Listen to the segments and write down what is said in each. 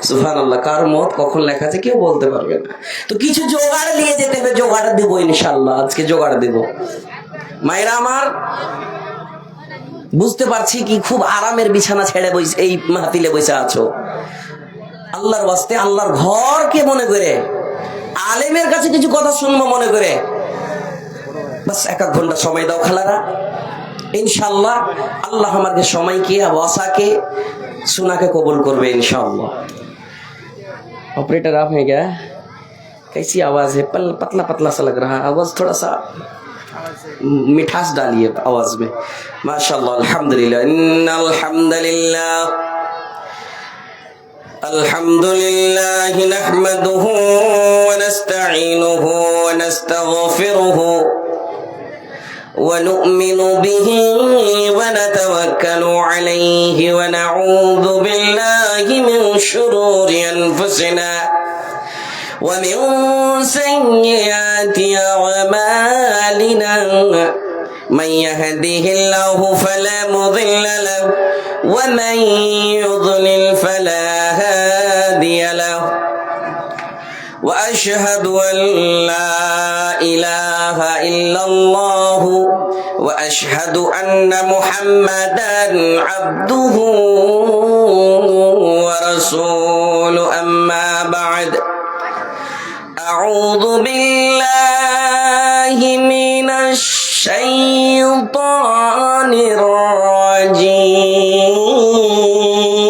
সুবহানাল্লাহ, কার মত কখন লেখা আছে কেউ বলতে পারবে না। তো কিছু জোগাড় নিয়ে যেতে হবে, জোগাড় দেবো ইনশাআল্লাহ, আজকে জোগাড় দেব। মায়েরা আমার, বুঝতে পারছি কি খুব আরামের বিছানা ছেড়ে বসে এই মাহফিলে বসে আছো। আল্লাহর ওয়াস্তে আল্লাহর ঘরকে মনে করে, আলেমের কাছে কিছু কথা শুনবো মনে করে বাস এক ঘন্টা সময় দাও খালারা। इंशाअल्लाह अल्लाह हमारे समय के आवासा के सुना के कबूल करबे इंशाअल्लाह। ऑपरेटर आप हैं क्या? कैसी आवाज है? पतला पतला सा लग रहा है आवाज, थोड़ा सा मिठास डालिए आवाज में। माशाअल्लाह, अल्हम्दुलिल्लाह, इन्नल हम्दुलिल्लाह अल्हम्दुलिल्लाह नहमदुहु व नस्तईनुहु व नस्तगफिरुहु ونؤمن به ونتوكل عليه ونعوذ بالله من شرور أنفسنا ومن سيئات أعمالنا من يهده الله فلا مضل له ومن يضلل فلا هادي له وأشهد أن لا إله إلا الله وأشهد أن محمدا عبده ورسوله أما بعد أعوذ بالله من الشيطان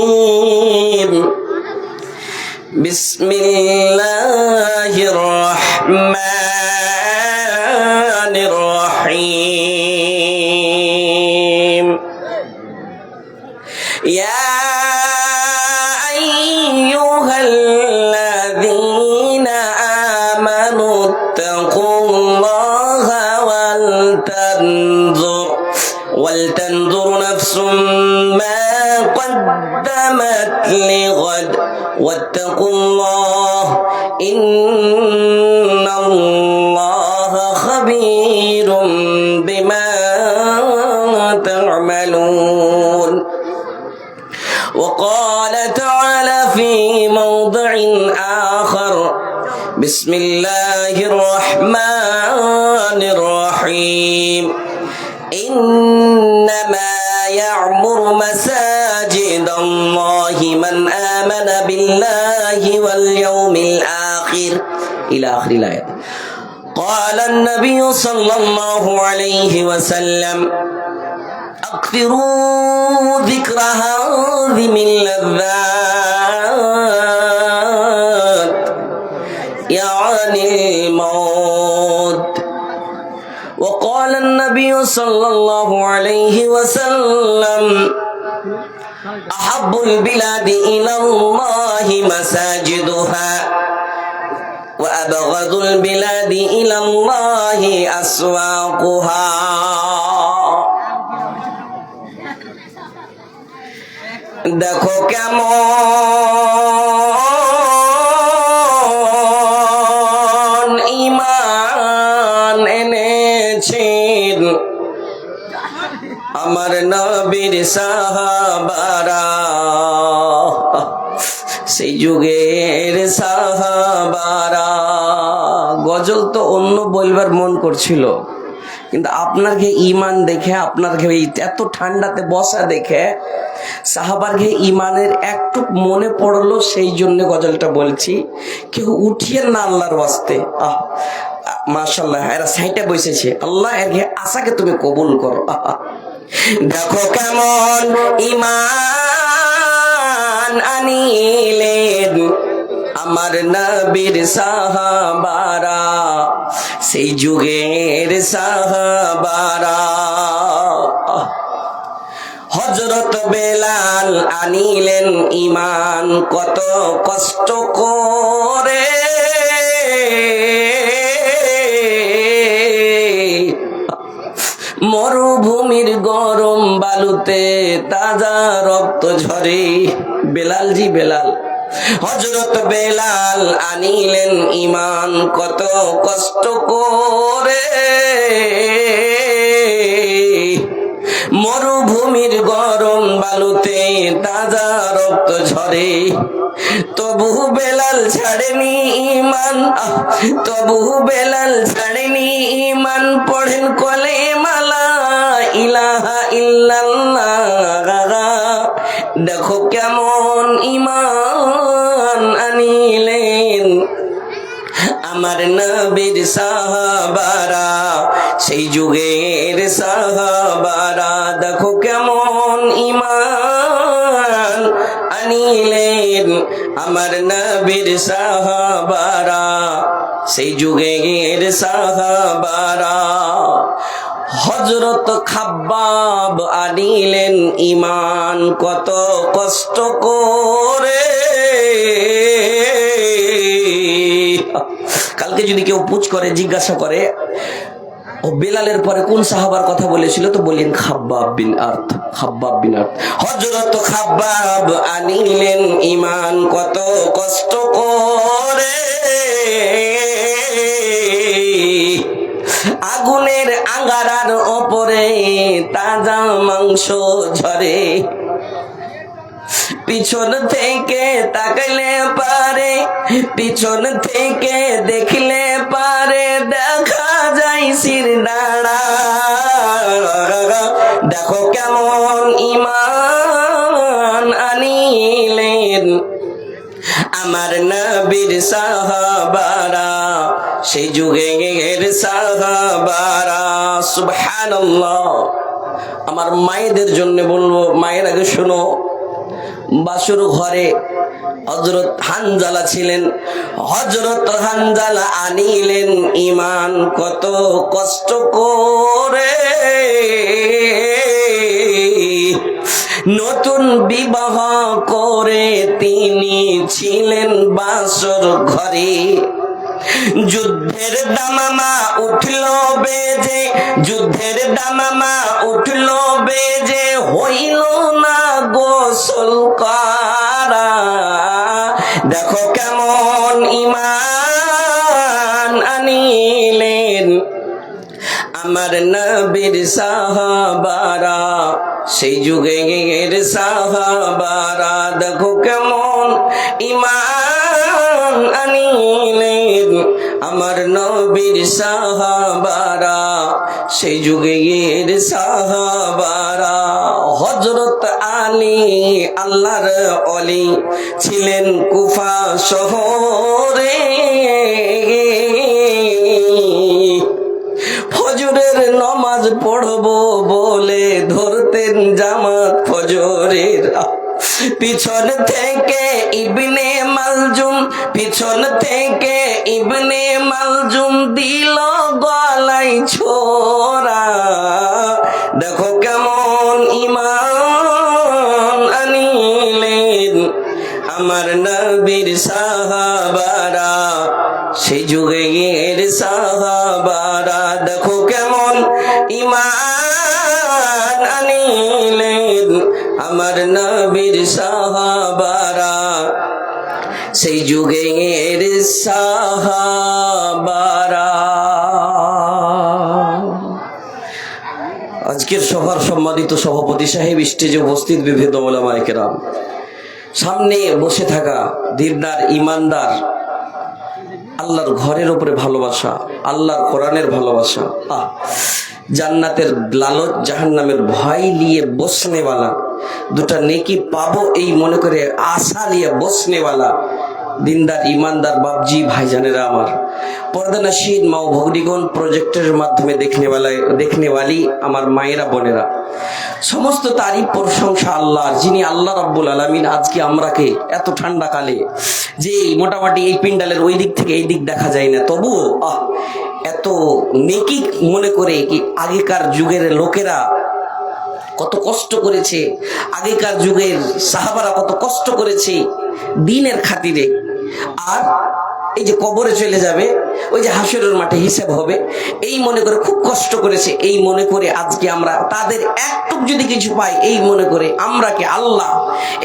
الرجيم بسم الله الرحمن الرحيم يا أيها الذين آمنوا اتقوا الله ولتنظر نفس ما قدمت لغد واتقوا الله إن الله خبير بما تعملون. وقال تعالى في موضع آخر بسم الله الرحمن الرحيم إنما يعمر مساجد الله من آمن بالله واليوم الآخر إلى آخر الآية. قال النبي صلى الله عليه وسلم أكثروا ذكر هذه اللذات يعني الموت. وقال النبي صلى الله عليه وسلم أحب البلاد إلى الله مساجدها وأبغض البلاد إلى الله أسواقها. দেখো কেমন ঈমান এনেছেন আমার নবীর সাহাবারা, সেই যুগের সাহাবারা। গজল তো অন্য বলবার মন করছিল, কিন্তু আপনার ঘে ইমান দেখে, আপনার ঘে এত ঠান্ডাতে বসা দেখে সাহাবার ঘে ইমানের একটু মনে পড়লো, সেই জন্য গজলটা বলছি। কেউ উঠিয়ে না আল্লাহর ওয়াস্তে। মাশাআল্লাহ, এরা সাইটে বসেছে। আল্লাহ এর ঘে আশাকে তুমি কবুল করো। দেখো কেমন ঈমান আনিলেন আমার নবীর সাহাবারা, সেই যুগের সাহাবারা। হযরত বেলাল আনিলেন ঈমান কত কষ্ট করে, মরুভূমির গরম বালুতে তাজা রক্ত ঝরে। বেলাল জি বেলাল, হযরত বেলাল আনিলেন ঈমান কত কষ্ট করে, মরুভূমির গরম বালুতে তাজা রক্ত ঝরে। তবু বেলাল ছাড়েনি ঈমান, তবু বেলাল ছাড়েনি ঈমান, পড়েন কলেমা লা ইলাহা ইল্লাল্লাহ। দেখো কেমন ঈমান আনিলেন আমার নবীর সাহাবারা, সেই যুগের সাহাবারা। দেখো কেমন ঈমান আনিলেন আমার নবীর সাহাবারা, সেই যুগের সাহাবারা। হযরত খাব্বাব আনিলেন ঈমান কত কষ্ট করে। কালকে যদি কেউ পুছ করে জিজ্ঞাসা করে ও বেলালের পরে কোন সাহাবার কথা বলেছিল, তো বললেন খাব্বাব বিন আরত, খাব্বাব বিন আরত। হযরত খাব্বাব আনিলেন ঈমান কত কষ্ট করে। আগুনের আঙ্গারার ওপরে তাজা মাংস ঝরে, পিছন থেকে তাকাইলে পারে, পিছন থেকে দেখলে পারে, দেখা যায় শির দাঁড়া। দেখো কেমন ঈমান আনিলেন আমার নবীর সাহাবারা, সেই যুগের সাহাবারা। সুবহানাল্লাহ। আমার মায়েদের জন্য বলবো, মায়ের আগে শোনো, বাসুর ঘরে হযরত হানজালা ছিলেন। হযরত হানজালা আনিলেন ঈমান কত কষ্ট করে। নতুন বিবাহ করে তিনি ছিলেন বাসর ঘরে। যুদ্ধের দামামা উঠল বেজে, যুদ্ধের দামামা উঠল বেজে, হইল না গোসল করা। দেখো কেমন ঈমান আনিলেন আমার নবীর সাহাবারা, সেই যুগের সাহাবারা। দেখো কেমন ঈমান আনিলেন আমার নবীর সাহাবারা, সেই যুগের সাহাবারা। হযরত আলী আল্লাহর ওলি ছিলেন কুফা শহরে। ফজরের নামাজ পড়বো বলে ধরতেন জামাত ফজরের। পিছন থেকে ইবনে মালজুম, পিছন থেকে ইবনে মালজুম দিল গলায় ছোরা। দেখো কেমন ঈমান আনিলেন আমার নবীর সাহাবারা, সেই যুগের সাহাবারা। দেখো কেমন ঈমান আনিলেন আমার নবীর সাহাবারা, সেই যুগের সাহাবারা। আজকের সভার সম্মানিত সভাপতি সাহেব, স্টেজে উপস্থিত বিভিন্ন ওলামায়ে কেরাম, সামনে বসে থাকা দিনদার ইমানদার, আল্লাহর ঘরের উপরে ভালোবাসা, আল্লাহর কোরআনের ভালোবাসা, জান্নাতের লালচ, জাহান্নামের ভয় নিয়ে বসনেওয়ালা, দুটা নেকি পাবো এই মনে করে আশা নিয়ে বসনেওয়ালা দিনদার ইমানদার বাপজি ভাইজানেরা আমার, পর্দা নশীন মা ও ভগ্নীগণ, প্রজেক্টের মাধ্যমে দেখনেওয়ালি আমার মায়েরা বোনেরা, সমস্ত তারিফ প্রশংসা আল্লাহর, যিনি আল্লাহ রাব্বুল আলামিন আজকে আমরাকে এত ঠান্ডা কালে, যে মোটামুটি এই পিন্ডালের ওই দিক থেকে এই দিক দেখা যায় না, তবুও এত নেকি মনে করে কি আগেকার যুগের লোকেরা কত কষ্ট করেছে, আগেকার যুগের সাহাবারা কত কষ্ট করেছে দিনের খাতিরে। আর এই যে কবরে চলে যাবে, ওই যে হাসরের মাঠে হিসাব হবে, এই মনে করে খুব কষ্ট করেছে, এই মনে করে আজকে আমরা তাদের একটুক যদি কিছু পাই, এই মনে করে আমরা কি আল্লাহ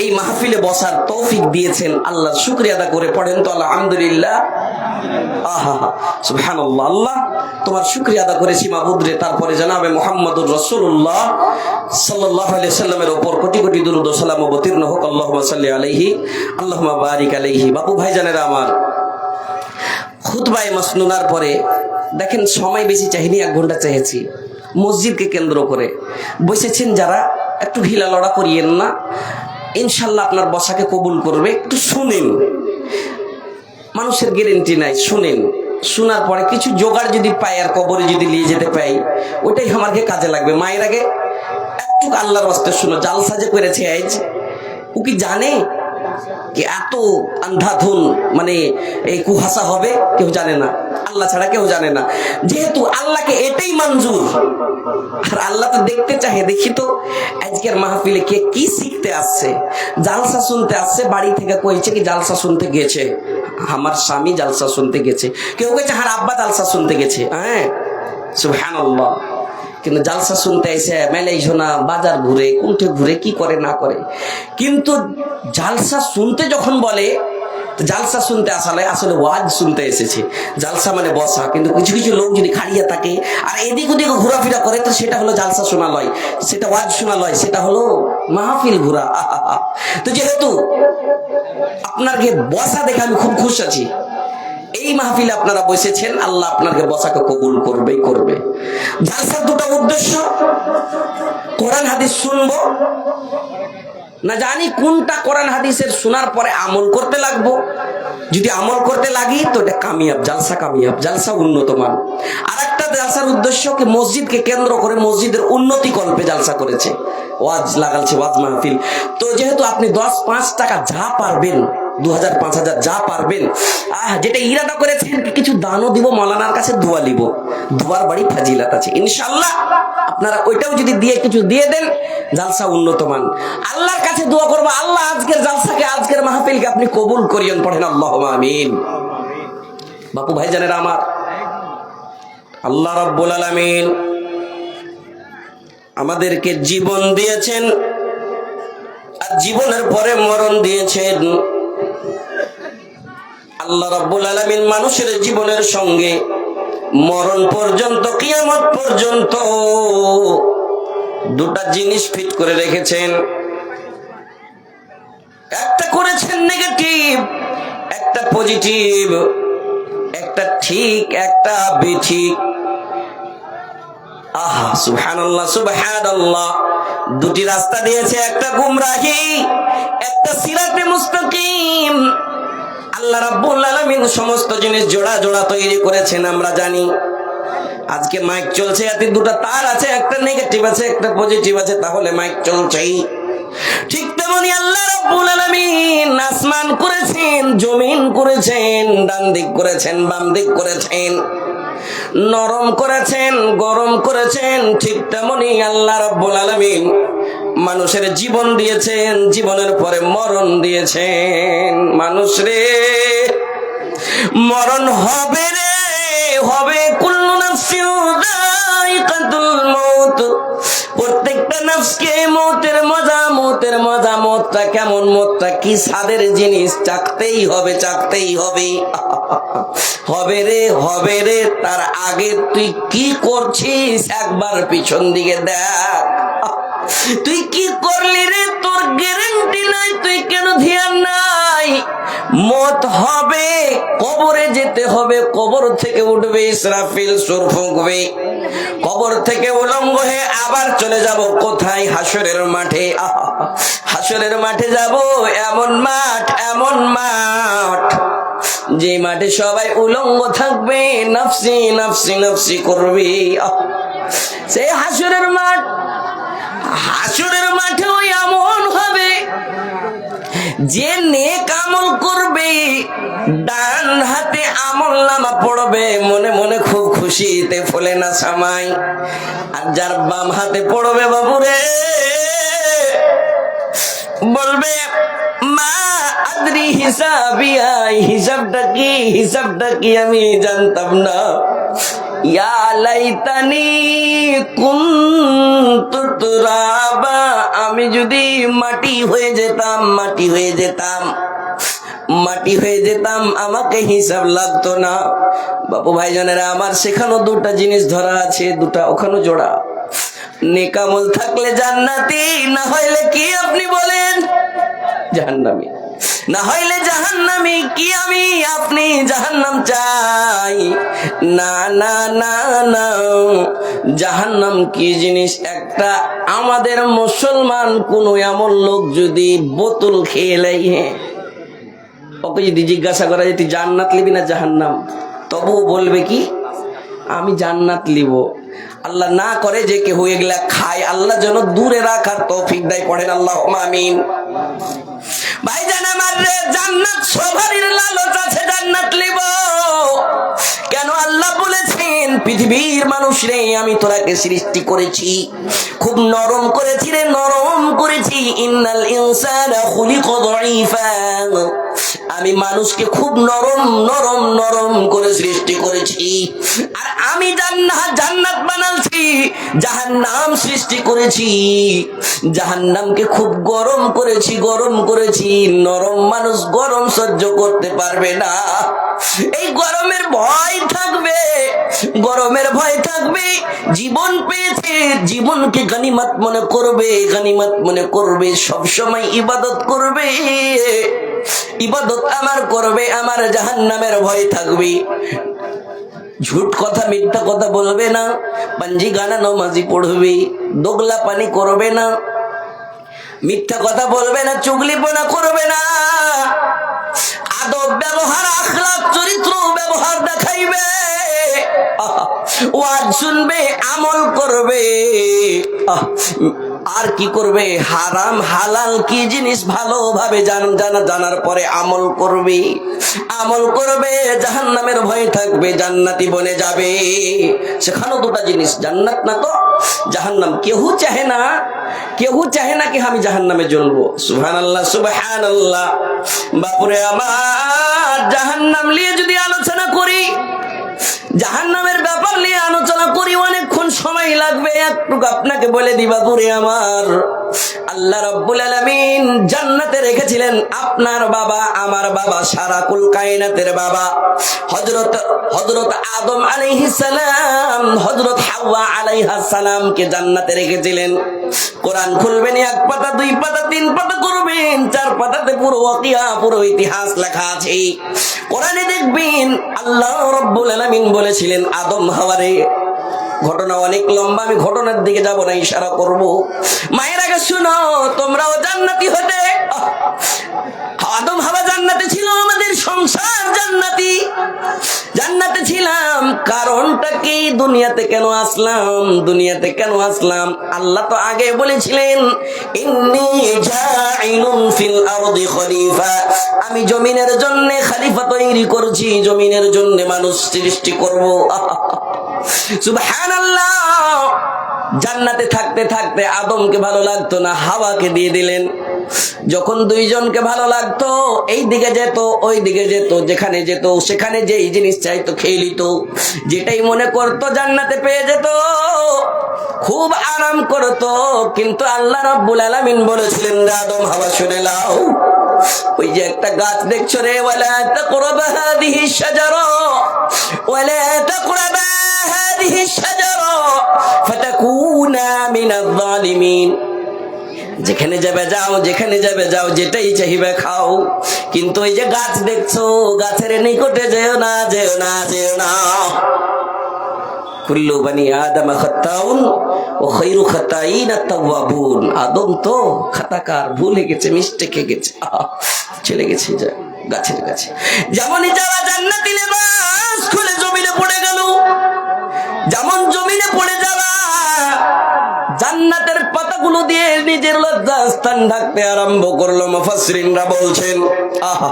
এই মাহফিলে বসার তৌফিক দিয়েছেন, আল্লাহর শুকরিয়া আদা করে পড়েন তো আলহামদুলিল্লাহ। আহা সুবহানাল্লাহ, আল্লাহ তোমার শুকরিয়া আদা করেছি মাবুদ রে। তারপরে জানাবে মুহাম্মদুর রাসূলুল্লাহ সাল্লাল্লাহু আলাইহি সাল্লামের উপর কোটি কোটি দুরূদ ও সালাম অবতীর্ণ হোক। আল্লাহুম্মা সাল্লি আলাইহি আল্লাহুম্মা বারিক আলাইহি। বাপু ভাইজানেরা আমার, খুতবায়ে মাসনুনার পরে দেখেন সময় বেশি চাইনি, 1 ঘন্টা চেয়েছি। মসজিদকে কেন্দ্র করে বসেছেন যারা, একটু ঢিলা লড়া করিয়েন না, ইনশাল্লাহ আপনার বসাকে কবুল করবে। একটু শুনেন, মানুষের গ্যারেন্টি নাই, শুনেন। শোনার পরে কিছু জোগাড় যদি পাই আর কবরে যদি নিয়ে যেতে পাই, ওটাই আমাকে কাজে লাগবে। মায়ের আগে একটু আল্লাহর রাস্তে শুনো, জালসা যে করেছে আজ, ও কি জানে কি এত আন্ধাধুন মানে এই কুহাসা হবে? কেউ জানে না, আল্লাহ ছাড়া কেউ জানে না। যেহেতু আল্লাহকে এটাই মঞ্জুর, আর আল্লাহ তো দেখতে চাহে, দেখি তো আজকের মাহফিলে কে কি শিখতে আসছে। জালসা শুনতে আসছে, বাড়ি থেকে কইছে কি জালসা শুনতে গেছে, আমার স্বামী জালসা শুনতে গেছে, কেউ কইছে আমার আব্বা জালসা শুনতে গেছে। হ্যাঁ সুবহানাল্লাহ। কিন্তু জালসা শুনতে এসে মেলাই শোনা, বাজার ঘুরে, কোনটা ঘুরে, কি করে না করে। কিন্তু জালসা শুনতে যখন বলে, জালসা শুনতে আসলে আসলে ওয়াজ শুনতে এসেছে। জালসা মানে বসা, কিন্তু কিছু কিছু লোক যদি খাড়িয়ে থাকে আর এদিক ওদিক ঘোরাফেরা করে, তো সেটা হলো জালসা শোনা লয়, সেটা ওয়াজ শোনা লয়, সেটা হলো মাহফিল ঘোরা। তো যেহেতু আপনাকে বসা দেখে আমি খুব খুশি আছি, এই মাহফিলে আপনারা বসেছেন, আল্লাহ আপনাকে বসাকে কবুল করবেই করবে। জালসার দুটো উদ্দেশ্য, কোরআন হাদিস শুনবো না জানি কোনটা, কোরআন হাদিসের শোনার পরে আমল করতে লাগবো। যদি আমল করতে লাগি তো এটা কামিয়াব, জালসা কামিয়াব, জালসা উন্নত মান। আর একটা জালসার উদ্দেশ্য কি, মসজিদকে কেন্দ্র করে মসজিদের উন্নতি কল্পে জালসা করেছে, ওয়াজ লাগালছে, ওয়াজ মাহফিল। তো যেহেতু আপনি 10-5 টাকা যা পারবেন, 2000-5000 যা পারবেন, যেটা ইরাদা করেছেন কিছু দানও দিব, মাওলানার কাছে দোয়া লিব, দোয়ার বাড়ি ফাজিলাত আছে ইনশাআল্লাহ। আপনারা ওইটাও যদি দিয়ে কিছু দিয়ে দেন, জালসা উন্নত মান। আল্লাহর কাছে দোয়া করবো, আল্লাহ আজকের জালসাকে, আজকের মাহফিলকে আপনি কবুল করিয়েন, পড়েন আল্লাহুম্মা আমিন। বাপু ভাইজানেরা আমার, আল্লাহ রাব্বুল আলামিন আমাদেরকে জীবন দিয়েছেন, আর জীবনের পরে মরণ দিয়েছেন। আল্লাহ রাব্বুল আলামিন মানুষের জীবনের সঙ্গে মরণ পর্যন্ত, কিয়ামত পর্যন্ত দুটা জিনিস ফিট করে রেখেছেন। একটা করেছেন নেগেটিভ, একটা পজিটিভ, একটা ঠিক, একটা বেঠিক। আহা সুবহানাল্লাহ সুবহানাল্লাহ। দুটি রাস্তা দিয়েছে, একটা গুমরাহি, একটা সিরাতে মুস্তাকিম। আল্লাহ রাব্বুল আলামিন সমস্ত জিনিস জোড়া জোড়া তৈরি করেছেন, আমরা জানি। আজকে মাইক চলছে, এতে দুটো তার আছে, একটা নেগেটিভ আছে, একটা পজিটিভ আছে, তাহলে মাইক চলছেই। ঠিক তেমনি আল্লাহ রাব্বুল আলামিন আসমান করেছেন, জমিন করেছেন, ডান দিক করেছেন, বাম দিক করেছেন, নরম করেছেন, গরম করেছেন। ঠিক তেমনি আল্লাহ রাব্বুল আলামিন মানুষের জীবন দিয়েছেন, জীবনের পরে মরণ দিয়েছেন। মানুষ রে, মরণ হবে রে, হবে। কুল্লু নাফসিন যায়িকাতুল মাউত। প্রত্যেকটা নাফসকে মৌতের মজা, মৌতের মজা, মৌতটা কেমন, মৌতটা কি স্বাদের জিনিস, চাকতেই হবে, চাকতেই হবে। হবে রে, হবে রে। তার আগে তুই কি করছিস একবার পিছন দিকে দেখ। তুই কি করলি রে, তোর গ্যারান্টি নাই, তুই কেন ধ্যান নাই। মত হবে, কবরে যেতে হবে, কবর থেকে উঠবে ইসরাফিল, সুর ফুঁকবে, কবর থেকে উলঙ্গ হয়ে আবার চলে যাব কোথায়? হাসরের মাঠে। হাসরের মাঠে যাব, এমন মাঠ, এমন মাঠ যে মাঠে সবাই উলঙ্গ থাকবে, নফসি নফসি নফসি করবে। সেই হাসরের মাঠ, হাসরের মাঠেও এমন হবে যে নেক আমল করবে, ডান হাতে আমলনামা পড়বে, মনে মনে খুব খুশিতে ফলে না সামাই। আর যার বাম হাতে পড়বে, বাবুরে বলবে মা আদরি হিসাবিয়া, হিসাবটা কি আমি জানতাম না। ইয়া লাইতানি কুনতু তুরাবা, আমি যদি মাটি হয়ে যেতাম আমাকে হিসাব লাগতো না। বাপু ভাইজানেরা আমার, সেখানেও দুটা জিনিস ধরা আছে, দুটা ওখানে জোড়া। নেকামল থাকলে জান্নাতি, না হইলে কি আপনি বলেন? জাহান্নামী। না হইলে জাহান্নামী। কি আমি আপনি জাহান্নাম চাই? না না না না, জাহান্নাম কি জিনিস? একটা আমাদের মুসলমান কোন এমন লোক যদি বোতল খেয়ে লাই, ওকে যদি জিজ্ঞাসা করা যে তুই জান্নাত লিবি না জাহান্নাম, তবুও বলবে কি আমি জান্নাত লিব। আল্লাহ না করে যে কেউ এগুলা খায়, আল্লাহ যেন দূরে রাখার তৌফিক দেয়। পড়েন আল্লাহুম্মা আমিন। ভাইজান আমার রে, জান্নাত সবারই লালচ আছে, জান্নাত লিব। কেন আল্লাহ বলেছেন পৃথিবীর মানুষ রে, আমি তোরাকে সৃষ্টি করেছি, খুব নরম করেছি রে, নরম করেছি। ইন্নাল ইনসানা খুলিকা দাঈফা, আমি মানুষকে খুব নরম নরম নরম করে সৃষ্টি করেছি। আর আমি জান্নাত বানালছি, জাহান্নাম সৃষ্টি করেছি, জাহান্নামকে খুব গরম করেছি। নরম মানুষ গরম সহ্য করতে পারবে না। এই গরমের ভয় থাকবে, জীবন পেয়েছে, জীবনকে গনিমত মনে করবে, সবসময় ইবাদত করবে, ইবাদত আমার করবে, আমার জাহান্নামের ভয় থাকবে। ঝুট কথা মিথ্যা কথা বলবে না, পাঞ্জি গানা নামাজি পড়বে, দোগলা পানি করবে না, মিথ্যা কথা বলবে না, চুগলিপনা করবে না, আদব ব্যবহার আখলাক চরিত্র ব্যবহার দেখাইবে, ওয়াজ শুনবে, আমল করবে। আর কি করবে? হারাম হালাল কি জিনিস ভালোভাবে জানার পরে আমল করবে, জাহান্নামের ভয় থাকবে, জান্নাতি বনে যাবে। সেখানেও দুটা জিনিস, জান্নাত না তো জাহান্নাম। কেউ চাহে না কি আমি জাহান্নামে জ্বলবো। সুবহানাল্লাহ। বাপুরে আমার, জাহান্নাম নিয়ে যদি আলোচনা করি, জাহান্নামের ব্যাপার নিয়ে আলোচনা করি, অনেকক্ষণ সময় লাগবে। একটু আপনাকে বলে দিবা পুরে আমার, আল্লাহ রাব্বুল আলামিন জান্নাতে রেখেছিলেন আপনার বাবা, আমার বাবা, সারা কুল কায়নাতের বাবা, হযরত আদম আলাইহিস সালাম, হযরত হাওয়া আলাইহা সালামকে জান্নাতে রেখেছিলেন। কোরআন খুলবেন, এক পাতা, দুই পাতা, তিন পাতা করবেন, চার পাতাতে পুরো ওয়াকিয়া, পুরো ইতিহাস লেখা আছে। কোরআনে দেখবেন আল্লাহ রাব্বুল আলামিন বলেছিলেন আদম হাওয়ারে, ঘটনা অনেক লম্বা, আমি ঘটনার দিকে যাব না, ইশারা করব। মায়ের আগে শুনো, তোমরাও জান্নাতি হতে। আদম হাওয়া জান্নাতে ছিল, আমাদের সংসার জান্নাতে ছিলাম। কারণটা কি? দুনিয়াতে কেন আসলাম? আল্লাহ তো আগে বলেছিলেন ইন্নী জাইলুন ফিল আরদি খলিফা, আমি জমিনের জন্য খলিফা তৈরি করছি, জমিনের জন্য মানুষ সৃষ্টি করব। সুবহানাল্লাহ। জান্নাতে থাকতে থাকতে আদমকে ভালো লাগতো না, হাওয়াকে দিয়ে দিলেন। যখন দুইজনকে ভালো লাগতো, এই দিকে যেত, ওই দিকে যেত, যেখানে যেত সেখানে যেই জিনিস চাইতো খেয়ে নিত, যেটাই মনে করতো জান্নাতে পেয়ে যেত, খুব আরাম করতো। কিন্তু আল্লাহ রাব্বুল আলামিন বলেছিলেন, আদম হাওয়া শুনে নাও, ওই যে একটা গাছ দেখছো রে, ওয়ালা তাকরাবা হাদিহি শাজারা, ওয়ালা তাকরাবা হাদিহি শাজারা ফাতাকুনা মিনাল যালিমিন। যেখানে যাবে যাও, যেটাই চাইবে খাও, কিন্তু ওই যে গাছ দেখছো, গাছের নিকটে যেও না। কুল্লু বানি আদম খাত্তাউন ওয়া খায়রু খাত্তাইন আত-তাওয়াবুন। আদম তো খাতাকার, ভুলে গেছে, মিস্টেক গেছে, চলে গেছে গাছের কাছে। যেমনই যাওয়া জান্নাতি লেবাস খুলে জমিনে পড়ে গেল, যেমন জমিনে পড়ে যাওয়া, জান্নাতের পাতাগুলো দিয়ে নিজের লজ্জাস্থান ঢাকতে আরম্ভ করলো। মুফাসসিরিনরা বলছেন, আহা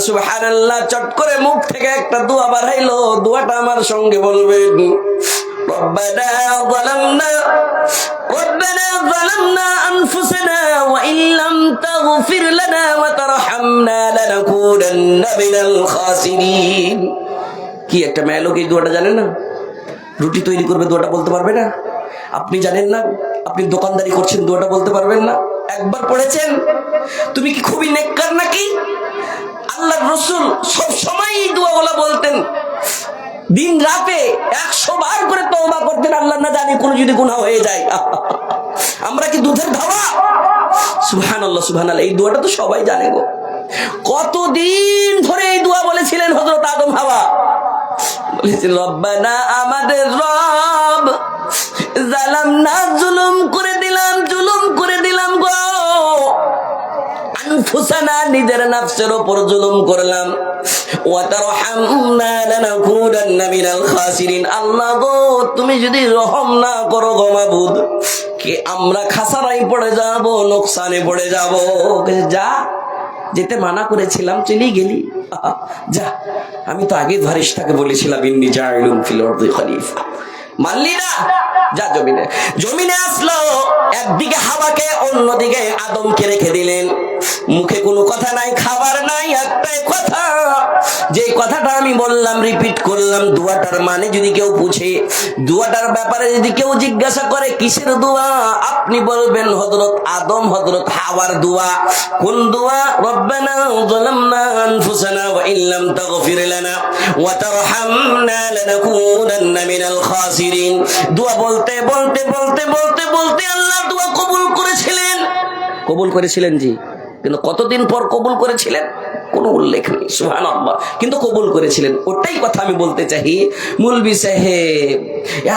সুবহানাল্লাহ। চট করে মুখ থেকে একটা দোয়া বার হইলো, দোয়াটা আমার সঙ্গে বলবেন। ربنا ظلمنا أنفسنا وإن لم تغفر لنا وترحمنا لنكونن من الخاسرين। কি একটা মেয়ে লোক এই দোয়াটা জানেন না? রুটি তৈরি করবে, দোয়াটা বলতে পারবে না? আপনি জানেন না? আপনি দোকানদারি করছেন, দোয়াটা বলতে পারবেন না? একবার পড়েছেন? তুমি কি খুবই নেককার নাকি? আল্লাহর রাসূল সব সময় এই দোয়াগুলো বলতেন, দিন রাতে 100 বার করে তওবা করতেন, আল্লাহ না জানি কোন যদি গুনাহ হয়ে যায়। আমরা কি দুধের ধাওয়া? সুবহানাল্লাহ সুবহানাল্লাহ, এই দোয়াটা তো সবাই জানে গো। কতদিন ধরে এই দোয়া বলেছিলেন হযরত আদম হাওয়া? বলেছেন রব্বানা, আমাদের রব, জালামনা, জুলুম করে দিলাম গো, আনফুসানা, নিজের নফসের উপর জুলুম করলাম, ওয়া তারহামনা লানাকুনান্না মিনাল খাসিরিন। আল্লাহ গো, তুমি যদি রহম না করো গো মাবুদ, কে আমরা খাসারাই পড়ে যাব, লোকসানে পড়ে যাব। যা, যেতে মানা করেছিলাম চলেই গেলি, যা। আমি তো আগে ফারিস্তাকে বলেছিলাম ইন্নী জাইলুন ফিল আরদি খলিফা, মানলি না, যা জমিনে আসলো। একদিকে হাওয়াকে, অন্যদিকে আদমকে রেখে দিলেন। মুখে কোনো কথা নাই, খাবার নাই, একটাই কথা, যে কথাটা আমি বললাম, রিপিট করলাম। দোয়াটার মানে যদি কেউ পুছে, দোয়াটার ব্যাপারে যদি কেউ জিজ্ঞাসা করে কিসের দোয়া, আপনি বলবেন হযরত আদম, হযরত হাওয়ার দোয়া। কোন দোয়া? রব্বানা যালামনা আনফুসানা ওয়া ইল্লাম তাগফির লানা ওয়া তারহামনা লানাকুনান্না মিনাল খাসিরিন। দোয়া বলতে বলতে বলতে বলতে বলতে আল্লাহ দোয়া কবুল করেছিলেন জি, কিন্তু কতদিন পর কবুল করেছিলেন কোনো উল্লেখ নেই। সুবহানাল্লাহ, কিন্তু কবুল করেছিলেন। ওটাই কথা আমি বলতে চাই। মৌলভী সাহেব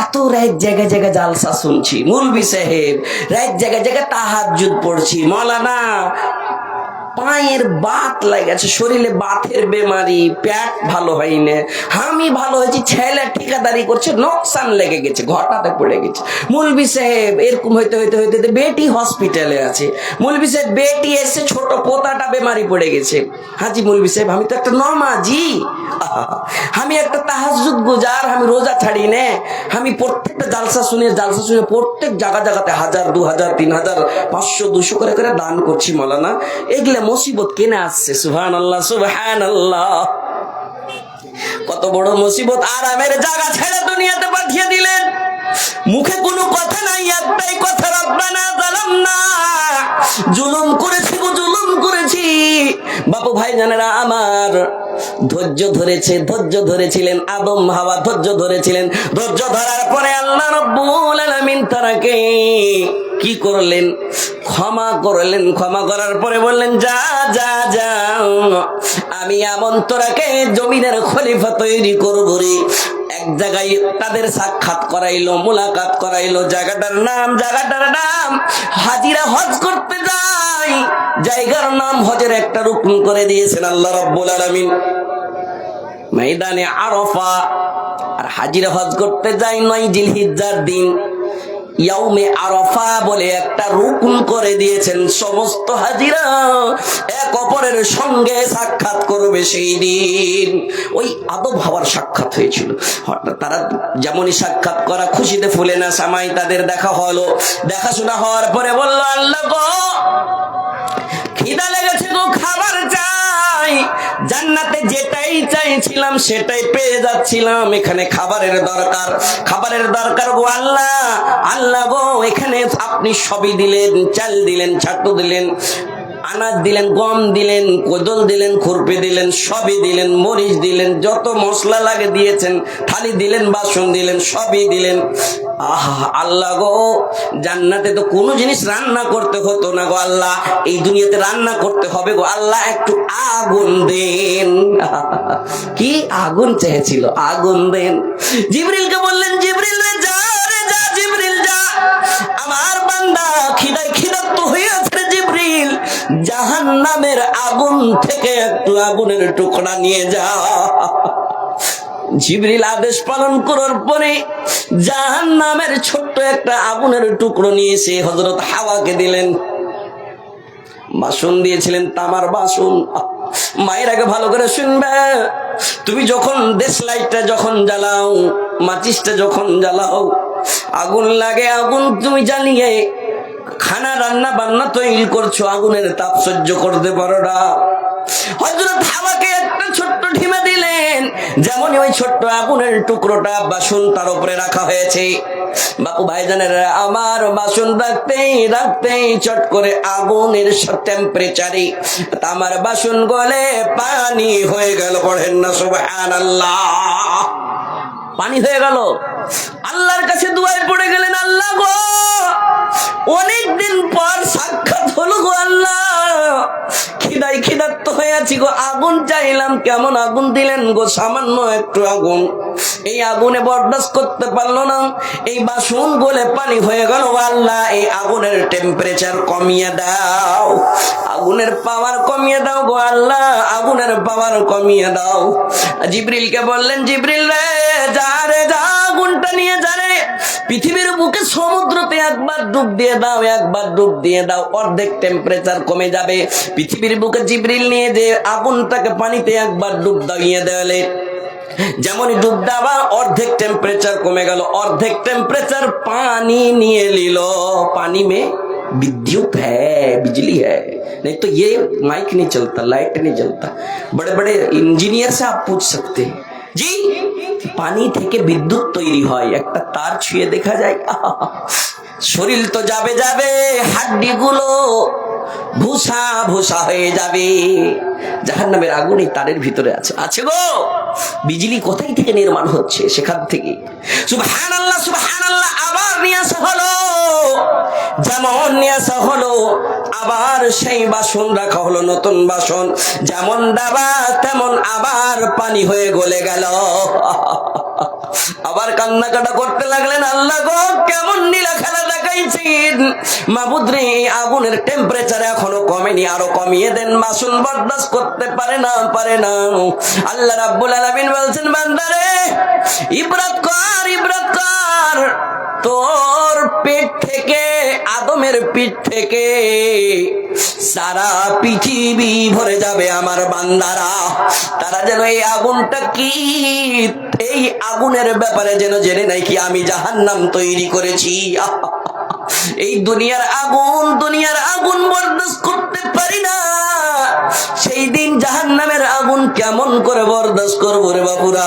এত রাত জায়গায় জায়গায় জালসা শুনছি, মৌলভী সাহেব রাত জায়গায় জায়গায় তাহাজ্জুদ পড়ছি, মাওলানা পায়ের বাত লাগেছে, শরীরে বাতের বেমারি, পেট ভালো হয়নি, আমি ভালো হয়েছি, ছেলে ঠিকাদারি করছে, নোকসান লেগে গেছে, ঘটাতে পড়ে গেছে। মৌলভী সাহেব এরকম হইতে হইতে হইতে বেটি হসপিটালে আছে। মৌলভী সাহেব বেটি এসে, ছোট পোতাটা বেমারি পড়ে গেছে। হাজি মৌলভী সাহেব, আমি তো একটা নমাজি, আমি একটা তাহাজ্জুদ গুজার, আমি রোজা ছাড়ি নে, আমি প্রত্যেকটা জালসা শুনে প্রত্যেক জায়গাতে 1000, 2000, 3000, 500, 200 করে করে দান করছি মাওলানা। এগুলা মুসিবত কেনে আসছে। সুবহানাল্লাহ সুবহানাল্লাহ, কত বড় মুসিবত। আরামের জায়গা ছেড়ে দুনিয়াতে পাঠিয়ে দিলেন, মুখে কোনো কথা নাই, একটাই কথা, রব্বানা যালামনা, জুলুম করেছি। বাপু ভাই জানেরা আমার, ধৈর্য ধরেছিলেন আদম হাওয়া, ধৈর্য ধরেছিলেন। ধৈর্য ধরার পরে আল্লাহ রাব্বুল আলামিন তারাকে কি করলেন? ক্ষমা করলেন। ক্ষমা করার পরে বললেন, যা, আমি এমন তোরাকে জমিনের খলিফা তৈরি করবো রে। এক জায়গায় তাদের সাক্ষাৎ করাইলো, মুলাকাত করাইলো। জায়গাটার নাম হাজিরা হজ করতে যাই, জায়গার নাম হজের একটা রুকন করে দিয়েছেন আল্লাহ রাব্বুল আলামিন, ময়দানে আরাফা। আর হাজিরা হজ করতে যাই 9 জিলহিজ্জার দিন, ইয়াউমে আরাফা বলে একটা রুকন করে দিয়েছেন। সমস্ত হাজিরা এক অপরের সঙ্গে সাক্ষাৎ করবে সেই দিন। ওই আদম হাওয়ার সাক্ষাৎ হয়েছিল। তারা যেমনই সাক্ষাৎ করা, খুশিতে ফুলে না সামাই তাদের দেখা হলো। দেখাশোনা হওয়ার পরে বলল, আল্লাহ গো, খিদা লেগেছে গো, খাবার চাই। জান্নাতে যেটাই চাইছিলাম সেটাই পেয়ে যাচ্ছিলাম, এখানে খাবারের দরকার গো আল্লাহ গো, এখানে আপনি সবই দিলেন, চাল দিলেন, ছাতু দিলেন, আনাজ দিলেন, গম দিলেন, কোদল দিলেন, খুরপি দিলেন, সবই দিলেন, মরিচ দিলেন, যত মশলা লাগে দিয়েছেন, থালি দিলেন, বাসন দিলেন, সবই দিলেন। আহা আল্লাহ গো, জান্নাতে তো কোনো জিনিস রান্না করতে হতো না গো আল্লাহ, এই দুনিয়াতে রান্না করতে হবে গো আল্লাহ, একটু আগুন দেন। কি আগুন চেয়েছিল, আগুন দেন। জিবরিলকে বললেন, জিবরিল রে যা, জিবরিল যা, আমার বান্দা খিদার্ত হয়েছে। জিবরিল, জাহান্নামের আগুন থেকে একটু আগুনের টুকরা নিয়ে যা। জিবরিল আদেশ পালন করার পরে জাহান্নামের ছোট্ট একটা আগুনের টুকরো নিয়ে এসে হযরত হাওয়াকে দিলেন। বাসন দিয়েছিলেন, তামার বাসন। মায়ের আগে ভালো করে শুনবে, তুমি যখন দেশ লাইটটা যখন জ্বালাও, মাচিসটা যখন জ্বালাও, আগুন লাগে, আগুন তুমি জ্বালিয়ে খানা রান্না বান্না তৈরি করছো, আগুনের তাপ সহ্য করতে পারো না। হযরত হাওয়াকে একটা ছোট্ট ঢিমে দিলেন, যেমন ওই ছোট্ট আগুনের টুকরোটা বাসন তার উপরে রাখা হয়েছে। বাপু ভাইজানের আমার বাসন রাখতেই রাখতেই চট করে আগুনের টেম্পারেচারে আমার বাসন গলে পানি হয়ে গেল। পড়েন না সুবহানাল্লাহ। পানি হয়ে গেল। আল্লাহর কাছে দুয়ায় পড়ে গেলেন, আল্লাহ গো, অনেকদিন পর সাক্ষাৎ হলো গো আল্লাহ, খিদার্ত হয়ে আছি গো, আগুন চাইলাম, কেমন আগুন দিলেন গো, সামান্য একটু আগুন, এই আগুনে বরদাস্ত করতে পারলো না, এই বাসন গলে পানি হয়ে গেল। আল্লাহ এই আগুনের টেম্পারেচার কমিয়ে দাও, আগুনের পাওয়ার কমিয়ে দাও গো আল্লাহ, আগুনের পাওয়ার কমিয়ে দাও। জিবরিলকে বললেন, জিবরিল রে, যা রে যা, আগুনটা নিয়ে যা রে, পৃথিবীর বুকে সমুদ্রতে একবার ডুব দিয়ে দাও, একবার ডুব দিয়ে দাও, অর্ধেক টেম্পারেচার কমে যাবে। পৃথিবীর বুকে জিবরিল নিয়ে যে আগুনটাকে পানিতে একবার ডুব দিয়ে দেওয়ালে, যেমনই ডুব দেওয়া অর্ধেক টেম্পারেচার কমে গেল, অর্ধেক टेम्परेचर पानी निये लीलो। पानी में विद्युत है, बिजली है, नहीं तो ये माइक नहीं चलता, लाइट नहीं जलता। बड़े बड़े इंजीनियर से आप पूछ सकते हैं जी, पानी থেকে বিদ্যুৎ তৈরি হয়, একটা তার ছুঁয়ে দেখা যায়, শরীর তো যাবে যাবে, হাড্ডি গুলো ভুসা ভুসা হয়ে যাবে। জাহান্নামের আগুন এই তারের ভিতরে আছে, আছে গো। বিজলি কোথায় থেকে নির্মাণ হচ্ছে, সেখান থেকে। সুবহানাল্লাহ, সুবহানাল্লাহ। আবার নিয়ে আসা হলো, যেমন নিয়ে আসা হলো, আবার সেই বাসন রাখা হলো, নতুন বাসন, যেমন দাবা তেমন আবার পানি হয়ে গলে গেল। আবার কান্নাকাটা করতে লাগলেন, আল্লাহ গো, কেমন নীলা খেলা দেখাইছেন, মাবুদ রে, আগুনের টেম্পারেচার এখনো কমেনি, আরো কমিয়ে দেন, বাসন বরদাস্ত করতে পারে না, পারে না। আল্লাহ রাব্বুল আলামিন বলছেন, বান্দারে, ইবরাত কর, ইবরাত কর, তোর পেট থেকে, আদমের পিঠ থেকে সারা পৃথিবী ভরে যাবে আমার বান্দারা, তারা যেন এই আগুনটা কি, এই আগুনের ব্যাপারে যেন জেনে নাই কি আমি জাহান্নাম তৈরি করেছি। এই দুনিয়ার আগুন বরদাস্ত করতে পারি না, সেই দিন জাহান্নামের আগুন কেমন করে বরদাস্ত করবো রে বাপুরা।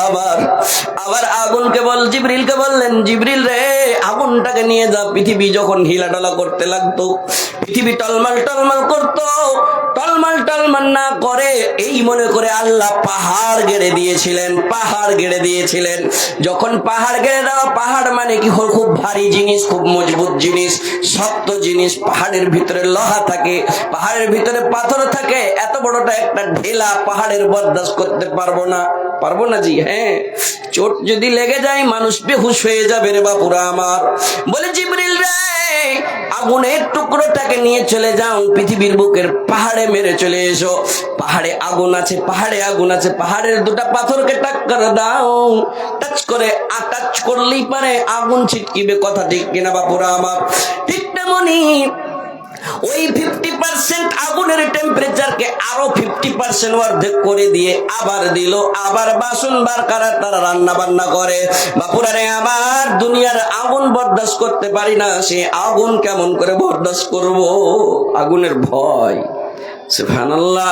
আবার আগুনকে জিবরিলকে বললেন, জিবরিল রে, আগুনটাকে নিয়ে যা। পৃথিবী যখন হিলাডালা করতে লাগতো, পৃথিবী টলমাল টলমাল করতো, টলমাল টলমাল না করে এই মনে করে আল্লাহ পাহাড় গেড়ে দিয়েছিলেন, পাহাড় গেড়ে দিয়েছিলেন। যখন পাহাড় গেড়ে দেওয়া, পাহাড় মানে কি, খুব ভারী জিনিস, খুব মজবুত জিনিস, শক্ত জিনিস, পাহাড়ের ভিতরে লোহা থাকে, পাহাড়ের ভিতরে পাথর থাকে, এত বড়টা একটা ঢেলা পাহাড়ের বরদাস্ত করতে পারবো না জি। হ্যাঁ, চোট যদি লেগে যায় মানুষ বেহুশ হয়ে যাবে রে বাপুরা আমার। বলে, জিবরিল রে, আগুনের টুকরোটাকে নিয়ে চলে যাও, পৃথিবীর বুকের পাহাড়ে মেরে চলে এসো, পাহাড়ে আগুন আছে, পাহাড়ে আগুন আছে, পাহাড়ের দুটা পাথরকে টাক্কর দাও, টাচ করে, টাচ করলেই পারে আগুন ছিটকিবে। কথা ঠিক কিনা বাপুরা আমার? ঠিক তেমনি ওই 50% আগুনের টেম্পারেচারকে আরো 50% অর্ধেক করে দিয়ে আবার দিল, আবার বাসন বার করা, তারা রান্না বান্না করে। বাপুরা রে আমার, দুনিয়ার আগুন বরদাস্ত করতে পারি না, সে আগুন কেমন করে বরদাস্ত করব? আগুনের ভয়। সুবহানাল্লাহ।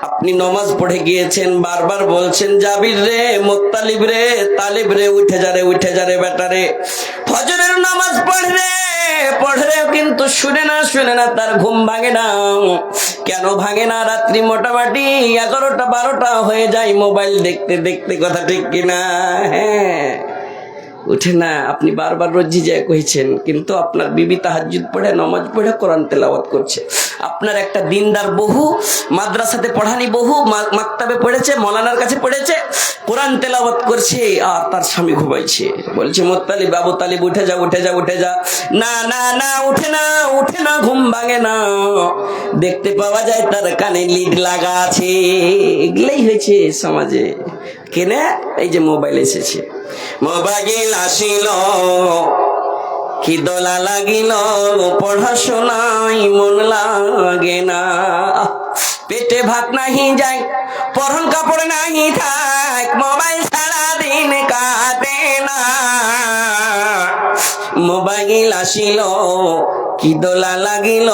আপনি নামাজ পড়ে গিয়েছেন, বারবার বলছেন, জাবির রে, মুত্তালিব রে, তালিব রে, উঠে যা রে, উঠে যা রে বেটা রে, ফজরের নামাজ পড় রে, কিন্তু শুনে না, তার ঘুম ভাঙে না। কেন ভাঙে না? রাত্রি মোটামুটি 11টা 12টা হয়ে যায় মোবাইল দেখতে দেখতে। কথা ঠিক কিনা? হ্যাঁ, উঠে না। আপনি বারবার রজ্জি যায় কইছেন, কিন্তু আপনার বিবি তাহাজ্জুদ পড়ে, নামাজ পড়ে, কোরআন তেলাওয়াত করছে। আপনার একটা দিনদার বহু, মাদ্রাসাতে পড়ানি বহু, মাকতাবে পড়েছে, মৌলানার কাছে পড়েছে, কোরআন তেলাওয়াত করছে, আর তার স্বামী ঘুমাইছে। বলছে, মুত্তালিব, আবু তালিব, উঠে যা, উঠে যা, উঠে যা। না না না, উঠে না, ঘুম ভাঙে না। দেখতে পাওয়া যায় তার কানে লিড লাগা আছে। এগুলাই হয়েছে সমাজে। কেনে? এই যে মোবাইল এসেছে, মোবাইল আসিল, কি দোলা লাগিল, পড়াশোনায় মন লাগে না। পেটে ভাত নাহি যায়, পরন কাপড় নাহি থাক, মোবাইল সারা দিন কাটে না। মোবাইল আসিল কি দোলা লাগিল,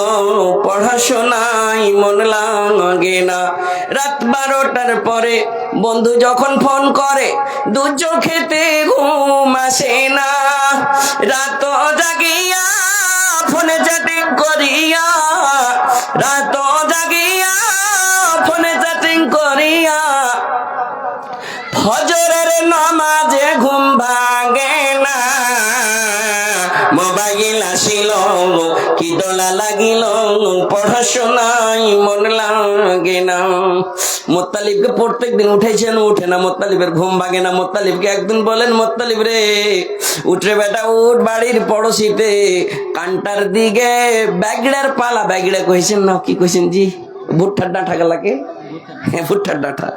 পড়াশোনায় মন লাগে না। রাত 12টার পরে বন্ধু যখন ফোন করে, দু চোখেতে ঘুম আসে না। রাত জাগিয়া ফোনে চ্যাটিং করিয়া, রাত জাগিয়া ফোনে চ্যাটিং করিয়া, ফজরের নামাজে ঘুম ভাঙে না। মোবাইল আসিল কি দোলা লাগিল, পড়াশোনায় মন লাগে না। মোত্তালিবকে প্রত্যেক দিন উঠেছেন, উঠে না, মোত্তালিবের ঘুম ভাঙে না। মোত্তালিবকে একদিন বলেন, মোত্তালিব রে উঠে বেটা উঠ, বাড়ির পড়োশিতে কান্টার দিকে ব্যাগড়ার পালা, ব্যাগড়া কইছেন না কি কইছেন জি, ভুট্টার ডাঁটা গেলাকে, ভুট্টার ডাঁটা,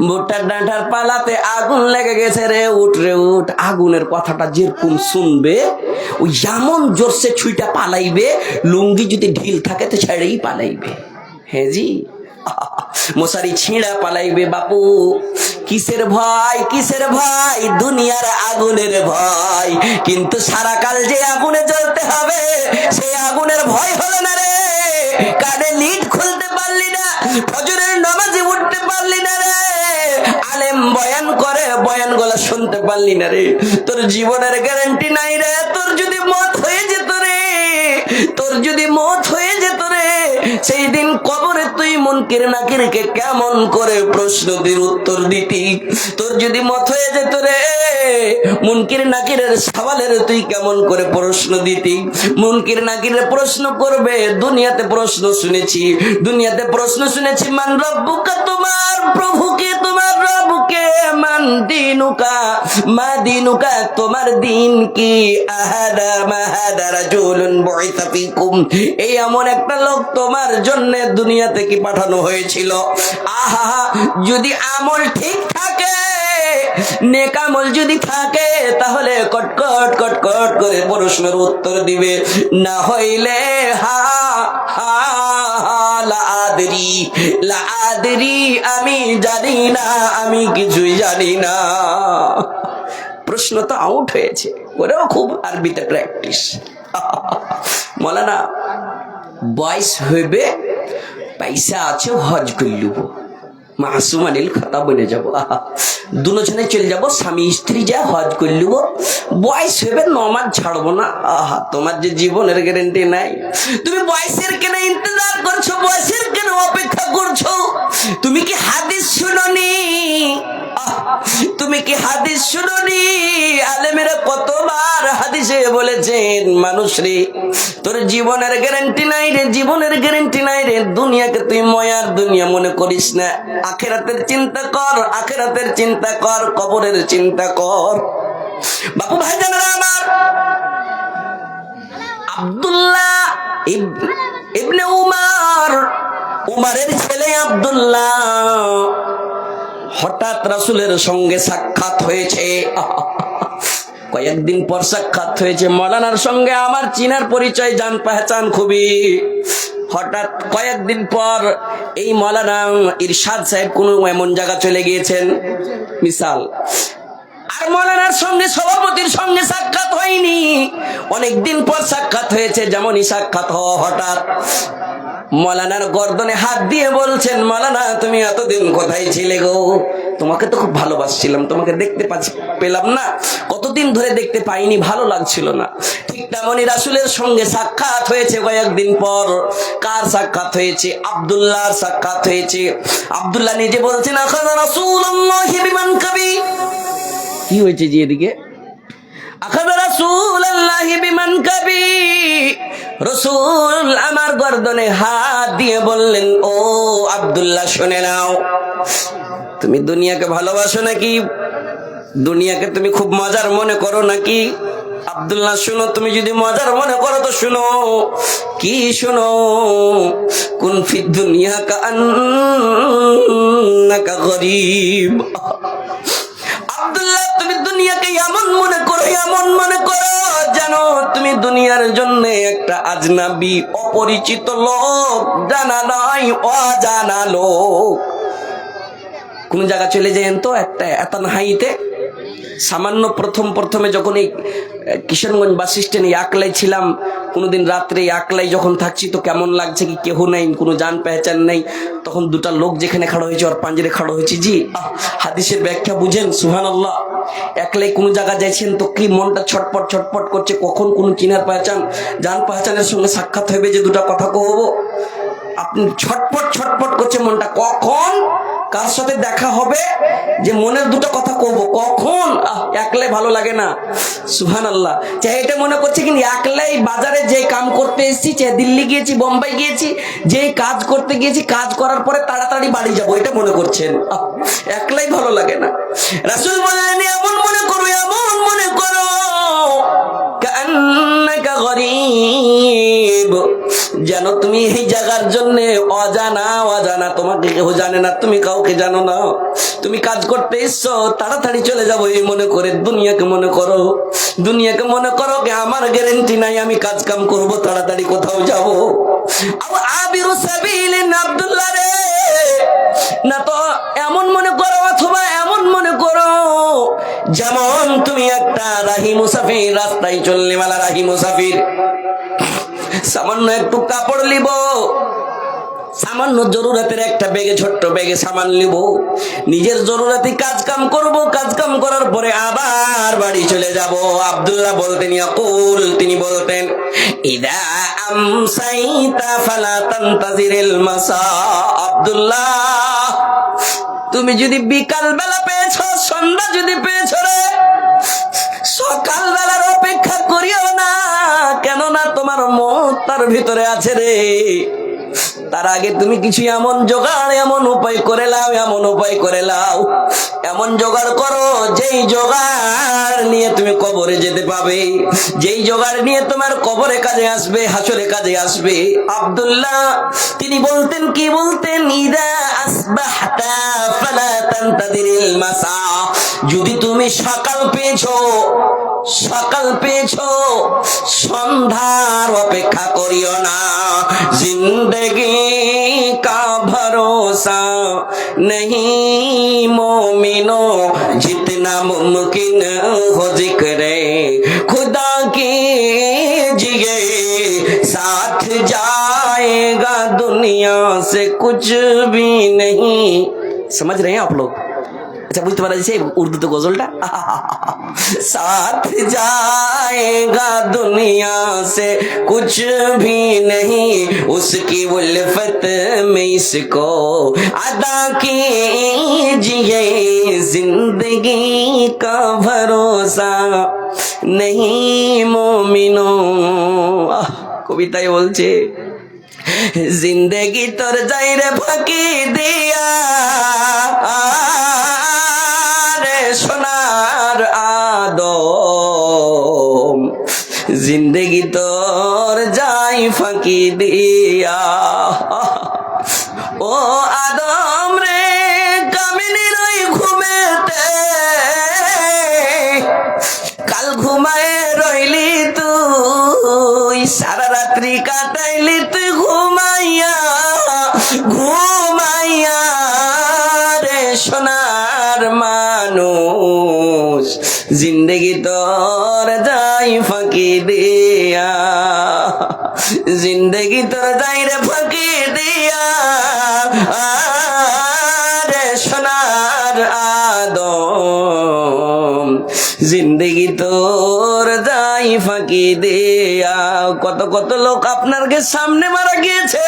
ভুট্টার ডাঁটার পালাতে আগুন লেগে গেছে রে, উঠ রে উঠ। আগুনের কথাটা যেরকম শুনবে ওই যেমন জোরসে ছুইটা পালাইবে, লুঙ্গি যদি ঢিল থাকে তো ছেড়েই পালাইবে। হ্যাঁ জি, মশারি ছিঁড়া পালাইবে। বাপু কিসের ভয়, কিসের ভয়? দুনিয়ার আগুনের ভয়। কিন্তু সারা কাল যে আগুনে জ্বলতে হবে সেই আগুনের ভয় হলো না রে। কানে লিড খুলতে পারলি না, ফজরের নামাজে উঠতে পারলি না রে, আলেম বয়ান করে বয়ান গুলা শুনতে পারলি না রে, তোর জীবনের গ্যারান্টি নাই রে। তোর যদি মত হয়ে যেত রে, তোর যদি মত হয়ে যেত রে, সেই দিন কবরে তুই মুনকির নাকিরকে কেমন করে প্রশ্নটির উত্তর দিতি? তোর যদি মত হয়ে যেত রে, মুনকির নাকিরের সওয়ালের তুই কেমন করে প্রশ্ন দিতি? মুনকির নাকিরের প্রশ্ন করবে, দুনিয়াতে প্রশ্ন শুনেছি, দুনিয়াতে প্রশ্ন শুনেছি, মান রব্বুকা, তোমার প্রভুকে, তোমার রবকে, মান দিনুকা, মা দিনুকা, তোমার দিন কি, আহাদা মাহাদা রাজুলুন বুইসা ফিকুম, এই এমন একটা লোক তোমার জন্য দুনিয়া থেকে পাঠানো হয়েছিল। আহা, যদি আমল ঠিক থাকে, নেক আমল যদি থাকে, তাহলে কটকট কটকট করে প্রশ্নের উত্তর দিবে, না হইলে হা হা লা আদরি, লা আদরি, আমি জানি না, আমি কিছুই জানি না। প্রশ্ন তো আউট হয়েছে, ওরাও খুব আরবিতে প্র্যাকটিস। মৌলানা বয়স হইবে, পয়সা আছে, হজ করলুব, মাসুম আনিল খাতা বনে যাবো, দুজনে চলে যাবো, স্বামী স্ত্রী যা হজ করলুব, বয়স হইবে, নমাজ ছাড়বো না। আহা, তোমার যে জীবনের গ্যারেন্টি নাই, তুমি বয়সের কেন ইন্তজার করছো, বয়সের কেন অপেক্ষা করছো? তুমি কি হাদিস শুনোনি? তুমি কি হাদিস শুনোনি? আলেমেরা কতবার হাদিসে বলেছেন, মানুষ রে তোর জীবনের গ্যারান্টি নাই রে, জীবনের গ্যারান্টি নাই রে। দুনিয়াকে তুই ময়ার দুনিয়া মনে করিস না, আখিরাতের চিন্তা কর, আখিরাতের চিন্তা কর, কবরের চিন্তা কর। বাপু ভাইজানেরা আমার, আব্দুল্লাহ ইবনে উমর, উমরের ছেলে আব্দুল্লাহ, হঠাৎ রাসূলের সঙ্গে সাক্ষাৎ হয়েছে। কয়েকদিন পর সাক্ষাৎ হয়েছে মৌলানার সঙ্গে, আমার চিনার পরিচয়, জান পেহচান খুবই। হঠাৎ কয়েকদিন পর এই মৌলানা ইরশাদ সাহেব কোন এমন জায়গা চলে গিয়েছেন, মিসাল, আর মৌলানার সঙ্গে সভাপতির সঙ্গে সাক্ষাৎ হয়নি। অনেকদিন পর সাক্ষাৎ হয়েছে, যেমনই সাক্ষাৎ হওয়া, হঠাৎ মৌলানার গর্দনে হাত দিয়ে বলছেন, মৌলানা তুমি এতদিন কোথায় ছিলে গো? তোমাকে তো খুব ভালোবাসছিলাম, তোমাকে দেখতে পেলাম না, কতদিন ধরে দেখতে পাইনি, ভালো লাগছিল না। ঠিক তেমনই রাসূলের সঙ্গে সাক্ষাৎ হয়েছে কয়েকদিন পর। কার সাক্ষাৎ হয়েছে? আব্দুল্লাহর সাক্ষাৎ হয়েছে। আব্দুল্লাহ নিজে বলছেন, আখাযা রাসূলুল্লাহি বিমানকাবি। কি হয়েছে জি এদিকে? আখাযা রাসূলুল্লাহি বিমানকাবি, রাসূল আমার গর্দনে হাত দিয়ে বললেন, ও আব্দুল্লাহ শুনে নাও, তুমি দুনিয়াকে ভালোবাসো নাকি? দুনিয়াকে তুমি খুব মজার মনে করো নাকি? আব্দুল্লাহ শুনো, তুমি যদি মজার মনে করো তো শুনো। কি শুনো? কুন ফি দুনিয়া কাআন্নাকা গরীব। আব্দুল্লাহ তুমি দুনিয়াকে এমন মনে করো জানো তুমি দুনিয়ার জন্য একটা আজনাবি, অপরিচিত লোক, জানা নয় অজানা লোক। কোন জায়গা চলে যায়েন তো একটা এতানহাইতে, সামান্য প্রথমে যখন এই কিশোরগঞ্জ বাস স্ট্যান্ডে একলাই ছিলাম, কোনোদিন রাত্রে একলাই যখন থাকছি তো কেমন লাগছে কি কেহ নেই, কোনো জান পেহচান নেই, তখন দুটা লোক যেখানে খাড়া হয়েছে ওর পাঞ্জরে খাড়া হয়েছে। জি হাদিসের ব্যাখ্যা বুঝেন, সুবহানাল্লাহ। একলাই কোনো জায়গা যাইছেন তো কি মনটা ছটপট করছে, কখন কোন চিনার পেহচান জান পেহচানের সঙ্গে সাক্ষাৎ হবে যে দুটা কথা কহবো, আপনি ছটপট করছে মনটা, কখন কার সাথে দেখা হবে যে মনের দুটো কথা কব, কখন একলাই ভালো লাগে না। সুবহানাল্লাহ। চাই এটা মনে করছে কিন্তু একলাই বাজারে যে কাম করতে এসেছি, চাই দিল্লি গিয়েছি, বোম্বাই গিয়েছি, যে কাজ করতে গিয়েছি, কাজ করার পরে তাড়াতাড়ি বাড়ি যাবো, এটা মনে করছেন। একলাই ভালো লাগে না। রাসূল বললেন এমন মনে করো কান্নাকা গরীব, যেন তুমি এই জায়গার জন্য অজানা, তোমাকে কেউ জানে না, তুমি কাউকে জানো না, তুমি কাজ করতে এসছো, তাড়াতাড়ি চলে যাবো এই মনে করে দুনিয়াকে মনে করো যে আমার গ্যারান্টি নাই আমি কাজ কাম করবো, তাড়াতাড়ি কোথাও যাবো। আবিরু সাবিলিন আব্দুল্লাহ রে, না তো এমন মনে করো, অথবা এমন মনে করো যেমন তুমি একটা রাহি মুসাফির, রাস্তায় চললে মালা রাহি মুসাফির, সামান্য একটু কাপড় লিব, সামান্য জরুরতের একটা ব্যাগে, ছোট্ট ব্যাগে সামান নিব, নিজের জরুরতি কাজ কাম করব, কাজ কাম করার পরে আবার বাড়ি চলে যাব। আব্দুল্লাহ বলতেন ইয়াকুল, তিনি বলতেন ইদা আমসাইতা ফালা তানতাজিরিল মাসা। আব্দুল্লাহ তুমি যদি বিকাল বেলা পেয়েছো, সন্ধ্যা যদি পেয়েছো রে, সকাল বেলার অপেক্ষা করিও না, কেননা তোমার মত তার ভিতরে আছে রে। তার আগে তুমি কিছু এমন জোগাড়, এমন উপায় করে লাও, এমন জোগাড় করো যেই জোগাড় নিয়ে তুমি কবরে যেতে পাবে, যেই জোগাড় নিয়ে তোমার কবরে কাজে আসবে, হাসরে কাজে আসবে। আব্দুল্লাহ তিনি বলতেন, কি বলতেন, ইদা আসবাহতা ফালা তানতাদিরিল মাসা, যদি তুমি সকাল পেয়েছো সন্ধ্যার অপেক্ষা করিও না। জিন্দগি কা ভরসা नहीं मोमिनो, जितना मुमकिन हो जिक्रे खुदा कीजिए, साथ जाएगा दुनिया से कुछ भी नहीं। समझ रहे हैं आप लोग? अच्छा बुझते पारा যাচ্ছে উর্দু তো গজলটা, साथ जाएगा दुनिया से कुछ भी नहीं, उसकी उल्फत में इसको अदा कीजिए, जिंदगी का भरोसा नहीं मोमिनो। কবিতায় বলছে जिंदगी তোর যাই রে ফাঁকি দিয়া রে সোনার আদম, जिंदगी তোর যাই ফাঁকি দিয়া। ও আদম রে কামিনীর ওই ঘুমেতে কাল ঘুমায় রইলি তুই, সারা রাত্রি কাটাইলি তুই ঘুমাইয়া রে সোনার মানুষ, জিন্দগি তোর যাই ফাঁকি দিয়া, জিন্দগি তোর যাই রে ফাঁকি দিয়া রে সোনার আদম, জিন্দগি তোর যাই ফাঁকি দিয়া। কত লোক আপনার সামনে মারা গিয়েছে,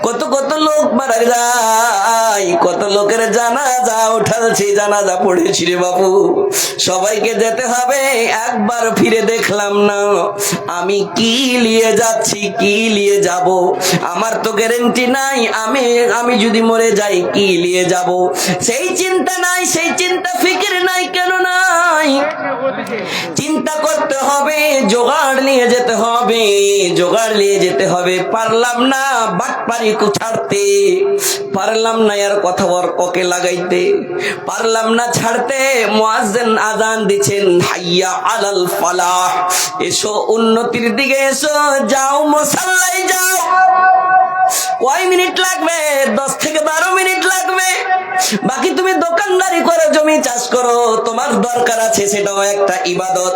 কত লোক মারা যায়, কত লোকের জানাজা উঠালছি, জানাজা পড়েছি রে বাবু, সবাইকে যেতে হবে, একবার ফিরে দেখলাম না আমি কি নিয়ে যাচ্ছি, কি নিয়ে যাব, আমার তো গ্যারান্টি নাই, আমি যদি মরে যাই কি নিয়ে যাব, সেই চিন্তা নাই, সেই চিন্তা ফিকির নাই। কেন নাই? চিন্তা করতে হবে, জোগাড় নিয়ে যেতে হবে, জোগাড় নিয়ে যেতে হবে। পারলাম না বাটপারি ছাড়তে, পারলাম না এর কথা ওকে লাগাইতে, পারলাম না ছাড়তে। মুয়াজ্জিন আজান দিচ্ছেন, হাইয়া আলাল ফালাহ, এসো উন্নতির দিকে এসো, যাও মুসাল্লায় যাও। কয় মিনিট লাগবে? 10 থেকে 12 মিনিট লাগবে। বাকি তুমি দোকানদারি করে, জমি চাষ করো, তোমার দরকার আছে, সেটাও একটা ইবাদত।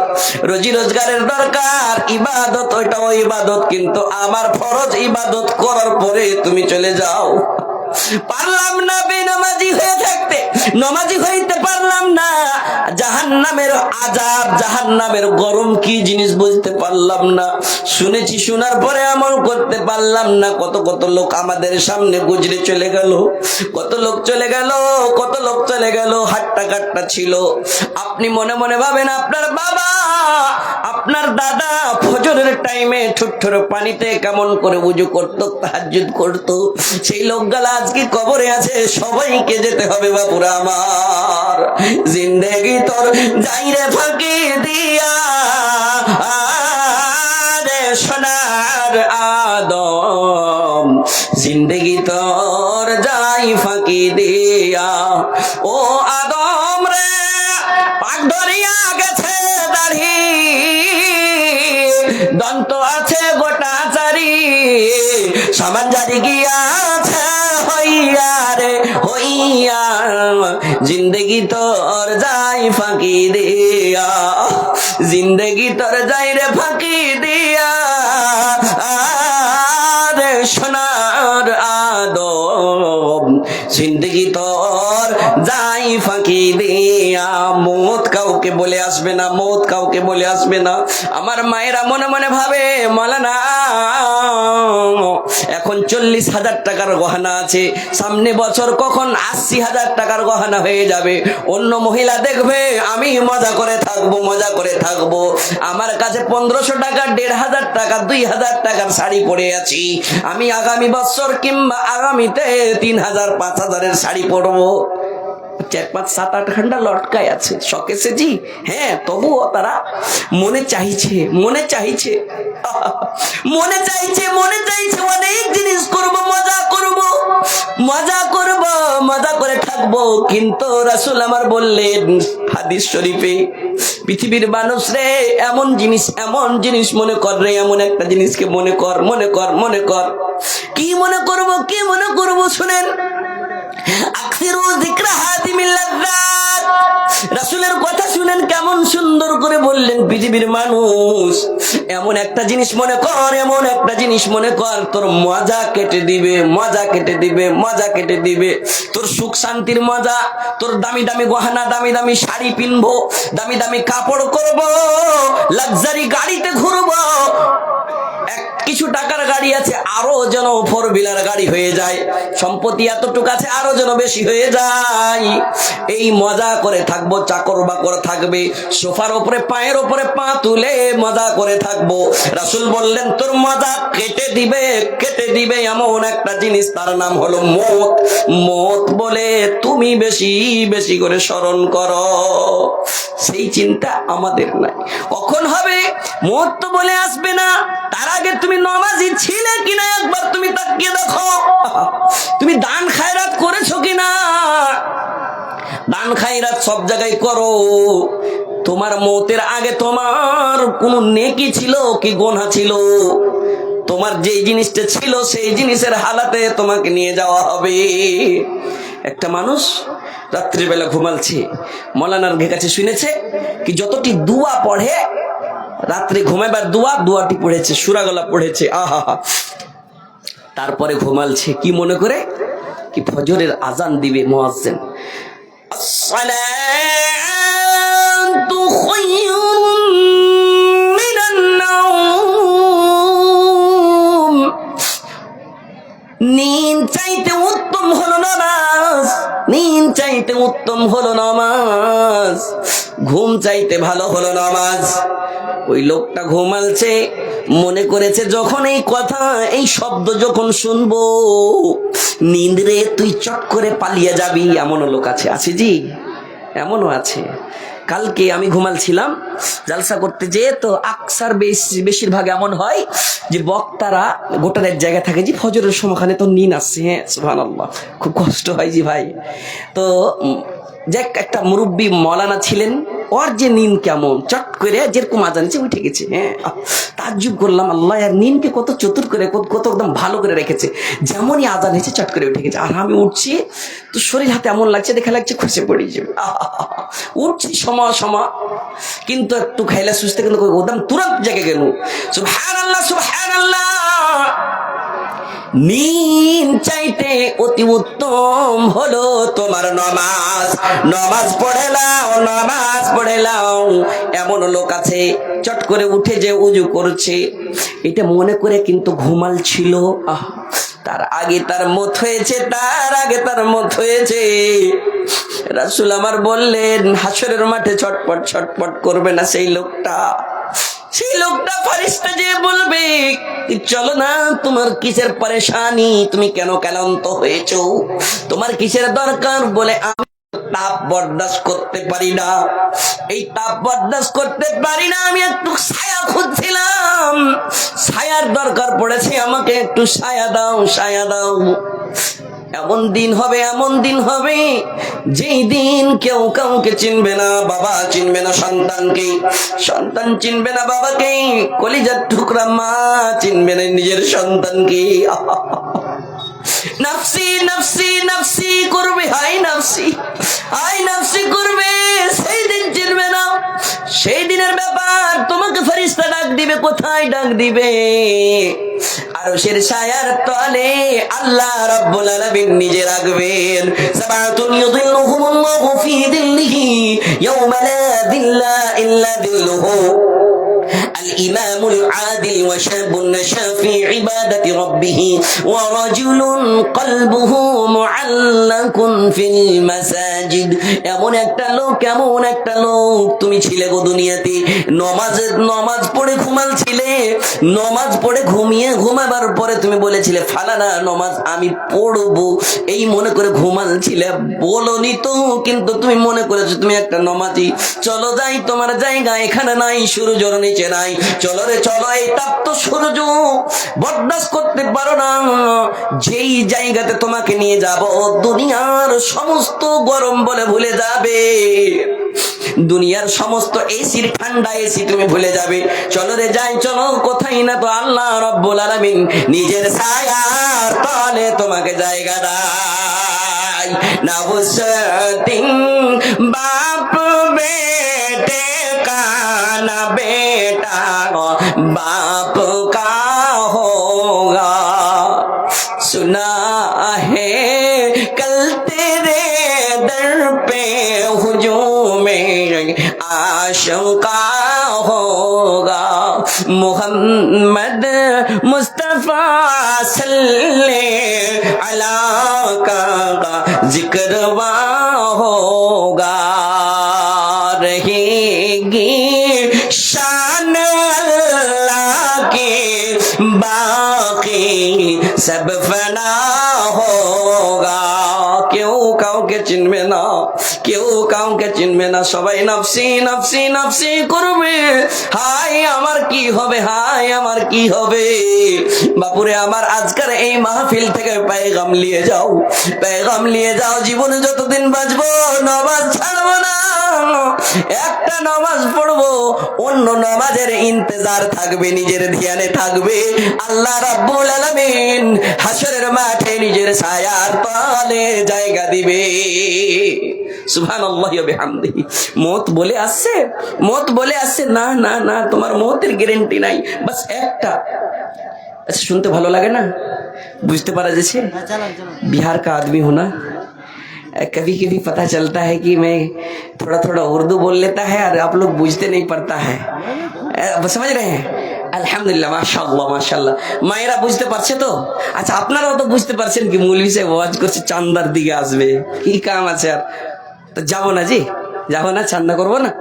রুজি রোজগারের দরকার, ইবাদত, ওইটাও ইবাদত। কিন্তু আমার ফরজ ইবাদত করার পরে তুমি চলে যাও। পারলাম না বেনামাজি হয়ে থাকতে, নামাজি হইতে পারলাম না। জাহান্নামের আযাব, জাহান্নামের গরম কি জিনিস বুঝতে পারলাম না। শুনেছি, শোনার পরে আমল করতে পারলাম না। কত কত লোক আমাদের সামনে গুজরে চলে গেল, কত লোক চলে গেল, কত লোক চলে গেল। হাট্টা কাট্টা ছিল। আপনি মনে মনে ভাবেন আপনার বাবা, আপনার দাদা ফজরের টাইমে ঠুটঠুরে পানিতে কেমন করে ওযু করতো, তাহাজ্জুদ করতো। সেই লোকগুলা আজকে কবরে আছে। সবাইকে যেতে হবে বাপুরা আমার। জিন্দেগি তোর যাইরে ফাঁকি দিয়া রে সোনার আদম, জিন্দেগি তোর যাই ফাঁকি দিয়া। ও আদম রে, পাক ধরিয়া গেছে দাড়ি, দন্ত আছে গোটা চারি, সামান জারি গিয়াছে হইয়া রে হইয়া, জিন্দেগি তোর যাই ফাঁকি দিয়া, জিন্দেগি তোর যাই রে ফাঁকি দিয়া রে সোনার আদম, জিন্দেগি তোর যাই ফাঁকি দিয়া। মৌত কাউকে বলে আসবে না, মৌত কাউকে বলে আসবে না। আমার মায়েরা মনে মনে ভাবে, মাওলানা এখন 40,000 টাকার গহনা আছে, সামনে বছর কখন 80,000 টাকার গহনা হয়ে যাবে। অন্য মহিলা দেখবে আমি মজা করে থাকবো, মজা করে থাকবো। আমার কাছে 1500 টাকা, 1500 টাকা, 2000 টাকার শাড়ি পরে আছি। আমি আগামী বছর কিংবা আগামীতে 3000, 5000 শাড়ি পরবো। 4, 5, 7, 8 ঘন্টা লটকায় আছে শোকেসে জি। হ্যাঁ, তবুও তারা মনে চাইছে, মনে চাইছে, মনে চাইছে, মনে চাইছে অনেক জিনিস করব, মজা করব, মজা করব, মজা করে থাকবো। কিন্তু রাসূল আমার বললেন হাদিস শরীফে, পৃথিবীর মানুষ রে, এমন জিনিস, এমন জিনিস মনে কর রে, এমন একটা জিনিসকে মনে কর, মনে কর, মনে কর। কি মনে করব, কি মনে করব? শুনেন, আকসিরু যিকরা হাদিমিল লাযযাত। রাসূলের কথা শুনেন কেমন সুন্দর করে বললেন। পৃথিবীর মানুষ, এমন একটা জিনিস মনে কর, এমন একটা জিনিস মনে কর, তোর মজা কেটে দিবে, মজা কেটে দিবে, মজা কেটে দিবে। তোর সুখ শান্তির মজা, তোর দামি দামি গহনা, দামি দামি শাড়ি পিনবো, দামি দামি কাপড় করব, লাক্সারি গাড়িতে ঘুরবো। কিছু টাকার গাড়ি আছে, আরো যেন 4 হুইলার গাড়ি হয়ে যায়। সম্পত্তি এতটুকু আছে, আরো যেন বেশি হয়ে যায়। এই মজা করে থাকবো, চাকর বাকর থাকবে, সোফার উপরে পায়ের উপরে পা তুলে মজা করে থাকবো। রাসূল বললেন তোর মজা কেটে দিবে, কেটে দিবে এমন একটা জিনিস, তার নাম হলো মৌত। মৌত বলে তুমি বেশি বেশি করে স্মরণ করো। সেই চিন্তা আমাদের নাই। কখন হবে? মৌত তো বলে আসবে না, তার আগে তুমি নামাজি ছিলে কিনা একবার তুমি তাকিয়ে দেখো। তুমি দান খায়রাত করেছো কিনা? দান খায়রাত সব জায়গায় করো। তোমার মৌতের আগে তোমার কোন নেকি ছিল কি গুনাহ ছিল? তোমার যে জিনিসটা ছিল সেই জিনিসের হালাতে তোমাকে নিয়ে যাওয়া হবে। একটা মানুষ রাত্রিবেলা ঘুমালছে, মৌলানার কাছে শুনেছে কি যতটি দোয়া পড়ে রাত্রে ঘুমাইবার দোয়াটি পড়েছে, সূরা গলা পড়েছে, আহা। তারপরে ঘুমালছে কি মনে করে কি ফজরের আজান দিবে মুয়াজ্জিন, আসসালাতু খায়রুম মিনান নাওম। নিন চাইতে উত্তম হলো নামাজ, নিন চাইতে উত্তম হলো নামাজ, ঘুম চাইতে ভালো হলো নামাজ। ওই লোকটা ঘুমালছে, মনে করেছে যখন এই কথা, এই শব্দ যখন শুনবো নিন্দ্রে তুই চট করে পালিয়ে যাবি। এমনও লোক আছে, আছে জি, এমনও আছে। কালকে আমি ঘুমালছিলাম জালসা করতে, যে তো আকসার বেশিরভাগ এমন হয় যে বক্তারা গোটার এক জায়গায় থাকে, যে ফজরের সময়খানে তো নিন আসছে, হ্যাঁ সুবহানাল্লাহ, খুব কষ্ট হয় জি ভাই। তো যে একটা মুরব্বী মৌলানা ছিলেন, ওর যে নিন কেমন চট করে যেরকম আজানছে উঠে গেছে, হ্যাঁ তাজ্জুব করলাম, আল্লাহ আর নিনকে কত চতুর করে কত একদম ভালো করে রেখেছে, যেমনই আজান হয়েছে চট করে উঠে গেছে। আর আমি উঠছি তো শরীর হাতে এমন লাগছে, দেখা লাগছে খসে পড়ে যাবে, উঠছি সমা কিন্তু একটু খাইলা সুস্থ কিন্তু একদম তুরন্ত জেগে গেল। সুবহানাল্লাহ সুবহানাল্লাহ। নিন চাইতে অতি উত্তম হলো তোমার নামাজ। নামাজ পড়ে নাও, নামাজ পড়ে নাও। এমন লোক আছে চট করে উঠে যে উজু করছে, এটা মনে করে কিন্তু ঘুমাল ছিল, তার আগে তার মত হয়েছে, তার আগে তার মত হয়েছে। রাসূল আমার বললেন, হাসরের মাঠে ছটপট ছটপট করবে না সেই লোকটা, সেই লোকটা ফেরেশতা যে বলবে, চলো না, তোমার কিসের পরেশানি, তুমি কেন ক্লান্ত হয়েছো, তোমার কিসের দরকার? বলে আমি তাপ বরদাস্ত করতে পারি না, এই তাপ বরদাস্ত করতে পারি না, আমি একটু ছায়া খুঁজছিলাম, ছায়ার দরকার পড়েছে, আমাকে একটু ছায়া দাও, ছায়া দাও। এমন দিন হবে, এমন দিন হবে যেই দিন কেউ কাউকে চিনবে না, বাবা চিনবে না সন্তানকে, সন্তান চিনবে না বাবাকে, কলিজার টুকরা মা চিনবে না নিজের সন্তানকে। নফসি নফসি নফসি করবে, হাই নফসি, হাই নফসি করবে, সেই দিন চিনবে না। সেই দিনের ব্যাপার তোমাকে ফেরেশতা ডাক দিবে, কোথায় ডাক দিবে? আরশের ছায়ার তলে আল্লাহ রাব্বুল আলামিন নিজে রাখবেন। সাবাতুন ইউযিল্লুহুমুল্লাহু ফি যিল্লিহি ইয়াওমা লা যিল্লা ইল্লা যিল্লুহু। الإمام العادل وشاب نشا في عبادة ربه ورجل قلبه معلق في المساجد। এমন একটা লোক, এমন একটা লোক তুমি ছিলে গো দুনিয়াতে, নমাজ পড়ে ঘুমালছিলে, নমাজ পড়ে ঘুমাবার পরে তুমি বলেছিলে ফালানা নমাজ আমি পড়বো, এই মনে করে ঘুমালছিলে, বলনি তো, কিন্তু তুমি মনে করেছো তুমি একটা নমাজি। চলো যাই, তোমার জায়গা এখানে নাই, সূর্যের নিচে নাই, চলো রে চলো, এই তাপ্ত সূর্য বরদাস্ত করতে পারো না, যেই জায়গাতে তোমাকে নিয়ে যাব দুনিয়ার সমস্ত গরম বলে ভুলে যাবে, দুনিয়ার সমস্ত এসির ঠান্ডা এসি তুমি ভুলে যাবে। চলো রে যাই, চলো, কোথায় না তো আল্লাহ রাব্বুল আলামিন নিজের ছায়ার তলে তোমাকে জায়গা দেয়। না বুঝতিন বাপ বেটে का ना बेटा बाप का होगा, सुना है कल तेरे दर पे हुजूम आशिका होगा। मोहम्मद मुस्तफा सल्ले अला का जिक्र होगा, रहेगी शान अल्लाह की बाकी सब फना होगा। কেউ কাউকে চিনবে না, কেউ কাউকে চিনবে না, সবাই নফসি নফসি নফসি করবে, হাই আমার কি হবে, হাই আমার কি হবে। বাপুরে আমার আজকের এই মাহফিল থেকে পেগাম নিয়ে যাও, পেগাম নিয়ে যাও, জীবনে যতদিন বাঁচবো নামাজ ছাড়বো না, একটা নামাজ পড়বো, অন্য নামাজের ইন্তজার থাকবে, নিজের ধ্যানে থাকবে, আল্লাহ রাব্বুল আলামিন হাসরের মাঠে নিজের ছায়ার তলে জায়গা দিবে। সুবহানাল্লাহি ওয়া বিহামদিহি। মত বলে আসছে, মত বলে আসছে, না না না, তোমার মতের গ্যারান্টি নাই, বাস একটা। अच्छा सुनते ভালো লাগে না, বুঝতে পারা যাচ্ছে। बिहार का आदमी हूं ना, कभी कभी पता चलता है कि मैं थोड़ा थोड़ा उर्दू बोल लेता है और आप लोग बुझते नहीं पड़ता है, समझ रहे हैं? আলহামদুলিল্লাহ, মাশাআল্লাহ মাশাআল্লাহ। মায়েরা বুঝতে পারছে তো? আচ্ছা আপনারাও তো বুঝতে পারছেন কি মৌলভী সাহেব ওয়াজ করছে, চান্দার দিকে আসবে, কি কাম আছে আর, তো যাবো না জি, যাবো না, চান্দা করবো না।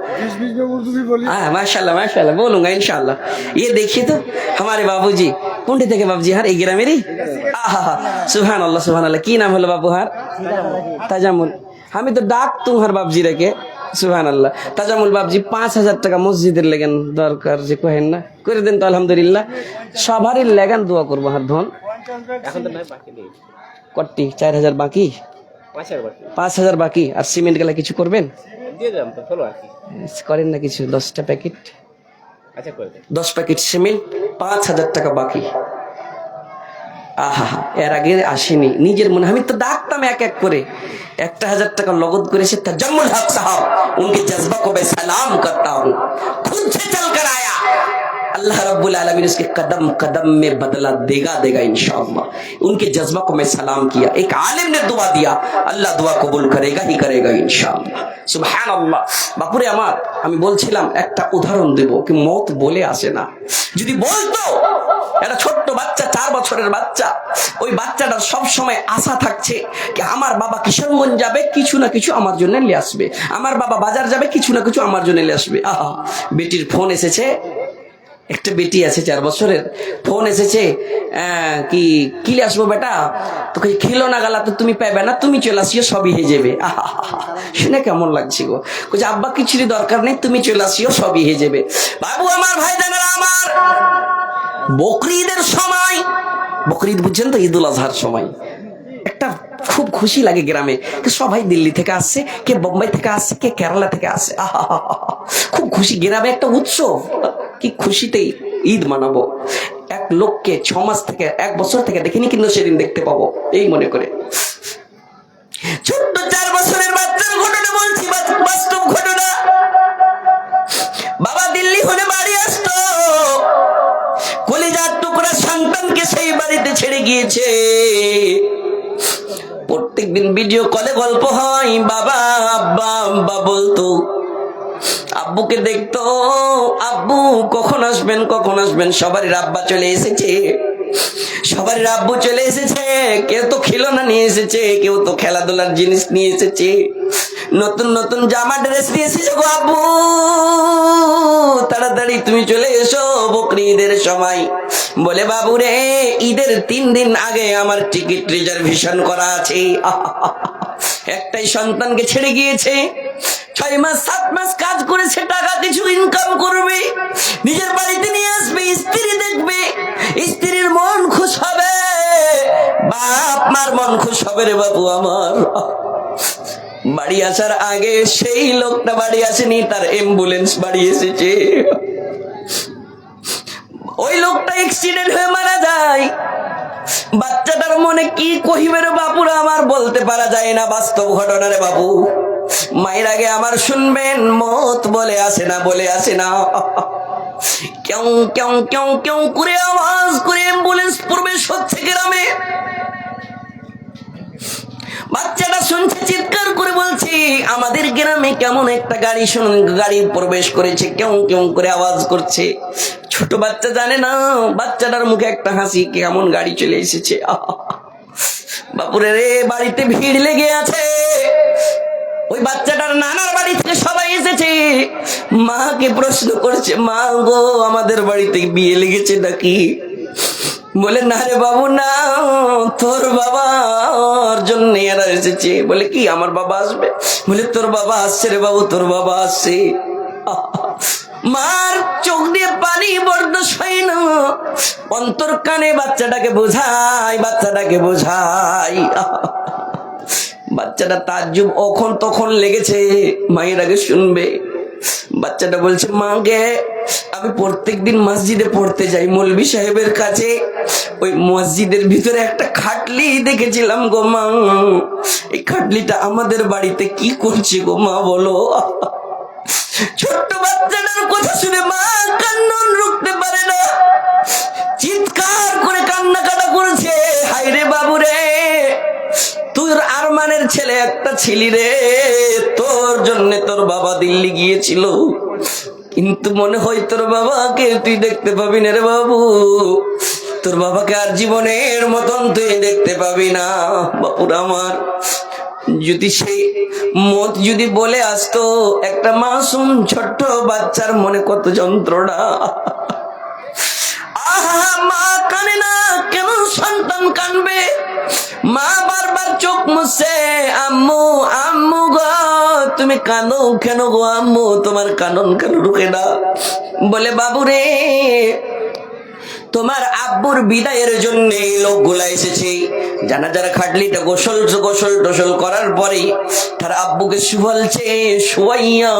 हाँ माशाल्लाह माशाल्लाह बोलूंगा इंशाल्लाह। ये देखिए तो हमारे बाबूजी कुंडे थे बाबूजी हार एगिरा मेरी, सुभान अल्लाह की नाम हलो बाबू हार ताजामुल, हमें तो डाक तुम हर बाबूजी रखे সুবহানাল্লাহ। তাজামুল বাবজি 5,000 টাকা মসজিদের লেগেন দরকার যে কহেন না, করে দেন তো আলহামদুলিল্লাহ। সবারই লেগান দোয়া করবো হাত ধন। এখন তো নাই, বাকি নেই, কটি 4,000 বাকি, 5,000 বাকি 5,000 বাকি। আর সিমেন্ট গেলে কিছু করবেন? দিয়ে যাম তো, চলো আর কি করেন না কিছু, 10টা প্যাকেট, আচ্ছা করে দেন। 10 প্যাকেট সিমেন্ট, 5,000 টাকা বাকি। আহা, এর আগে আসেনি নিজের মনে। আমি তো ডাকতাম এক এক করে, 1,000 টাকা নগদ করেছে তাজাম্মুল হক সাহব, उनके जज्बा को मैं सलाम करता हूँ, खुद से चल कर आया। अल्लाह रब्बुल आलमीन उसके कदम कदम में बदला देगा देगा इंशाअल्लाह। उनके जज्बा को मैं सलाम किया, एक आलिम ने दुआ दिया, अल्लाह दुआ कबूल करेगा ही करेगा इंशाअल्लाह। সুবহানাল্লাহ। বাপুরে আমার, আমি বলছিলাম একটা উদাহরণ দেব, কি মত বলে আসে না। যদি বলতো একটা ছোট্ট বাচ্চা, 4 বছরের বাচ্চা, ওই বাচ্চাটার সব সময় আশা থাকছে কি আমার বাবা কিশোরগঞ্জ যাবে, কিছু না কিছু আমার জন্য নিয়ে আসবে, আমার বাবা বাজার যাবে, কিছু না কিছু আমার জন্য নিয়ে আসবে। আহা, বেটির ফোন এসেছে, একটা বেটি আছে 4 বছরের, ফোন এসেছে, কি কি আসবো বেটা, তোকে খিলনা গালা তো তুমি পাইবে না, তুমি চলে আসিও, সবই হয়ে যাবে। আহা, শুনে কেমন লাগছে গো। বলছে আব্বা কিছুরই দরকার নেই, তুমি চলে আসিও, সবই হয়ে যাবে। বাবু আমার, ভাই জানেরা আমার, বকরিদের সময়, বকরিদ বুঝছেন তো, ঈদুল আজহার সময় একটা খুব খুশি লাগে গ্রামে। সবাই দিল্লি থেকে আসছে, কে বোম্বাই থেকে আসছে, কে কেরালা থেকে আসছে। আহা, খুব খুশি, গ্রামে একটা উৎসব, কি খুশিতেই ঈদ মানাবো। এক লোককে 6 মাস থেকে 1 বছর থেকে দেখিনি, কিন্তু সেদিন দেখতে পাবো এই মনে করে। ছোট্ট 4 বছরের বাচ্চার ঘটনা বলছি, বাস্তব ঘটনা। বাবা দিল্লি হলে বাড়ি আসতো, কলিজার টুকরা সন্তানকে সেই বাড়িতে ছেড়ে গিয়েছে। প্রত্যেকদিন ভিডিও কলে গল্প হয়, বাবা আব্বা আব্বা বলতো, আব্বুকে দেখতো, আব্বু কখন আসবেন কখন আসবেন। সবারই আব্বা চলে এসেছে, সবারই আব্বু চলে এসেছে, কেউ তো খেলনা নিয়ে এসেছে, কেউ তো খেলাধুলার জিনিস নিয়ে এসেছে, নতুন নতুন জামা ড্রেস নিয়ে এসেছে। গো আব্বু তাড়াতাড়ি তুমি চলে এসো, বকরি ঈদের সময়। বলে বাবু রে, ঈদের 3 দিন আগে আমার টিকিট রিজার্ভেশন করা আছে। একটাই সন্তানকে ছেড়ে গিয়েছে, 6 মাস 7 মাস কাজ করেছে, টাকা কিছু ইনকাম করবে, নিজের বাড়িতে নিয়ে আসবে, স্ত্রী দেখবে, স্ত্রীর মন খুশ হবে, বাপ মার মন খুশ হবে রে বাবু আমার। বাড়ি আসার আগে সেই লোকটা বাড়ি আসেনি, তার অ্যাম্বুলেন্স বাড়ি এসেছে। ওই লোকটা অ্যাক্সিডেন্ট হয়ে মারা যায়। বাচ্চাটার মনে কি কহিবে রে বাপুরা আমার, বলতে পারা যায় না, বাস্তব ঘটনা রে বাবু। মায়ের আগে আমার শুনবেন, মত বলে আসে না, বলে আসে না। কেউ কেউ কেউ কেউ করে আওয়াজ করে অ্যাম্বুলেন্স প্রবেশ হচ্ছে গ্রামে। বাচ্চাটা শুনছে, চিৎকার করে বলছে আমাদের গ্রামে কেমন একটা গাড়ি, শুনুন গাড়ি প্রবেশ করেছে, কেউ কেউ করে আওয়াজ করছে। ছোট বাচ্চা জানে না, বাচ্চাটার মুখে একটা হাসি, কেমন গাড়ি চলে এসেছে। বাপুরে রে, বাড়িতে ভিড় লেগে আছে। ওই বাচ্চাটার নানার বাড়ি থেকে সবাই এসেছে, মাকে প্রশ্ন করছে, মা গো আমাদের বাড়িতে বিয়ে লেগেছে নাকি? বলে না রে বাবু না, তোর বাবার জন্য এরা এসেছে। বলে কি আমার বাবা আসবে? বলে তোর বাবা আসছে রে বাবু, তোর বাবা আসছে। মার চোখ দিয়ে পানি বরদাস হয় না, অন্তর কানে বাচ্চাটাকে বোঝাই, বাচ্চাটাকে বোঝাই। বাচ্চাটা তাজ্জুব তখন তখন লেগেছে, মায়ের আগে শুনবে। বাচ্চাটা বলছে, মা গে আমি প্রত্যেকদিন মসজিদে পড়তে যাই মৌলভী সাহেবের কাছে, ওই মসজিদের ভিতরে একটা খাটলি দেখেছিলাম গো মা, এই খাটলিটা আমাদের বাড়িতে কি করছে গো মা বলো। ছোট্ট বাচ্চাটার কথা শুনে মা কান্না রুখতে পারে না, চিৎকার করে কান্নাকাটা করছে। হায় রে বাবু রে, তোর আরমানের ছেলে একটা ছিলি রে, তোর জন্য তোর বাবা দিল্লি গিয়েছিল, কিন্তু মনে হয় তোর বাবাকে তুই দেখতে পাবি না রে বাবু, তোর বাবাকে আর জীবনের মতন তুই দেখতে পাবি না। বাপুর আমার, যদি সেই মত যদি বলে আসতো, একটা মাসুম ছোট্ট বাচ্চার মনে কত যন্ত্রণা। আহা, মা কানে না কেন সন্তান কানবে? মা বারবার চোখ মুছে, আম্মু আম্মু গো তুমি কাঁদো কেন গো আম্মু, তোমার কানন কেন রুখে না? বলে বাবু রে, তোমার আব্বুর বিদায়ের জন্য এই লোকগুলা এসেছে। জানাজার খাটলিটা গোসল টোসল করার পরে তার আব্বুকে শুয়ালছে, শুয়াইয়া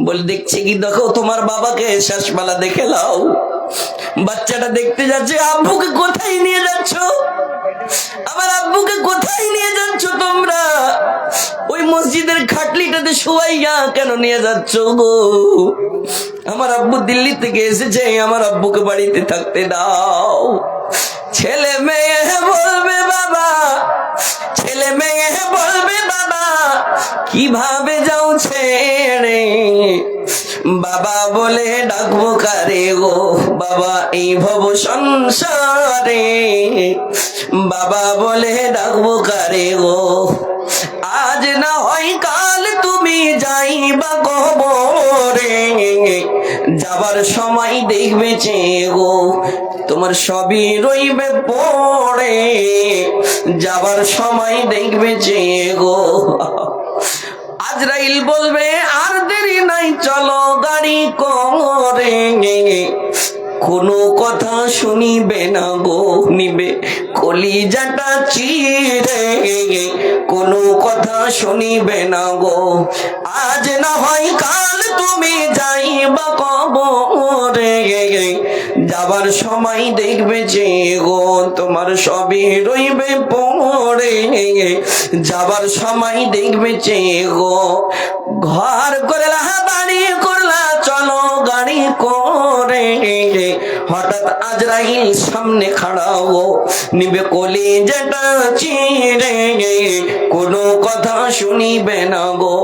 বলে দেখছে কি, দেখো তোমার বাবাকে শেষবেলা দেখে লাও। বাচ্চাটা দেখতে যাচ্ছে, আব্বুকে কোথায় নিয়ে যাচ্ছ? আমার আব্বুকে কোথায় নিয়ে যাচ্ছ তোমরা? ওই মসজিদের খাটলিটাতে শুয়াইয়া কেন নিয়ে যাচ্ছ গো? আমার আব্বু দিল্লি থেকে এসেছে, আমার আব্বুকে বাড়িতে থাকতে দাও। ছেলে মেয়ে বলবে বাবা, ছেলে মেয়ে বলবে বাবা, কিভাবে যাও ছেড়ে? বাবা বলে ডাকবো কারে গো বাবা এই ভব সংসারে? বাবা বলে ডাকবো কারে গো? আজ না হয় কাল তুমি যাইবা কবরে, যাবার সময় দেখবে চেয়ে গো তোমার সবই রইবে পড়ে, যাবার সময় দেখবে চেয়ে গো। আজরাইল বলবে আর দেরি নাই, চলো গাড়ি করে। কোনো কথা শুনিবে না গো, নিবে কলিজাটা চিরে। কোনো কথা শুনিবে না গো, আজ না হয় কাল তুমি যাইবা কবরে, যাবার সময় দেখবে যে গো তোমার সবই রইবে পড়ে, যাবার সময় দেখবে যে গো। ঘর করলা বাড়ি করলা, চলো গাড়ি করে। হঠাৎ আজরাইল সামনে খাড়াও, নিবে কলিজাটা চিরে। কোনো কথা শুনিবে না গো,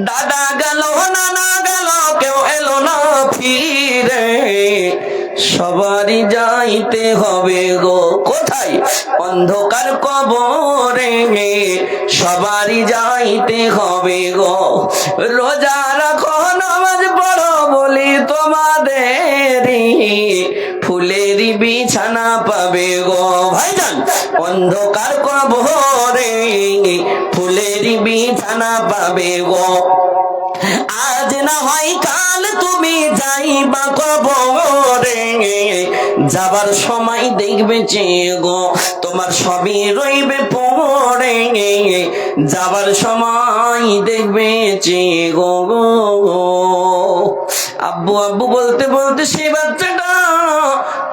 দাদা গেল নানা গেল, কেউ এলো না ফিরে। সবারই যাইতে হবে গো কোথায়? অন্ধকার কবরে। সবারই যাইতে হবে গো। রোজা রাখো নামাজ পড়ো বলি তোমাদের, ফুলেরই বিছানা পাবে গো ভাইজান। অন্ধকার কবরে ফুলেরই বিছানা পাবে গো। আজ না হয় কাল তুমি যাইবা কবরে, যাবার সময় দেখবে চেয়ে গো তোমার সবই রইবে পড়ে, যাবার সময় দেখবে চেয়ে গো। আব্বু আব্বু বলতে বলতে সেই বাচ্চাটা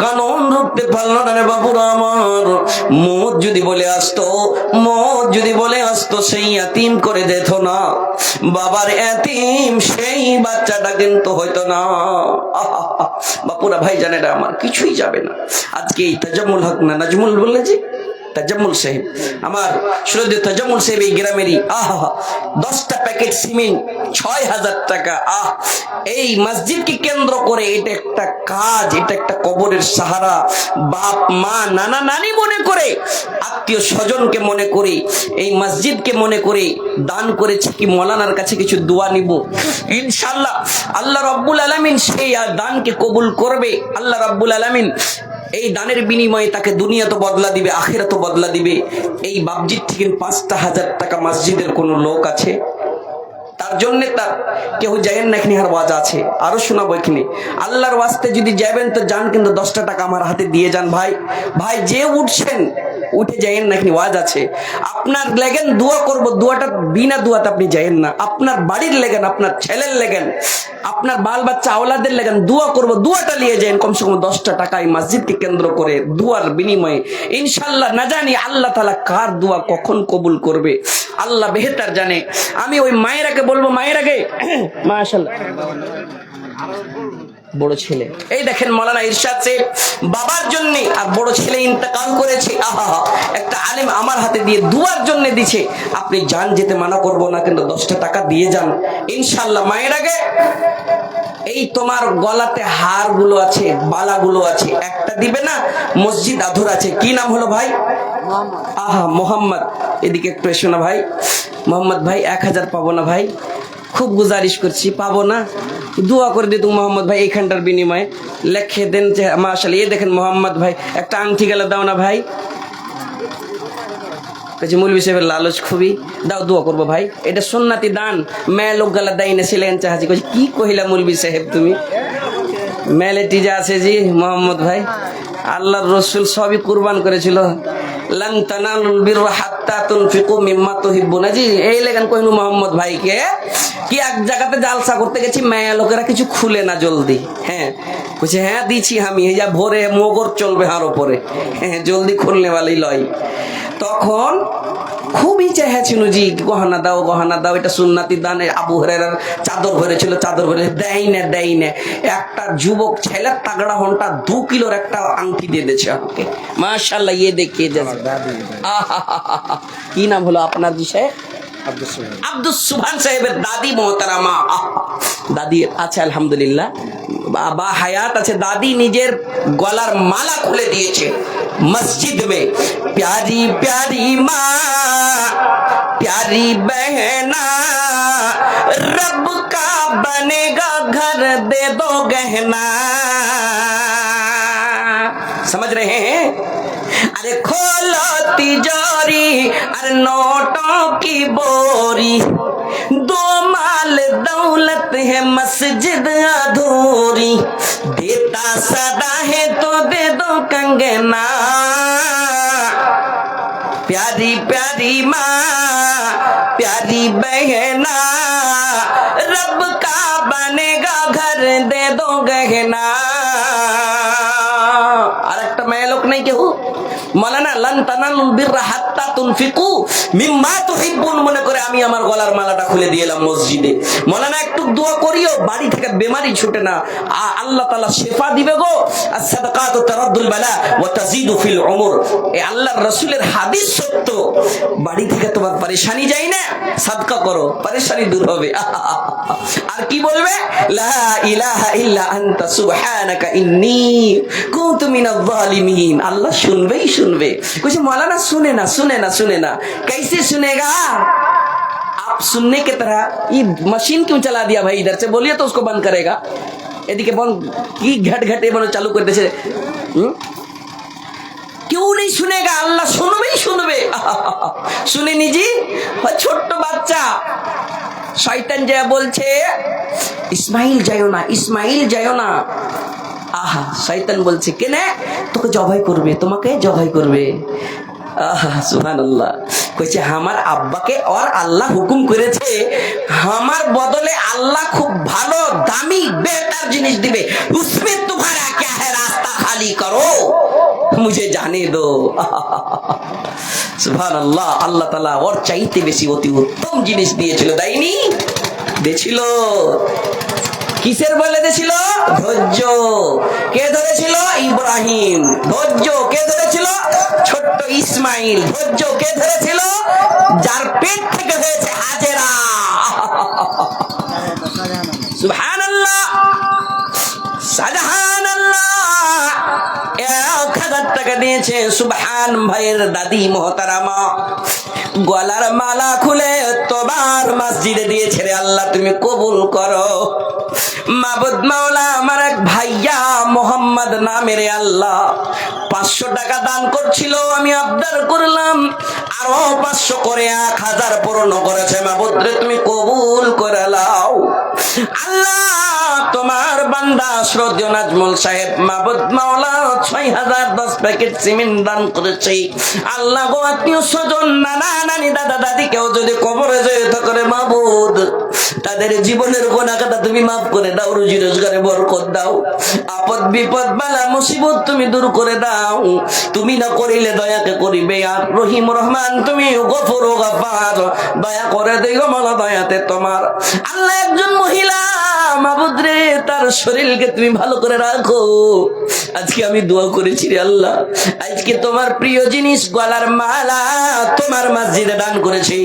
কানন রুখতে পারলো না রে বাবুরা আমার। মত যদি বলে আসতো, মত যদি বলে আসতো, সেই এতিম করে দিত না। বাবার এতিম সেই বাচ্চাটা কিন্তু হয়তো না। বাপুরা ভাই জানে না আমার কিছুই যাবে না। আজকে এই তাজামুল হক না নাজমুল বললে যে তাজামুল সাহেব, আমার শ্রদ্ধেয় তাজামুল সাহেব এই গ্রামেরই, 10টা প্যাকেট সিমেন্ট 6000 টাকা। এই মসজিদকে কেন্দ্র করে এটা একটা কাজ, এটা একটা কবরের সাহারা। বাপ মা নানা নানি মনে করে, আত্মীয় স্বজনকে মনে করে, এই মসজিদকে মনে করে দান করেছে। কি মৌলানার কাছে কিছু দোয়া নিব ইনশাআল্লাহ, আল্লাহ রাব্বুল আলামিন সেই দানকে কবুল করবে। আল্লাহ রাব্বুল আলামিন এই দানের বিনিময়ে তাকে দুনিয়া তো বদলা দিবে, আখিরাত তো বদলা দিবে। এই বাবজির থেকে 5,000 টাকা মসজিদের কোন লোক আছে? তার জন্য তার কেউ যাবেন না, এখানে আর ওয়াজ আছে, আরো শোনাবো এখানে। আল্লাহর ওয়াস্তে যদি যাবেন তো যান, কিন্তু 10টা টাকা আমার হাতে দিয়ে যান ভাই। ভাই যে উঠছেন উঠে যাইয়েন না, এখানে ওয়াজ আছে। আপনার লেগেন দোয়া করব, দোয়াটা বিনা দোয়াতে আপনি যাইয়েন না। আপনার বাড়ির লেগেন, আপনার ছেলের লেগেন, আপনার বাল বাচ্চা আওলাদের লেগেন দোয়া করব, দোয়াটা নিয়ে যান। কমসে কম 10টা টাকা এই মসজিদকে কেন্দ্র করে দোয়ার বিনিময়ে ইনশাআল্লাহ। না জানি আল্লাহ তাআলা কার দোয়া কখন কবুল করবে, আল্লাহ বেহতার জানে। আমি ওই মায়েরাকে বলবো, মায়েরাকে মাশাআল্লাহ বড় ছেলে, এই দেখেন মাওলানা ইরশাদ সাহেব বাবার জন্য আর বড় ছেলে ইন্তেকাল করেছে। একটা আলেম আমার হাতে দিয়ে দুয়ার জন্য দিছে। আপনি যান, যেতে মানা করব না, কিন্তু 10টা টাকা দিয়ে যান ইনশাআল্লাহ। মায়ের আগে এই তোমার গলাতে হার গুলো আছে, বালা গুলো আছে, একটা দিবে না, মসজিদ আধুর আছে। কি নাম হলো ভাই? মোহাম্মদ। এদিকে একটু এসো না ভাই। মোহাম্মদ ভাই 1000 পাবো না ভাই? খুব গুজারিশ করছি, পাবো না? দোয়া করে দিত মোহাম্মদ ভাই এইখানটার বিনিময়ে লেখে দেন যে মাশাআল্লাহ। এই দেখেন মোহাম্মদ ভাই একটা আংটি গেলে দাও না ভাই। কাছে মৌলভী সাহেবের লালচ খুবই, দাও দোয়া করবো ভাই, এটা সুন্নাতি দান, মেয়ে লোক গালা দেয় না ছিলেন চাহাজি। কইছে কি কহিলা মৌলভী সাহেব তুমি, মেলেটি যা আছে জি মোহাম্মদ ভাই, আল্লাহর রসুল সবই কুরবান করেছিল। লান তানালুল বিররা হাত্তা তুনফিকু মিম্মা তুহিব্বুনা। জি এই লেগান কইনু মোহাম্মদ ভাইকে কি এক জায়গাতে জালসা করতে গেছি, মেয়ে লোকেরা কিছু খুলে না জলদি। হ্যাঁ কইছে হ্যাঁ দিছি আমি, এই যা ভোরে মগর চলবে হার ওপরে, হ্যাঁ জলদি খুলনে वाली লয়। তখন খুবই চেয়েছিল জি গহনা দাও গহনা দাও, এটা সুন্নাতি দান। আবু হুরায়রার চাদর ভরেছিল, চাদর ভরে দেয় না। একটা যুবক ছেলে তাগড়া হনটা 2 কিলোর একটা আংটি দিয়ে দিয়েছে আমাকে, মাশাআল্লাহ। ইয়ে দেখিয়ে যাচ্ছে, কি নাম হলো আপনার জি সাহেব? আব্দুস সুবহান সাহেবের দাদি মোহতারামা। দাদি আছে আলহামদুলিল্লাহ, বাবা হায়াত আছে। দাদি নিজের গলার মালা খুলে দিয়েছে মসজিদ में। प्यारी प्यारी माँ प्यारी बहना, रब का बनेगा घर दे दो गहना। समझ रहे हैं? अरे खोलो तिजोरी अरे नोटों की बोरी, दो माल दौलत है मस्जिद अधूरी, देता सदा है तो दे दो कंगना। प्यारी प्यारी माँ प्यारी बहना, रब का बनेगा घर दे दो गहना। আর একটা মেয়ে লোক নাই কেউ, মাওলানা লান তানালুল বিররা হাত্তা তুনফিকু মিম্মা তুহিব্বুন মনে করে আমি আমার গলার মালাটা খুলে দিয়েলাম মসজিদে। মাওলানা একটু দোয়া করিও, বাড়ি থেকে বেমারি ছুটে না, আল্লাহ তাআলা শিফা দিবে গো। as-সাদাকাতু তারাদ্দুল বালা ওয়া তাজিদু ফিল উমর। এই আল্লাহর রাসূলের হাদিস সত্য, বাড়ি থেকে তোমার পেরেশানি যায় না, সাদকা করো, পেরেশানি দূর হবে। আর কি বলবে? লা ইলাহা ইল্লা আনতা সুবহানাকা ইন্নী কুনতু মিনাজ জালিমিন। আল্লাহ सुनबे कुछ मौलाना सुने ना कैसे सुनेगा? आप सुनने की तरह ये मशीन क्यों चला दिया भाई, इधर से बोलिए तो उसको बंद करेगा। এদিকে বন্ধ কি ঘটে বলে চালু করে দিয়েছে, क्यों नहीं सुनेगा? अल्लाह सुनबे। শুনেনি জি, ছোট্ট বাচ্চা শয়তান যা বলছে ইসমাইল যায়ও না। আহা শয়তান বলছে কেনে তোকে জবাই করবে, তোমাকে জবাই করবে। আহা সুবহানাল্লাহ। কইছে আমার আব্বাকে और আল্লাহ হুকুম করেছে আমার বদলে আল্লাহ খুব ভালো দামি বেটার জিনিস দিবে, उसमें तुम्हारा क्या है, रास्ता खाली करो, मुझे जाने दो। সুবহানাল্লাহ। আল্লাহ তাআলা ওর চাইতে বেশি অতি উত্তম জিনিস দিয়েছিল, দেয়নি? দিয়েছিল। কিসের বলে দিয়েছিল? ধৈর্য। কে ধরেছিল? ইব্রাহিম। ধৈর্য কে ধরেছিল? ছোট্ট ইসমাইল। ধৈর্য কে ধরেছিল? যার পেট থেকে হয়েছে হাজেরা। সুবহানাল্লাহ সুবহানাল্লাহ। 1000 টাকা দিয়েছে সুবহান ভাইয়ের দাদি মোহতারামা, গলার মালা খুলে তোমার মসজিদে দিয়েছে রে আল্লাহ, তুমি কবুল করো। মাবুদ মাওলা আমার এক ভাইয়া মোহাম্মদ নামের আল্লাহ 500 টাকা দান করছিল, আমি আবদার করলাম আরো 500 করে 1000 পূর্ণ করেছে। মাবুদ রে তুমি কবুল করে নাও আল্লাহ। তোমার বান্দা শ্রদ্ধেয় নাজমুল সাহেব মাবুদ মাওলা 6000 10 প্যাকেট সিমেন্ট দান করেছে। আল্লাহ গো আত্মীয় স্বজন নানা নানি দাদা দাদি কেউ যদি কবরে যেতে করে মাবুদ তাদের জীবনের গুনাহটা তুমি মাফ করে দাও, রুজি রোজগারে বরকত দাও, আপদ বিপদ বালা মুসিবত তুমি দূর করে দাও। তুমি না করিলে দয়াকে করিবে আর রহিম রহমান, তুমি গফুর ও গফার, দয়া করে দিও মালা দয়াতে তোমার। আল্লাহ একজন মহিলা মাবুদ রে তার শরীরকে তুমি ভালো করে রাখো। আজকে আমি দোয়া করেছি রে আল্লাহ, আজকে তোমার প্রিয় জিনিস গলার মালা তোমার মসজিদে দান করেছি।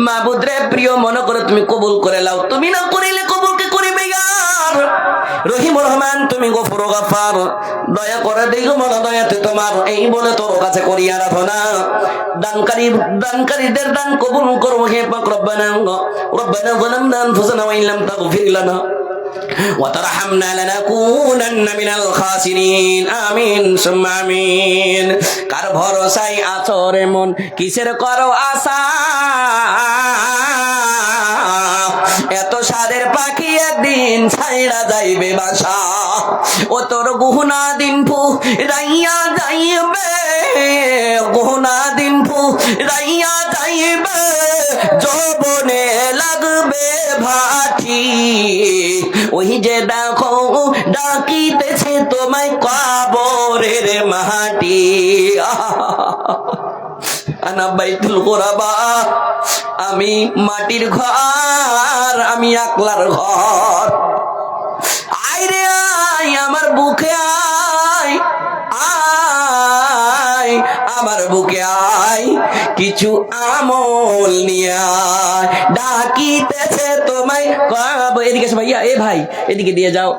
মাবুদ রে প্রিয় মনে করে তুমি কবুল করে নাও, তুমি না করিলে কবুল কে করিবে ইয়ার রহিম রহমান, তুমি গফুর ও গফার, দয়া করে দিও মালা দয়াতে তোমার। এই বলে তোর কাছে করি আরাধনা, দানকারীদের দান কবুল করো হে পাক। রব্বানা যালামনা আনফুসানা ওয়া ইল্লাম তাগফির লানা وترحمنا لنكونن من الخاسرين آمين ثم آمين কার ভরসায় আছো রে মন কিসের করো আশা এত সাদের পাখি একদিন ছাইড়া যাইবে বাসা ও তোর গহনা দিন ফু রাইয়া যাইবে গহনা দিন ফু রাইয়া যাইবে যৌবনে লাগবে ভাটি ওই যে দেখো ডাকিতেছে তোমায় কবরের মাটি আনা বাইতুল গোরাবা আমি মাটির ঘর আমি আকলার ঘর আয় রে আয় আমার বুকে আয় আয় আমার বুকে আয় কিছু আমল নিয়ে আয় ডাকিতেছে তোমায় কব এদিকে এসো ভাইয়া এ ভাই এদিকে দিয়ে যাও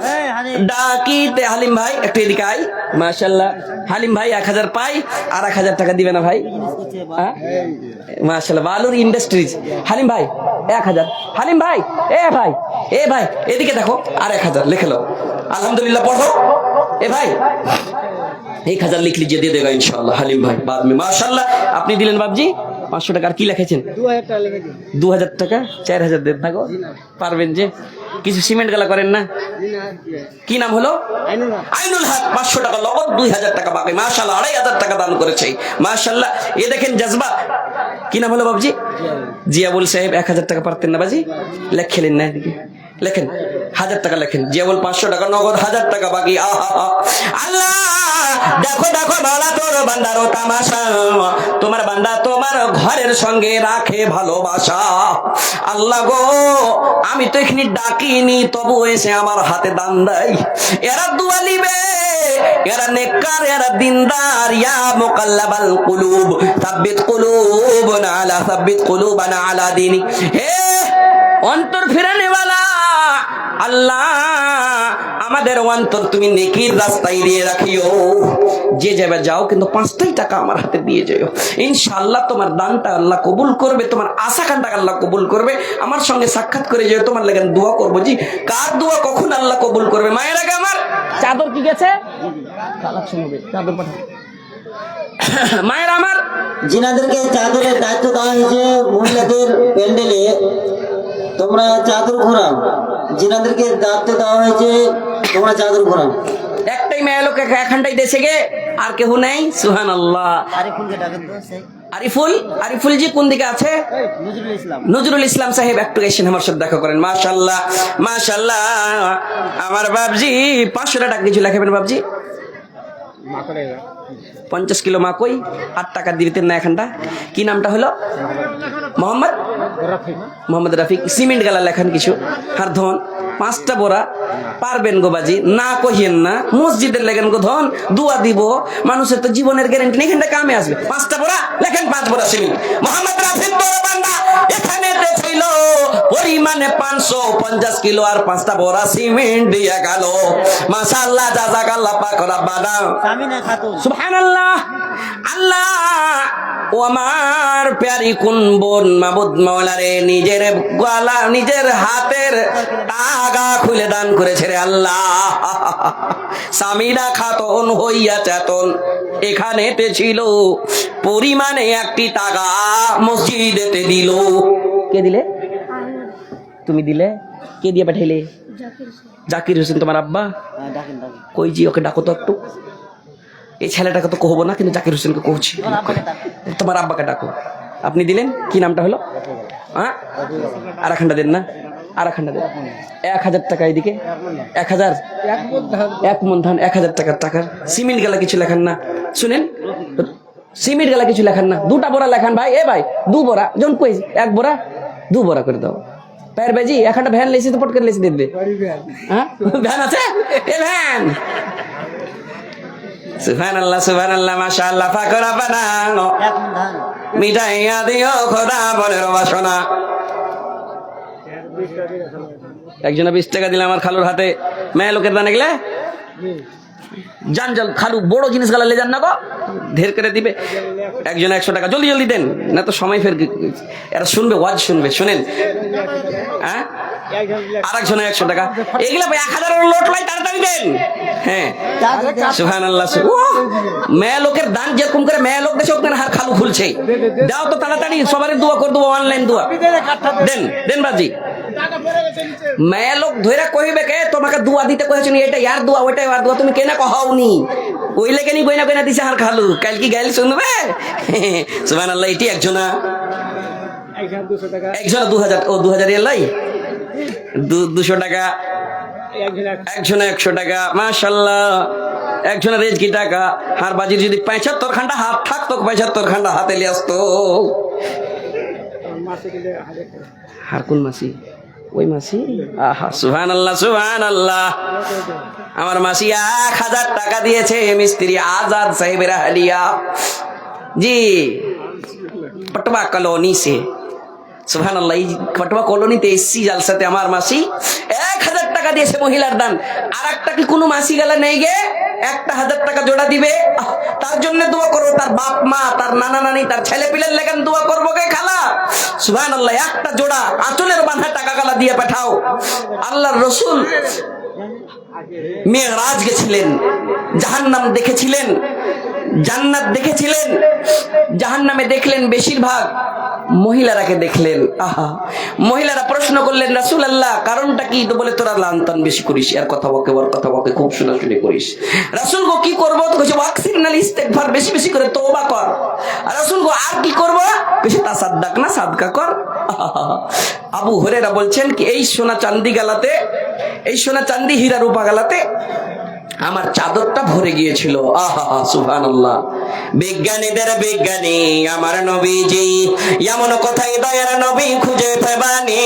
ডাকিতে হালিম ভাই একটু এদিকে আয় মাশাআল্লাহ হালিম ভাই 1000 পাই আর 1000 টাকা দিবে না ভাই হ্যাঁ মাশাআল্লাহ বালুর ইন্ডাস্ট্রিজ হালিম ভাই 1000 হালিম ভাই এ ভাই এদিকে দেখো আর 1000 লিখে লো আলহামদুলিল্লাহ পড়ো এ ভাই 1000 लिख लीजिए दे देगा इंशाल्लाह हलीम भाई बाद में माशाल्लाह আপনি দিলেন বাবজি 500 টাকা আর কি লিখেছেন 2000 টাকা লিখে দিন 2000 টাকা 4000 দেন থাকো পারবেন যে কিছু সিমেন্ট গালা করেন না কি নাম হলো আইনুল হক 500 টাকা নগদ 2000 টাকা বাকি মাশাআল্লাহ 2500 টাকা দান করেছে মাশাআল্লাহ এ দেখেন জজবা কি নাম হলো বাবজি জিয়াবুল সাহেব 1000 টাকা পারতেন না বাজি লেখেলেন না এদিকে লেখেন 1000 টাকা লেখেন জিয়াবুল 500 টাকা নগদ 1000 টাকা বাকি আল্লাহ দেখো দেখো বালা তোর বান্দারও তামাশা তোমার বান্দা তোমার ঘরের সঙ্গে রাখে ভালোবাসা আল্লাহ গো আমি তো এখানে ডাকিনি তবু এসে আমার হাতে দান দেয় এরা দুয়া নিবে এরা নেককার এরা দিনদার ইয়া মুকাল্লাবাল কুলুব সাব্বিত কুলুবানা আলা দীনি হে অন্তর ফিরানে वाला আল্লাহ আমাদের অন্তর তুমি নেকির রাস্তায় দিয়ে রাখিও যে যাবে যাও কিন্তু 5টাই টাকা আমার হাতে দিয়ে যাও ইনশাআল্লাহ তোমার দানটা আল্লাহ কবুল করবে তোমার আশাখানটা আল্লাহ কবুল করবে আমার সঙ্গে সাক্ষাৎ করে যাও তোমার লাগি দোয়া করব জি কার দোয়া কখন আল্লাহ কবুল করবে মায়ের আগে আমার চাদর কি গেছে কালেকশন হবে চাদর পাঠাও মায়ের আমার জিনাদেরকে চাদরের দায়িত্ব দেওয়া হয়েছে মহিলাদের প্যান্ডেলে তোমরা চাদর ঘোরাও জিনাদেরকে দায়িত্ব দেওয়া হয়েছে তোমরা চাদর ঘোরাও একটাই মেয়ে লোক এখানটাই দেশে গে আর কেউ নেই সুবহানাল্লাহ আরিফুল জি কোন দিকে আছে নজরুল ইসলাম সাহেব একটু এসেন আমার সাথে দেখা করেন মাশাআল্লাহ মাশাআল্লাহ আমার বাবজি 500 টাকা কিছু লেখাবেন বাবজি 50 কিলো মাকই 8 টাকা দিতেন না এখানটা কি নামটা হলো মোহাম্মদ রাফিক সিমেন্ট গালা লেখান কিছু আর ধন 5টা বোরা পারবেন গো বাজি না কহিয়েন না মসজিদের লেখেন গো ধন দুয়া দিব মানুষের তো জীবনের গ্যারান্টি নেই এখানটা কামে আসবে 5টা বোরা লেখেন 5 বোরা সিমেন্ট মোহাম্মদ রাফিক বড় বান্দা এখানে ছিল পরিমাণে 550 কিলো আর 5টা বোরা সিমেন্ট দিয়ে গেল মাশাআল্লাহ জাযাকাল্লাহ পাক রব্বানা সামিনা খাতুন সুবহানাল্লাহ আল্লাহ ও আমার প্যারি কোন বোন মাবুদ মাওলারে নিজের গলা নিজের হাতের টাকা খুলে দান করেছে রে আল্লাহ সামিনা খাতুন হইয়া চেতন এখানেতে ছিল পরিমাণে একটি টাকা মসজিদেতে দিল কে দিলে তুমি দিলে কে দিয়ে পাঠাইলে জাকির হোসেন তোমার আব্বা কই জি ওকে ডাকো তো একটু এই ছেলেটাকে তো কহবো না কিন্তু জাকির হোসেনকে কহছি তোমার আব্বাকে ডাকো আপনি দিলেন কি নামটা হলো হ্যাঁ আর এখানটা দেন না আর এখানটা দেন 1000 টাকা এদিকে 1000 এক মন ধান 1000 টাকার সিমেন্ট গেলা কিছু লেখান না শুনেন সিমেন্ট গেলা কিছু লেখান না 2টা বোরা লেখান ভাই এ ভাই 2 বোরা যখন কই 1 বোরা 2 বোরা করে দাও पैर बेजी एखंडा भैन लेसी तो पट कर लेसी दे दे हां भैन আছে এ ভ্যান সুবহানাল্লাহ মাশাআল্লাহ ফাকরা বানানো মিটাইয়া দিও খোদা বলের বাসনা একজনা 20 টাকা দিলে আমার খালুর হাতে মেয়ে লোকের দানে গেলে জান জল খালু বড় জিনিস গালা লে যান না গো ঢের করে দিবে একজন 100 টাকা, জলদি জলদি দেন, না তো সময় ফের এরা শুনবে, ওয়াজ শুনবে, শুনেন। হ্যাঁ, আরেকজন 100 টাকা, এগুলা 1000-এর লোট লাই, তাড়াতাড়ি দেন। হ্যাঁ, সুবহানাল্লাহ। মেয়ে লোকের দান যেরকম করে মেয়ে লোক দেশে ওখানে হার খালু খুলছে, দাও তো তাড়াতাড়ি, সবারই দোয়া করে দেবো, অনলাইন দোয়া দেন, দেন বাজি। মেয়ে লোক ধরে কহিবে কে তোমাকে দোয়া দিতে কয়েছেন, এটা ইয়ার দোয়া, ওইটা ইয়ার দোয়া, তুমি কেনা কহাওনি, ওই লেগে নি গয়না গয়না দিছে হার খালু, কাল কি গাইল শুনবে। সুবহানাল্লাহ। এটি একজনা 2000, ও 2000 এলাই 200 টাকা, একজনে 100 টাকা, মাশাআল্লাহ। একজনের রেজ কি টাকা, হার বাজির যদি 75 খান্ডা হাত থাকতো, 75 খান্ডা হাতে লিয়ে আসতো। হার কোন মাসি? ওই মাসি। আহা, সুবহানাল্লাহ, সুবহানাল্লাহ। আমার মাসি 1000 টাকা দিয়েছে মিস্ত্রি আজাদ সাহেবের হালিয়া জি, पटवा कॉलोनी से। সুবহানাল্লাহ। এই পটুয়া কলোনিতে এসছি জালসাতে, আমার মাসি 1000 টাকা দিয়েছে মহিলার দান। আর একটা কি কোনো মাসি গেলে নেই গে 1000 টাকা জোড়া দিবে, তার জন্য দোয়া করো, তার বাপ মা, তার নানা নানি, তার ছেলে পিলের লেগেন দোয়া করবো গে খালা। সুবহানাল্লাহ। একটা জোড়া আঁচলের বাঁধা টাকা গালা দিয়ে পাঠাও। আল্লাহর রাসূল মেরাজ গেছিলেন, জাহান্নাম দেখেছিলেন, জান্নাত দেখেছিলেন, জাহান্নামে দেখলেন বেশিরভাগ মহিলারাকে দেখলেন। আহা, মহিলারা প্রশ্ন করলেন রাসূলুল্লাহ কারণটা কি? তো বলে তোরা লান্তান বেশি করিস, আর কথা বকে, ওর কথা বকে, খুব শোনাশুনি করিস। রাসূল গো কি করবো? তো কইছে ওয়াকসিরনাল ইস্তিগফার, বেশি বেশি করে তওবা কর। আর রাসূল গো আর কি করবো? কইছে তাসাদদাক, না সাদকা কর। আবু হুরায়রা বলছেন কি এই সোনা চাঁদি গালাতে, এই সোনা চাঁদি হীরা রূপা গালাতে আমার চাদরটা ভরে গিয়েছিল। আহা, সুবহানাল্লাহ। বিজ্ঞানীদের বিজ্ঞানী আমার নবীজি, এমন কোথায় দয়ার নবী খুঁজে পাবানি,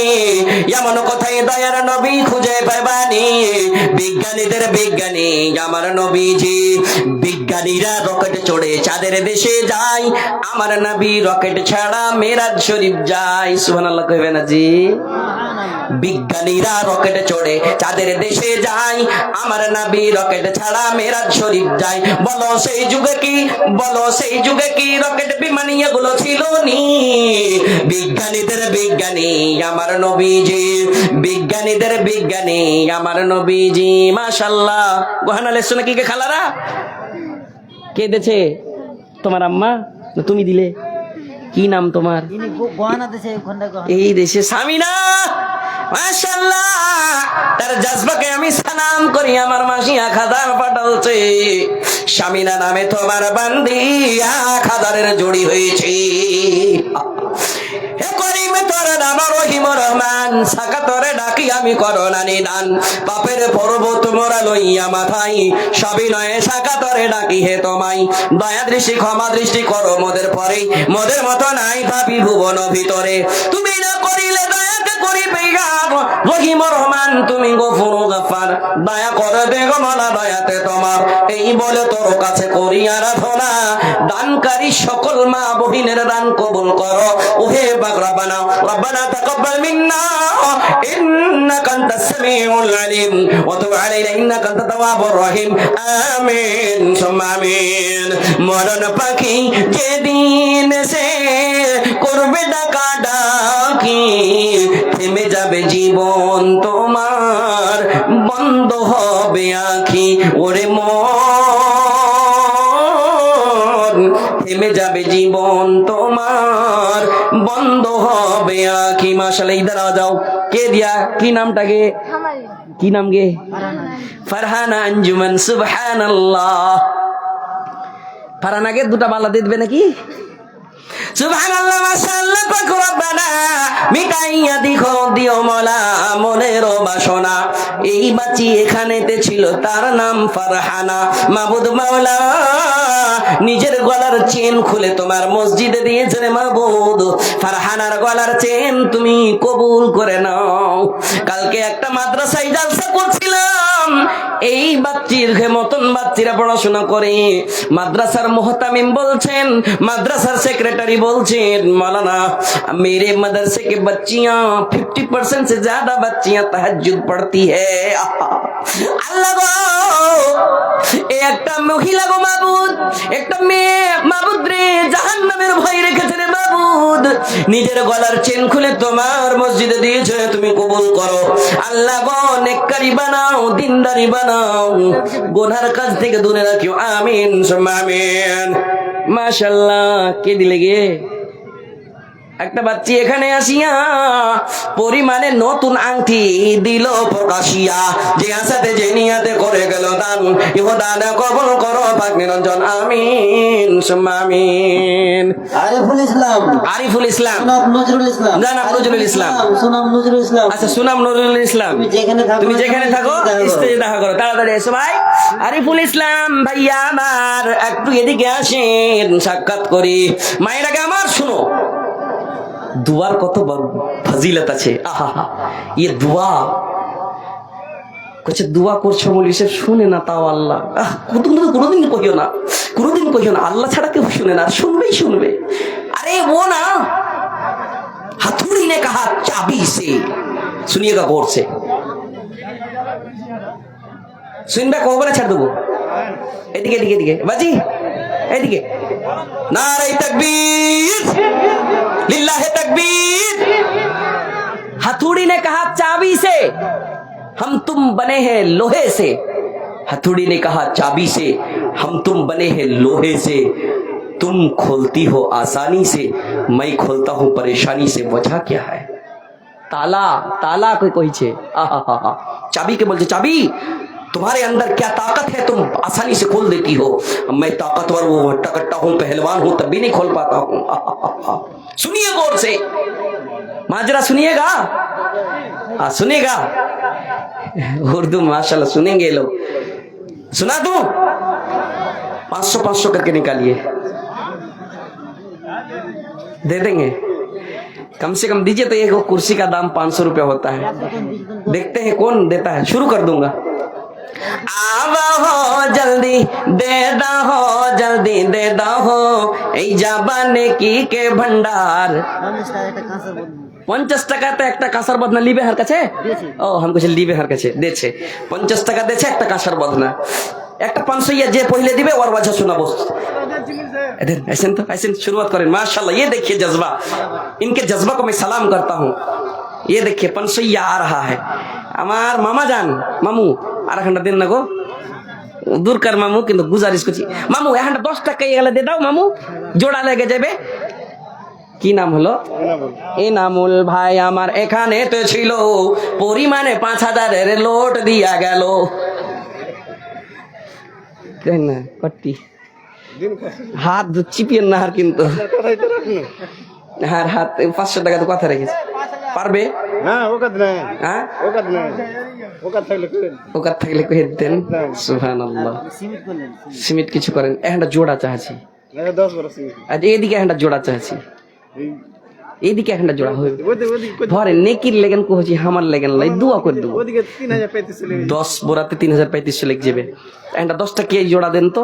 এমন কোথায় দয়ার নবী খুঁজে পাবানি। বিজ্ঞানীদের বিজ্ঞানী আমার নবীজি, বিজ্ঞানীরা রকেট চড়ে চাঁদের দেশে যায়, আমার নবী রকেট ছাড়া মেরাজ শরীফ যায়। সুবহানাল্লাহ কইবে না জি? বিজ্ঞানীরা রকেট চড়ে চাঁদের দেশে যায়, আমার নবী রকেট ছাড়া মেরাজ শরীফ যায়। বলো সেই যুগে কি, বলো সেই যুগে কি রকেট বিমানি এগুলো ছিল নি? বিজ্ঞানীদের বিজ্ঞানী আমার নবীজি, বিজ্ঞানীদের বিজ্ঞানী আমার নবীজি। মাশাআল্লাহ। গহানালে শুনে কি কে খালারা কে দেছে? তোমার আম্মা না তুমি দিলে? কি নাম তোমার? এই দেশে সামিনা। মাশাআল্লাহ। তার জজবাকে আমি সালাম করি। আমার মাসি 1000 পাঠালছে, সামিনা নামে তোমার বান্দি 1000-এর জড়ি হয়েছে। হে করিম তোর নাম রহিম রহমান, সাকা তোরে ডাকি আমি করোনা নিদান। পাপের পর্বত মোরা লইয়া মাথায়, সবিনয়ে সাকা তোরে ডাকি হে তোমায়। দয়া দৃষ্টি ক্ষমা দৃষ্টি করো মোদের পরে, মোদের মতো নাই পাপি ভুবন ভিতরে। তুমি না করিলে দয়াকে করিবে রহিম রহমান, তুমি গফুর গফার, দয়া করবে গো মাওলা দয়াতে তোমার। এই বলে তোর কাছে করি আরাধনা, দানকারী সকল মা বহিনের দান কবুল করো। ওহে পাক রব্বানা, রব্বানা তাকাব্বাল মিন্না ইন্নাকা আনতাস সামিউল আলিম ওয়া তুব আলাইনা ইন্নাকা আনতাত তাওয়াবুর রহিম। আমিন সুম্মা আমিন। মরণ পাখি যেদিন সে করবে ডাকা ডাকি, থেমে যাবে জীবন তোমার, বন্ধ হবে আঁখি। ওরে মন, থেমে যাবে জীবন তোমার, বন্ধ হবে আঁখি। মাশাআল্লাহ। ইধার আ যাও। কে দিয়া? কি নামটা গে? কি নাম গে? ফারহানা আঞ্জুমান। সুবহানাল্লাহ। ফারহানাকে দুটা বালা দিবে নাকি? সুবহানাল্লাহ। মাশাআল্লাহ। পাক রব্বানা মিটাইয়া দিখো দিও মোলা মনের বাসনা। এই বাচ্চি এখানেতে ছিল, তার নাম ফারহানা। মাবুদ মাওলা নিজের গলার চেন খুলে তোমার মসজিদে দিয়েছে রে মাবুদ। ফারহানার গলার চেন তুমি কবুল করে নাও। কালকে একটা মাদ্রাসায় জালসা করছিলাম, এই বাচ্চির মতন বাচ্চিরা পড়াশোনা করে। মাদ্রাসার মুহতামিম বলছেন, মাদ্রাসার সেক্রেটারি বলছেন, मौलाना मेरे मदरसे के बच्चियां 50% से ज्यादा बच्चियां तहज्जुद पढ़ती है। अल्लाह একটা মহিলা গো মাবুদ, একটা মেয়ে মাবুদ রে, জাহান্নামের ভয় রেখেছে রে মাবুদ। নিজের গলার চেন খুলে তোমার মসজিদে দিয়েছে, তুমি কবুল করো আল্লাহ গো। নেককারি বানাও, দিনদারি বানাও, গুনার কাজ থেকে দূরে রাখিও। আমিন সুম্মা আমিন। মাশাআল্লাহ। কে দিলে গে? একটা বাচ্চি এখানে আসিয়া পরিমাণে নতুন আংটি দিল প্রকাশিয়া, যে আশাতে যে নিয়াতে করে গেল দান, ইহো দান কবল করো পাক নিরঞ্জন। আমিন সুম্মা আমিন। আরিফুল ইসলাম, আরিফুল ইসলাম, সুনাম নজরুল ইসলাম, জানাব নজরুল ইসলাম, সুনাম নজরুল ইসলাম। আচ্ছা সুনাম নজরুল ইসলাম, তুমি যেখানে থাকো স্টেজে দেখা করো, তাড়াতাড়ি এসো ভাই। আরিফুল ইসলাম ভাইয়া আমার একটু এদিকে আসেন, সাক্ষাৎ করি। মায়েরাকে আমার শুনো, দুয়ার কত বড় ফজিলত আছে। আহা, ये दुआ कुछ दुआ করছো বলি সে শুনে না, তাও আল্লাহ কোনোদিন কহিও না, কোনোদিন কহিও না আল্লাহ ছাড়া কেউ শুনে না, শুনবেই শুনবে। अरे वो ना हथौड़ी ने कहा चाबी से, सुनिएगा गौर से, শুনবে কবরে ছাড় দেবো। এদিকে এদিকে এদিকে বাজি, এদিকে নারে তাকবীর, लिल्लाह तकबीर। हथौड़ी ने कहा चाबी से, हम तुम बने हैं लोहे से। हथौड़ी ने कहा चाबी से, हम तुम बने हैं लोहे से। तुम खोलती हो आसानी से, मैं खोलता हूं परेशानी से। वजह क्या है? ताला, ताला कोई छे। आहा, चाबी के बोलते, चाबी तुम्हारे अंदर क्या ताकत है, तुम आसानी से खोल देती हो। मैं ताकतवर हूँ, हट्टा कट्टा हूँ, पहलवान हूँ, तब भी नहीं खोल पाता हूँ। सुनिए गौर से, माजरा सुनिएगा, सुनेगा उर्दू माशाल्लाह सुनेंगे लोग। सुना दूं? 500 करके निकालिए, दे देंगे। कम से कम दीजिए तो एक कुर्सी का दाम 500 रुपया होता है। देखते हैं कौन देता है। शुरू कर दूंगा। आवा हो जल्दी दे दो हो, जल्दी दे दो हो, এই জাবানে কি কে ভান্ডার। 50 টাকাতে একটা কাঁসার বদনা লিবে হার কাছে। ও हम कुछ লিবে হার কাছে দেছে 50 টাকা দেছে একটা কাঁসার বদনা, একটা 500 ইয়া যে পहिले দিবে ওর বাজা শোনাবো। ऐसे तो ऐसे शुरुआत करें। माशाल्लाह, ये देखिए जज्बा, इनके जज्बा को मैं सलाम करता हूँ। ये देखिए 500 आ रहा है। আমার মামা যান, মামু আর একটা দিন না গো, দূর কর মামু, কিন্তু গুজারিশ করছি মামু একটা 10 টাকা এগুলা দিয়ে দাও মামু, জোড়া লেগে যাবে। কি নাম হলো? এনামুল ভাই আমার এখানে তো ছিল, পরিমাণে 5000-এর লোট দিয়া গেল। না কটি হাত চিপিয়ে না, আর কিন্তু হাত 500 টাকা তো কথা রেখেছে, পারবে না ওকাত নাই, হ্যাঁ ওকাত নাই, ওকাত থাকলে করেন, ওকাত থাকলে কয়ে দেন। সুবহানাল্লাহ। সিমিট কিছু করেন, একটা জোড়া চাচ্ছি। 10 সিমিট। আজ এদিকে একটা জোড়া চাচ্ছি, এইদিকে একটা জোড়া হইবে। ধরে নেকির লেগেন কহছি, আমার লেগেন লাই দোয়া করে দেবো। ওদিকে 3035 চলে 10 বোরাতে 3035 লেগ যাবে। একটা 10 টাকা জোড়া দেন তো।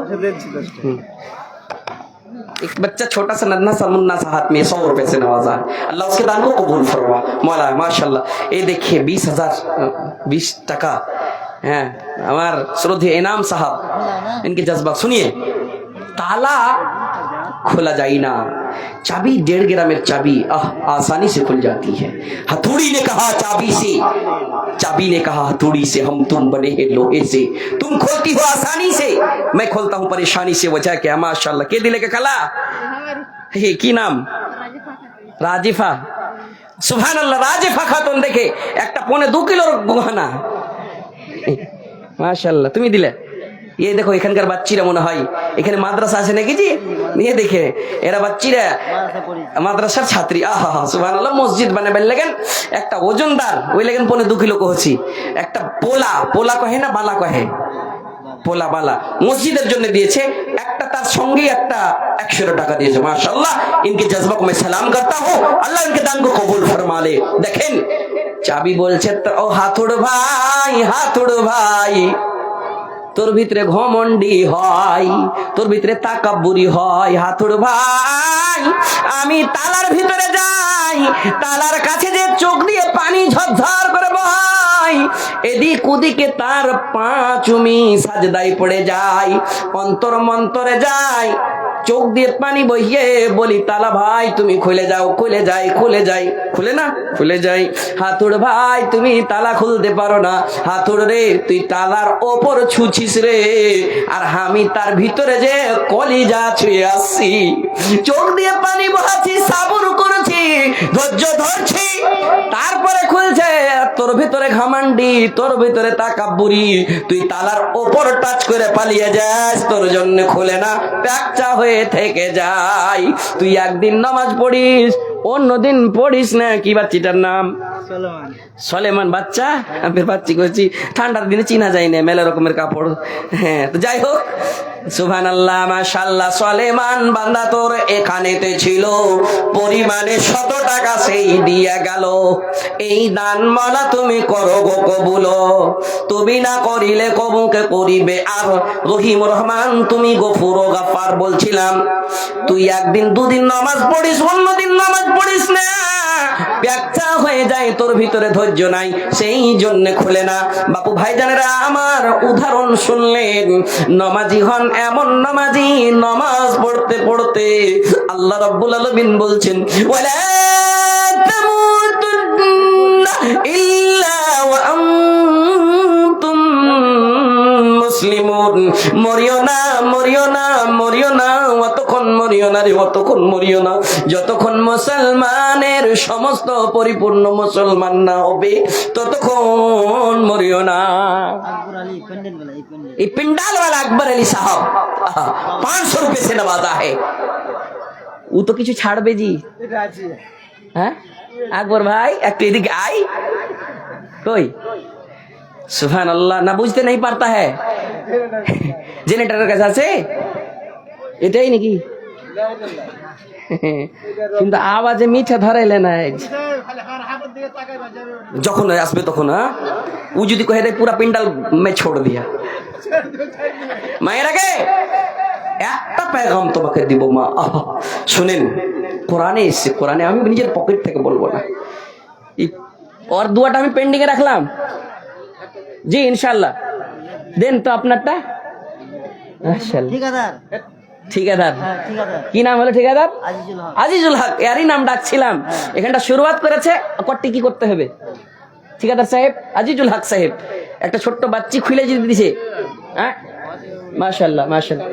एक बच्चा छोटा सा नन्हा सा मुन्ना सा हाथ में 100 रुपए से नवाजा है, अल्लाह उसके दान को कबूल फरमा मौला। माशाल्लाह। ये देखिए 20 টাকা। হ্যাঁ, আমার শ্রদ্ধেয় इनाम साहब, इनके जज्बा सुनिए। ताला खोला जाए ना, चाबी 1.5 ग्रामेर चाबी आसानी से खुल जाती है। हथौड़ी ने कहा चाबी से, चाबी ने कहा हथौड़ी से, हम तुम बने हैं लोहे से। तुम खोलती हो आसानी से, मैं खोलता हूं परेशानी से। वजह क्या? माशाल्लाह। के दिले के कला हे की नाम? রাজিফা। সুবহানাল্লাহ। রাজিফা খাতুন দেখে একটা 2.5 কিলোর গহনা। মাশাআল্লাহ। তুমি দিলে। ये देखो এখানকার বাচ্চারা মনে হয় এখানে মাদ্রাসা আছে নাকি জি? নিয়ে দেখে এরা বাচ্চারা মাদ্রাসার ছাত্রী। আহা সুবহানাল্লাহ। মসজিদ বানাবেন লাগেন একটা ওজনদার, ওই লাগেন 2.5 কিলো কহছি, একটা পোলা, পোলা কহে না বালা কহে, পোলা বালা মসজিদের জন্য দিয়েছে একটা, তার সঙ্গে একটা 100 টাকা দিয়েছে। মাশাআল্লাহ। इनके जज्बा को मैं सलाम करता हूँ, अल्लाह इनके दान को कबूल फरमा ले। देखें चाबी বলছে তো, ও হাতুড় ভাই, হাতুড় ভাই, তোর ভিতরে ঘমন্ডি হয়, তোর ভিতরে তাকাব্বুরি হয়। হাতুড় ভাই, আমি তালার ভিতরে যাই, তালার কাছে যে চোখ দিয়ে পানি ঝরঝর করে বহাই, এদিক ওদিকে তার পা চুমি সাজদায় পড়ে যায়, অন্তর মন্তরে যায়, চোখ দিয়ে পানি বইয়ে বলি তালা ভাই তুমি খুলে যাও, খুলে যাই, খুলে যাই, খুলে না, খুলে যাই। হাতুড় ভাই তুমি তালা খুলতে পারো না, হাতুড় রে তুই তালার ওপর ছুছিস রে, আর আমি তার ভিতরে যে কলিজা ছুঁয়ে আসছি, চোখ দিয়ে পানি বহাচ্ছি, সাবুর করেছি, ধৈর্য ধরছি, তারপরে খুলছে। তোর ভিতরে ঘামান্ডি, তোর ভিতরে তাকাব্বুরি, তুই তালার ওপর টাচ করে পালিয়ে যাস, তোর জন্য খুলে না, প্যাকচা হয়ে থেকে যাই। তুই একদিন নামাজ পড়িস, অন্যদিন পড়িস না। কি বাচ্চিটার নাম? সলমান। সলেমান। বাচ্চা আমি বাচ্চি করছি, ঠান্ডার দিনে চিনা যায় না, মেলা রকমের কাপড়। হ্যাঁ, তো যাই হোক, সুবহানাল্লাহ, মাশাআল্লাহ। সলেমান বান্দা তোর এখানেতে ছিল, পরিমাণে 100 টাকা সেই দিয়ে গেল। এই দান মালা তুমি করো গো কবুল, তুমি না করিলে কবুকে করিবে আর রহিম রহমান, তুমি গফুর গাফার। বলছিলাম তুই একদিন দুদিন নামাজ পড়িস, অন্যদিন নামাজ পড়িস না, ব্যাখ্যা হয়ে যায়, তোর ভিতরে ধৈর্য নাই, সেই জন্য খুলে না। বাপু ভাইজানেরা আমার, উদাহরণ শুনলেন। নামাজি হন এমন নামাজি, নামাজ পড়তে পড়তে আল্লাহ রাব্বুল আলামিন বলছেন, ওয়ালা তামুতুন্না ইল্লা ওয়া আনতুম মুসলিমুন। মরিও না, মরিও না, মরিও না, অতক্ষণ মরিও না রে, অতক্ষণ মরিও না যতক্ষণ মুসলমানের সমস্ত পরিপূর্ণ মুসলমান না হবে, ততক্ষণ মরিও না। ये पिंडाल वाला अकबर अली साहब 500 रुपए से नवाजा है। वो तो किसी छाड़ बेजी है। अकबर भाई एक एदिके आई कोई, सुभान अल्लाह, ना बुझते नहीं पारता है। जेनेटर के साथ से এটাই নাকি? কিন্তু আওয়াজে মিঠা ধরাইলে না, যখন আসবে তখন। হ্যাঁ, ও যদি কহে দেয় পুরা পিন্ডাল মে ছোড় দিয়া। মায়ের আগে একটা পেগাম তোমাকে দিব মা, শুনেন, কোরআনে এসছে, কোরআনে, আমি নিজের পকেট থেকে বলবো না। ওর দুয়াটা আমি পেন্ডিং এ রাখলাম। জি ইনশাল্লাহ দেন তো আপনারটা। ঠিকাদার, ঠিকাদার, হ্যাঁ ঠিকাদার। কি নাম হলো ঠিকাদার? আজিজুল হক। আজিজুল হক, এরই নাম ডাকছিলাম। এখানটা শুরুয়াত করেছে, কটি কি করতে হবে? ঠিকাদার সাহেব, আজিজুল হক সাহেব, একটা ছোট্ট বাচ্চি খুলে যদি দিছে। হ্যাঁ, মাশাআল্লাহ, মাশাআল্লাহ।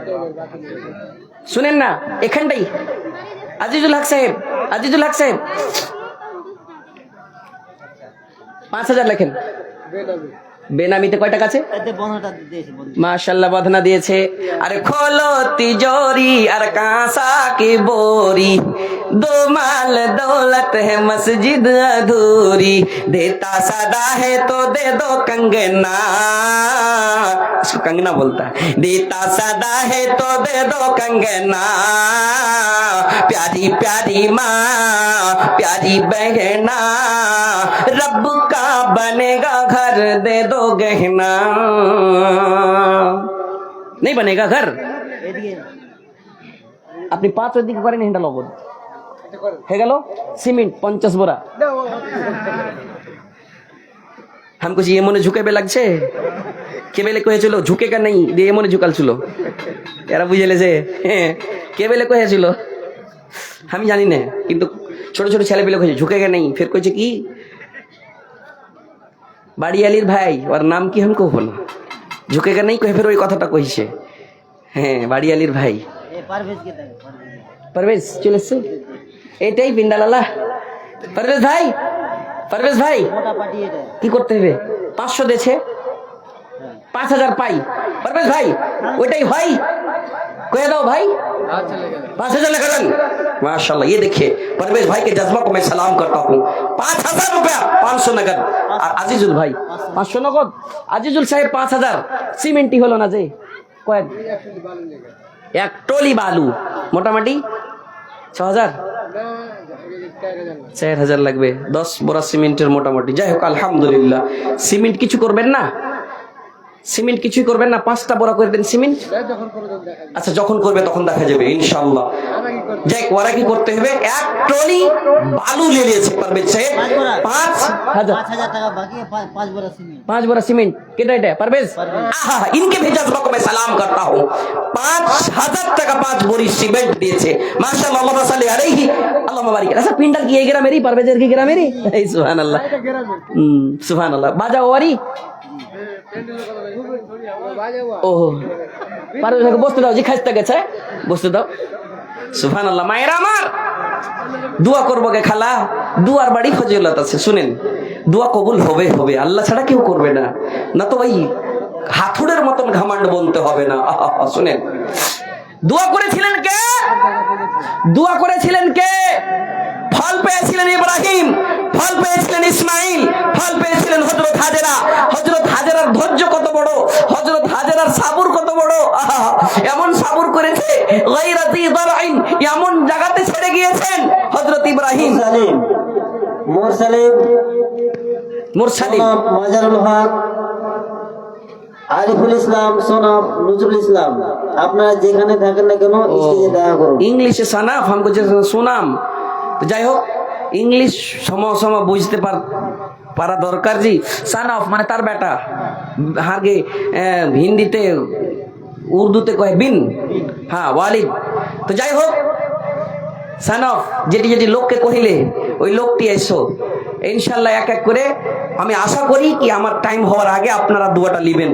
শুনেন না, এখানটাই আজিজুল হক সাহেব, আজিজুল হক সাহেব 5000 লেখেন। বেনামিতে কয় টাকা আছে? মাশাআল্লাহ, বদনা দিয়েছে। আরে খোলো তিজোরি আর কাঁসা কি बोरी, दो माल दौलत है मस्जिद अधूरी, देता सदा है तो दे दो कंगना, इसको कंगना बोलता है, देता सदा है तो दे दो कंगना, प्यारी प्यारी माँ प्यारी बहना, रब का बनेगा घर दे दो गहना। नहीं बनेगा घर, আপনি 5 দিকে করেন, হেন্ডা লবণ হয়ে গেল। সিমেন্ট 50 বোরা। हमको ये মনে ঝুঁকেবে লাগছে, কে বেলে কহেছিল ঝুঁকেগা নেই, দিয়ে মনে ঝুকালছিল, এরা বুঝে লেছে। কে বেলে কহেছিল আমি জানি না, কিন্তু ছোট ছোট ছেলে পেলে কহেছে ঝুঁকেগা নেই, ফের কইছে কি বাড়িয়ালির ভাই, ওর নাম কি আমি কহবো না, ঝুঁকেগা নেই কহে ফের ওই কথাটা কইছে। হ্যাঁ, বাড়িয়ালির ভাই পারভেজ চলে এসছে, এটাই পিন্ডালালা। পারভেজ ভাই, পারভেজ ভাই কি করতে হবে? 500 দিয়েছে, 5000 পাই। পারভেজ ভাই ওইটাই ভাই कह दो भाई 5000 लेकर माशाल्लाह। ये देखिए परवेज भाई के जज्बा को मैं सलाम करता हूँ। 5000 रुपया 500 नगद। और আজিজুল ভাই 500 নগদ। আজিজুল সাহেব 5000 সিমেন্টই হলো না যে কয়েক এক টলি বালু মোটামুটি 6000 4000 লাগবে 10 বড় সিমেন্টের মোটামুটি। যাই হোক আলহামদুলিল্লাহ। সিমেন্ট কিছু করবেন না, সিমেন্ট কিছুই করবেন না, 5টা বড় করে দেন সিমেন্ট। আচ্ছা যখন করবে তখন দেখা যাবে ইনশাআল্লাহ। যাই ওরা কি করতে হবে, এক ট্রলি বালু ले लिएছে পারভেজ সাহেব, 5,000 টাকা বাকি, 5 বড় সিমেন্ট। 5 बोरा सीमेंट कितना रेट है परवेज? आहा, इनके भेजा को मैं सलाम करता हूँ। 5,000 টাকা 5 बोरी सीमेंट दिएছে माशाल्लाह, अल्लाह सल्ली अलैहि अल्लाह मुबारक। ऐसा पिंडल की ये गिरा मेरी, परवेजर की गिरा मेरी, सुभान अल्लाह, सुभान अल्लाह। बाजा ওয়ারি ওহ, পারভেজকে বসতে দাও, জি খাইতে গেছে, বসতে দাও। সুবহান আল্লাহ। মায়েরা আমার, দোয়া করবো কে খালা, দুয়ার বাড়ি ফজিলত আছে, শুনেন, দোয়া কবুল হবে হবে, আল্লাহ ছাড়া কেউ করবে না, না তো ভাই হাতুড়ের মতন ঘামান্ড বলতে হবে না। শুনেন, দোয়া করেছিলেন কে? দোয়া করেছিলেন কে? ফল পেয়েছিলেন ইব্রাহিম, ফল পেয়েছিলেন ইসমাইল, ফল পেয়েছিলেন হযরত হাজেরা। হযরত হাজেরার ধৈর্য কত বড়, হযরত হাজেরার সাবুর কত বড়, এমন সাবুর করেছে, গায়রাতি দারআইন, এমন জায়গাতে ছেড়ে গিয়েছেন হযরত ইব্রাহিম। মুরসালিম মাজারুল হক, আরিফুল ইসলাম, সোনাব, নজরুল ইসলাম, আপনারা যেখানে থাকেন না কেন স্টেজে দেখা করুন। ইংলিশে সানাফ हमको जैसे সুনাম, তো যাই হোক ইংলিশ সম বুঝতে পারা দরকার জি। সানাফ মানে তার বেটা, আগে হিন্দিতে উর্দুতে কয় বিন, হ্যাঁ ওয়ালিদ। তো যাই হোক সানাফ যেটি যেটি লোককে কহিলে ওই লোকটি এসো ইনশাল্লাহ, এক এক করে আমি আশা করি কি আমার টাইম হওয়ার আগে আপনারা দুয়াটা লিবেন।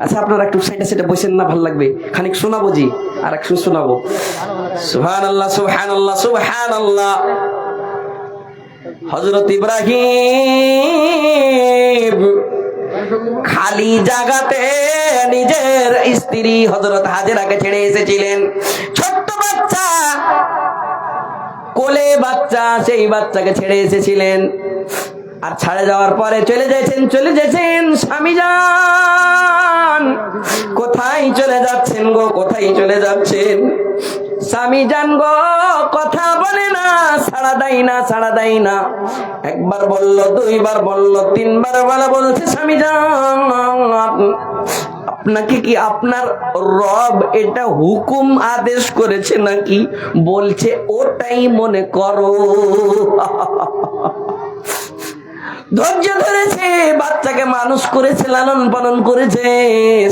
আচ্ছা আপনারা একটু সাইডে সাইডে বসেন না, ভালো লাগবে, খানিক শোনাবো জি, আর একটু শোনাবো। সুবহানাল্লাহ সুবহানাল্লাহ সুবহানাল্লাহ। হযরত ইব্রাহিম খালি জায়গাতে নিজের স্ত্রী হযরত হাজেরাকে ছেড়ে এসেছিলেন, ছোট্ট বাচ্চা, কোলে বাচ্চা, সেই বাচ্চাকে ছেড়ে এসেছিলেন। আর ছাড়ে যাওয়ার পরে চলে যাচ্ছেন স্বামী যান, কোথায় চলে যাচ্ছেন গো, কোথায় চলে যাচ্ছেন স্বামী যান গো, কথা বলে না, সাড়া দেয় না। একবার বলল, দুইবার বলল, তিনবার বলছে স্বামী যান আপনাকে কি আপনার রব এটা হুকুম আদেশ করেছে নাকি? বলছে ওটাই মনে করো। ধৈর্য ধরেছে, বাচ্চাকে মানুষ করেছে, লালন পালন করেছে,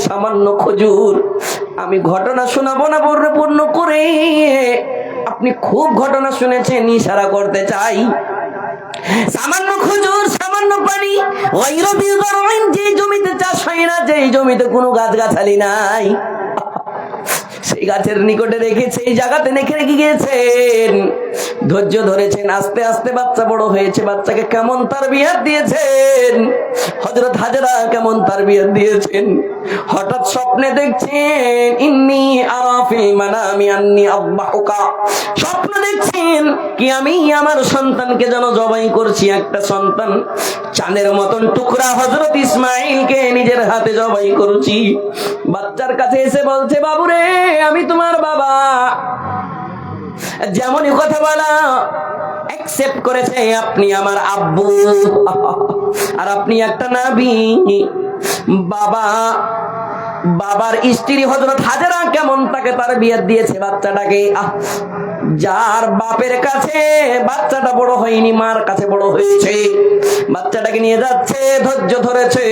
সামান্য খজুর। আমি ঘটনা শোনাবো না পূর্ণ করে, আপনি খুব ঘটনা শুনেছেন, ইশারা করতে চাই। সামান্য খজুর, সামান্য পানি, যে জমিতে চাষ হয় না, যে জমিতে কোনো গাছগাছালি নাই, সেই গাছের নিকটে রেখেছে, এই জায়গাতে রেখে গিয়েছেন। ধৈর্য ধরেছেন, আস্তে আস্তে বাচ্চা বড় হয়েছে। বাচ্চাকে কেমন তারবিয়ত দিয়েছেন হযরত হাজেরা, কেমন তারবিয়ত দিয়েছেন। হঠাৎ স্বপ্নে দেখছেন, ইন্নী আরা ফিল মানামি আন্নী আযবাহুকা, স্বপ্ন দেখছেন কি আমি আমার সন্তানকে যেন জবাই করছি। একটা সন্তান চাঁদের মতন টুকরা হযরত ইসমাইলকে নিজের হাতে জবাই করছি। বাচ্চার কাছে এসে বলছে, বাবুরে আমি তোমার বাবা। যেমনই কথা বলা অ্যাকসেপ্ট করেছে, আপনি আমার আব্বু, আর আপনি একটা নবী। বাবার স্ত্রী হযরত হাজেরা কেমন তাকে তার বিয়ে দিয়েছে বাচ্চাটাকে। যার বাপের কাছে বাচ্চাটা বড় হয়নি, মার কাছে বড় হয়েছে। বাচ্চাটাকে নিয়ে যাচ্ছে, ধৈর্য ধরেছে,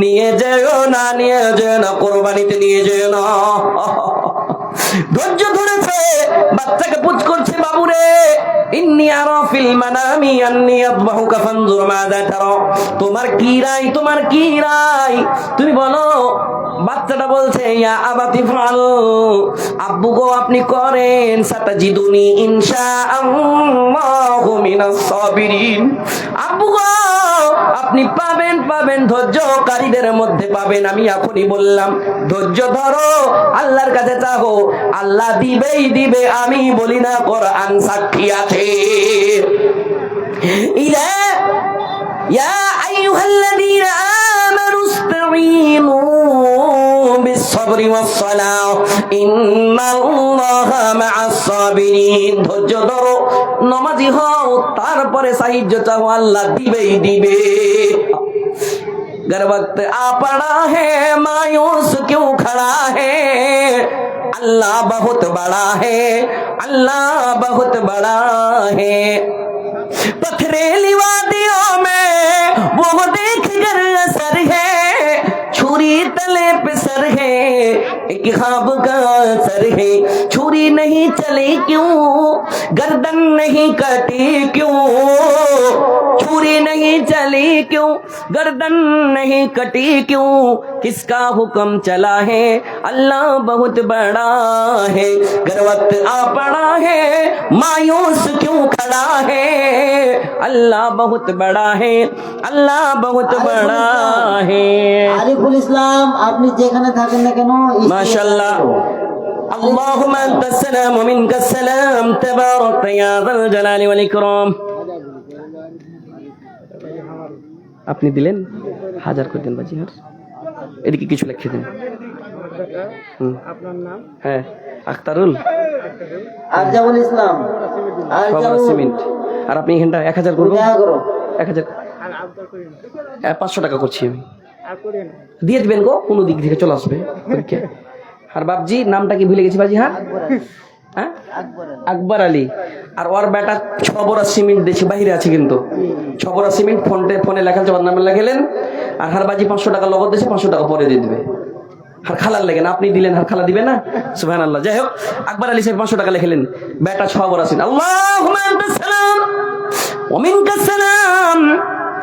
নিয়ে যেও না কোরবানিতে নিয়ে যেও না। ধৈর্য ধরেছে, বাচ্চাকে পুজ করছে, বাবুরে ইন্নী আরা ফিল মানামি আন্নী আযবাহুকা ফানজুর মাযা তারা, তোমার কি রায় তুমি বলো। বাচ্চাটা বলছে, ইয়া আবাতি ফাল, আব্বু গো আপনি করেন, সাতাজিদুনি ইনশাআল্লাহু মিনাস সাবিরিন, আব্বু গো আপনি পাবেন ধৈর্যকারীদের মধ্যে পাবেন। আমি এখনই বললাম, ধৈর্য ধরো, আল্লাহর কাছে চাও, আল্লাহ দিবেই দিবে, আমি বলি না, কোরআন সাক্ষী আছে। ইয়া আইয়ুহাল্লাযীনা আমানু ইসতাঈনু বিস-সাবরি ওয়াস-সালাহ ইন্নাল্লাহা মা'আস-সাবিরিন, ধৈর্য ধরো, নামাজি হও, তারপরে সাহায্য চাও, আল্লাহ দিবেই দিবে। गर वक्त आ पड़ा है मायूस क्यों खड़ा है, अल्लाह बहुत बड़ा है, अल्लाह बहुत बड़ा है। पथरीली वादियों में वो देख कर असर है, छुरी तले पे सर है, एक ख्वाब का असर है। छुरी नहीं चली क्यों, गर्दन नहीं कटी क्यों, छुरी नहीं चली क्यों, गर्दन नहीं कटी क्यों, किसका हुक्म चला है, अल्लाह बहुत बड़ा है। गर वक्त आ पड़ा है, मायूस क्यों खड़ा है, अल्लाह बहुत बड़ा है, अल्लाह बहुत बड़ा है। আরিফুল ইসলাম, আপনি যেখানে থাকেন না কেন, माशाल्लाह। अल्लाहुम्मा अंतस सलाम व मिनकस सलाम, तबारक या যাল জালালি ওয়াল ইকরাম। আপনি দিলেন 1000 করে দেন বাজি। আর এদিকে কিছু লিখে দিন। আপনার নাম? হ্যাঁ, আখতারুল আরজাউল ইসলাম, খবর সিমেন্ট। আর আপনি এখানটা 1000 করবেন। দেখা করো। 1000 আর আবদার করেন, 500 টাকা করছি আমি। আর করেন। দিয়ে দিবেন গো, কোনো দিক থেকে চলে আসবে। ওকে। আর বাবজি নামটা কি ভুলে গেছি বাজি? হ্যাঁ হ্যাঁ, আকবর আলী। আর ওর বেটা 6 বড়া সিমেন্ট দেশে বাইরে আছে, কিন্তু 6 বড়া সিমেন্ট ফোনে লেখা আছে, ওর নামে লেখালেন। আর হার বাজি 500 টাকা লগত দেশে, 500 টাকা পরে দিয়ে দিবে। আর খালার লেগে না, আপনি দিলেন, আর খালা দিবে না। সুবহানাল্লাহ। যাই হোক, আকবর আলী সাহেব 500 টাকা লেখালেন, বেটা 6 বড়া সিমেন্ট। আল্লাহুম্মা আনতাস সালাম ওয়া মিনকাস সালাম,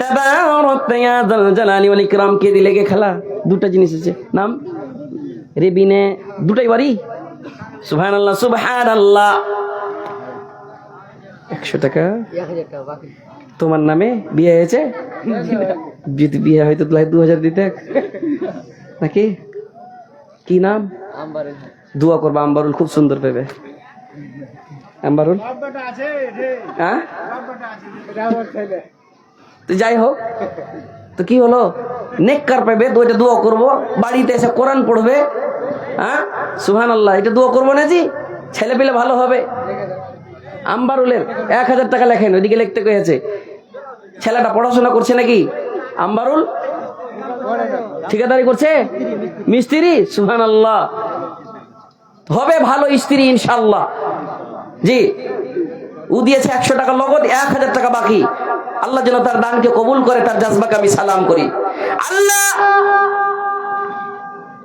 তাবারাক ইয়া যাল জালালি ওয়াল ইকরাম। কে দিলে গে খালা? দুটো জিনিস আছে, নাম রেবিনে, দুটাই বাড়ি। সুবহানাল্লাহ, সুবহানাল্লাহ। 100 টাকা 1000 টাকা বাকি। তোমার নামে বিয়ে হয়েছে? যদি বিয়ে হয়তো 2000 দিতে নাকি? কি নাম? আম্বারের। দোয়া করবা, আম্বারুল খুব সুন্দর পেবে। আম্বারুল, বাবাটা আছে রে, হ্যাঁ বাবাটা আছে, এটা আমার ছেলে। তো যাই হোক, তো কি হলো, নেককার পাবে তো, এটা দোয়া করবো। বাড়িতে এসে কোরআন পড়বে। হ্যাঁ, সুবহানাল্লাহ। এটা দোয়া করবো না জি, ছেলে পেলে ভালো হবে। আম্বারুলের 1000 টাকা লেখেন, ওইদিকে লিখতে কয়েছে। ছেলেটা পড়াশোনা করছে নাকি? আম্বারুল ঠিকাদারি করছে, মিস্ত্রি। সুবহানাল্লাহ, হবে ভালো স্ত্রী ইনশাআল্লাহ। জি, ও দিয়েছে 100 টাকা নগদ, 1000 টাকা বাকি। আল্লাহ যেন তার দানকে কবুল করে, তার জাজবাকে আমি সালাম করি। আল্লাহ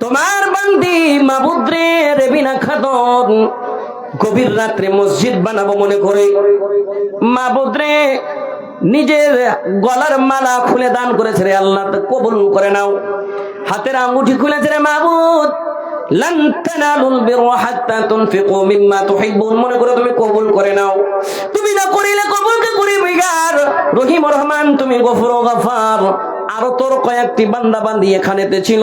তোমার বান্দি মাবুদ রে, রেবিনা খাতুন গভীর রাত্রে মসজিদ বানাবো মনে করে, মাবুদ রে নিজের গলার মালা খুলে দান করেছে রে আল্লাহ, কবুল করে নাও। হাতের আঙ্গুঠি খুলেছে রে মাবুদ, লান তানালুল বিররা হাত্তা তুনফিকু মিম্মা তুহিব্বুন, মনে করে তুমি কবুল করে নাও। তুমি না করিলে কবুল কে করিবে গার? রহিম রহমান, তুমি গফুর গফার। আরো তোর কয়েকটি বান্দা বান্দি এখানেতে ছিল,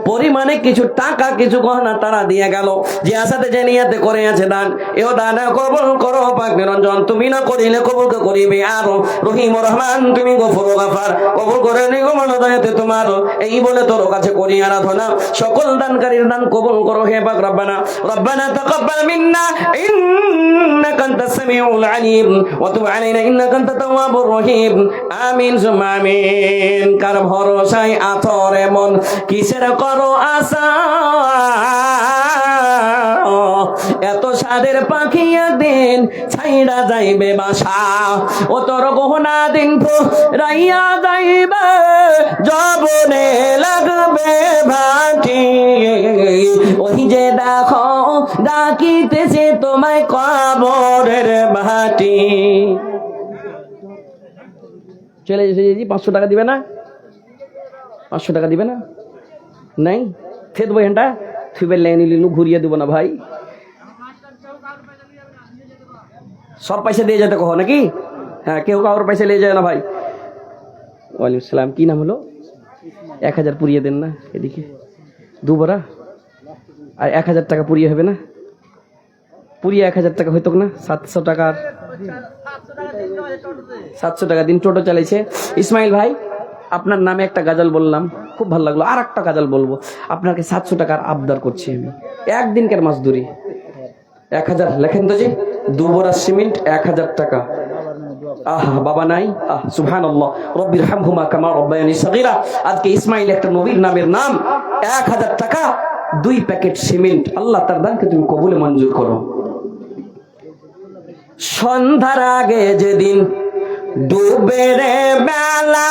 পরিমাণে কিছু টাকা কিছু গহনা তারা দিয়ে গেল, যে আসাতে যে নিয়াতে করে আছে দান, এও দান কবুল করো পাক নিরঞ্জন, তুমি না করিলে কবুল কে করিবে আর? রহিম রহমান, তুমি গফুর গফার, কবুল করে নিও মনোদয়তে তোমার। এই বলে তোর কাছে করি আরাধনা, সকল দানকারীর দান কবুল করো হে পাক রব্বানা। রব্বানা তাকাব্বাল মিন্না ইন্নাকা আনতাস সামিউল আলিম ওয়া তুব আলাইনা ইন্নাকা আনতাত তাওয়াবুর রহিম। আমিন সুম্মা আমিন। কার ভরসায় আথরে মন, কিসের করো আশা? এত সাদের পাখি একদিন ছাইড়া যাইবে বাসা, ও তোর গহনা দিন রাইয়া যাইবে, জবনে লাগবে ভাটি। ওই যে দেখো ডাকিতেছে তোমায় কবরের মাটি। চলে এসেছি, 500 টাকা দিবে না? 500 টাকা দিবে না? নাই থে দেবো, এখানটা থুইবে লেনি লিনু ঘুরিয়ে দেবো না ভাই, সব পয়সা দিয়ে যেতে কহ নাকি? হ্যাঁ, কেউ কারোর পয়সা নিয়ে যায় না ভাই। ওয়ালাইকুম সালাম। কি নাম হলো? 1000 পুরিয়ে দেন না, এদিকে দুবরা। আর 1000 টাকা পুরিয়ে হবে না? পুরিয়ে 1000 টাকা হইতো না? 700 টাকার 700 টাকা দিন, টোটো চালাইছে। ইসমাইল ভাই, আপনার নামে একটা গাজাল বললাম, খুব ভালো লাগলো। আর একটা গাজাল বলবো, আপনাকে 700 টাকার আবদার করছি আমি, একদিনকার মাসদুরি। 1000 লেখেন তো জি, দুবরা সিমেন্ট 1000 টাকা। আহ, বাবা নাই? আহ, সুবহানাল্লাহ। রব্বির হামহুমা কামা রব্বায়ানি সগীরা। আজকে ইসমাইল একটা নবীর নামের নাম, 1000 টাকা 2 প্যাকেট সিমেন্ট, আল্লাহ তার দানকে তুমি কবুলে মঞ্জুর করো। সন্ধ্যার আগে যেদিন ডুবে রে বেলা,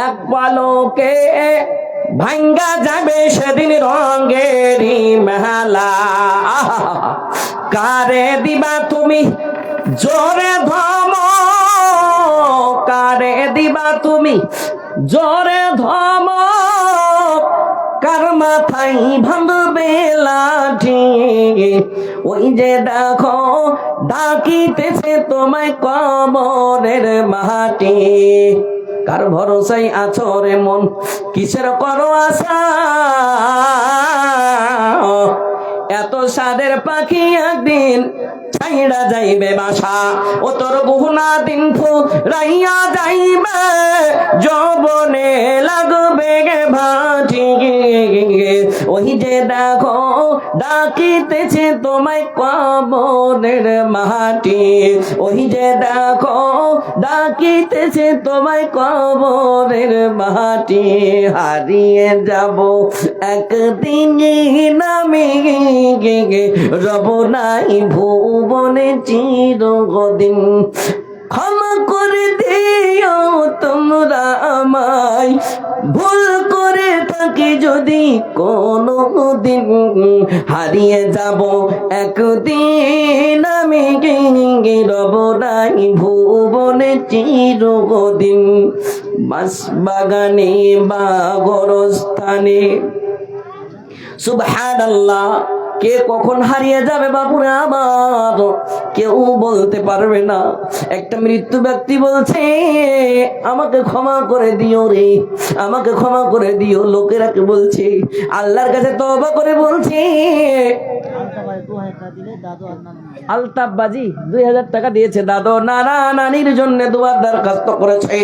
এক পলকে ভাঙ্গা যাবে সেদিন রঙেরই মেলা। কারে দিবা তুমি জোরে ধমক, কারে দিবা তুমি জোরে ধমক, কার মাথায় ভাঙবে লাঠি, ওই যে দেখো ডাকিতেছে তোমায় কবরের মাটি। কার ভরসায় আছো রে মন, কিসের করো আশা, এত সাদের পাখি একদিন ছাইড়া যাইবে বাসা। ও তোর গুহনা দিন ফুরাইয়া যাইবে, যৌবনে লাগবে গে ভাটি, ওই যে দেখো ডাকিতেছে তোমায় কবরের মাটি, ওই যে দেখো ডাকিতেছে তোমায় কবরের মাটি। হারিয়ে যাব একদিন আমি, রব নাই ভুবনে চিরদিন। ক্ষমা করে দিও তোমরা আমায়, ভুল করে থাকি যদি কোনো দিন। হারিয়ে যাব একদিন আমি, রব নাই ভুবনে চিরদিন। বাস বাগানে বা গোরস্থানে, সুবহানাল্লাহ, কে কখন হারিয়ে যাবে বাপুরে আমার কেউ বলতে পারবে না। একটা মৃত্যু ব্যক্তি বলছে, আমাকে ক্ষমা করে দিও রে, আমাকে ক্ষমা করে দিও। লোকেরা কে বলছে, আল্লাহর কাছে তওবা করে বলছে। আলতাফ বাজি 2000 টাকা দিয়েছে, দাদু নানা নানির জন্য দোয়ার দরখাস্ত করেছে।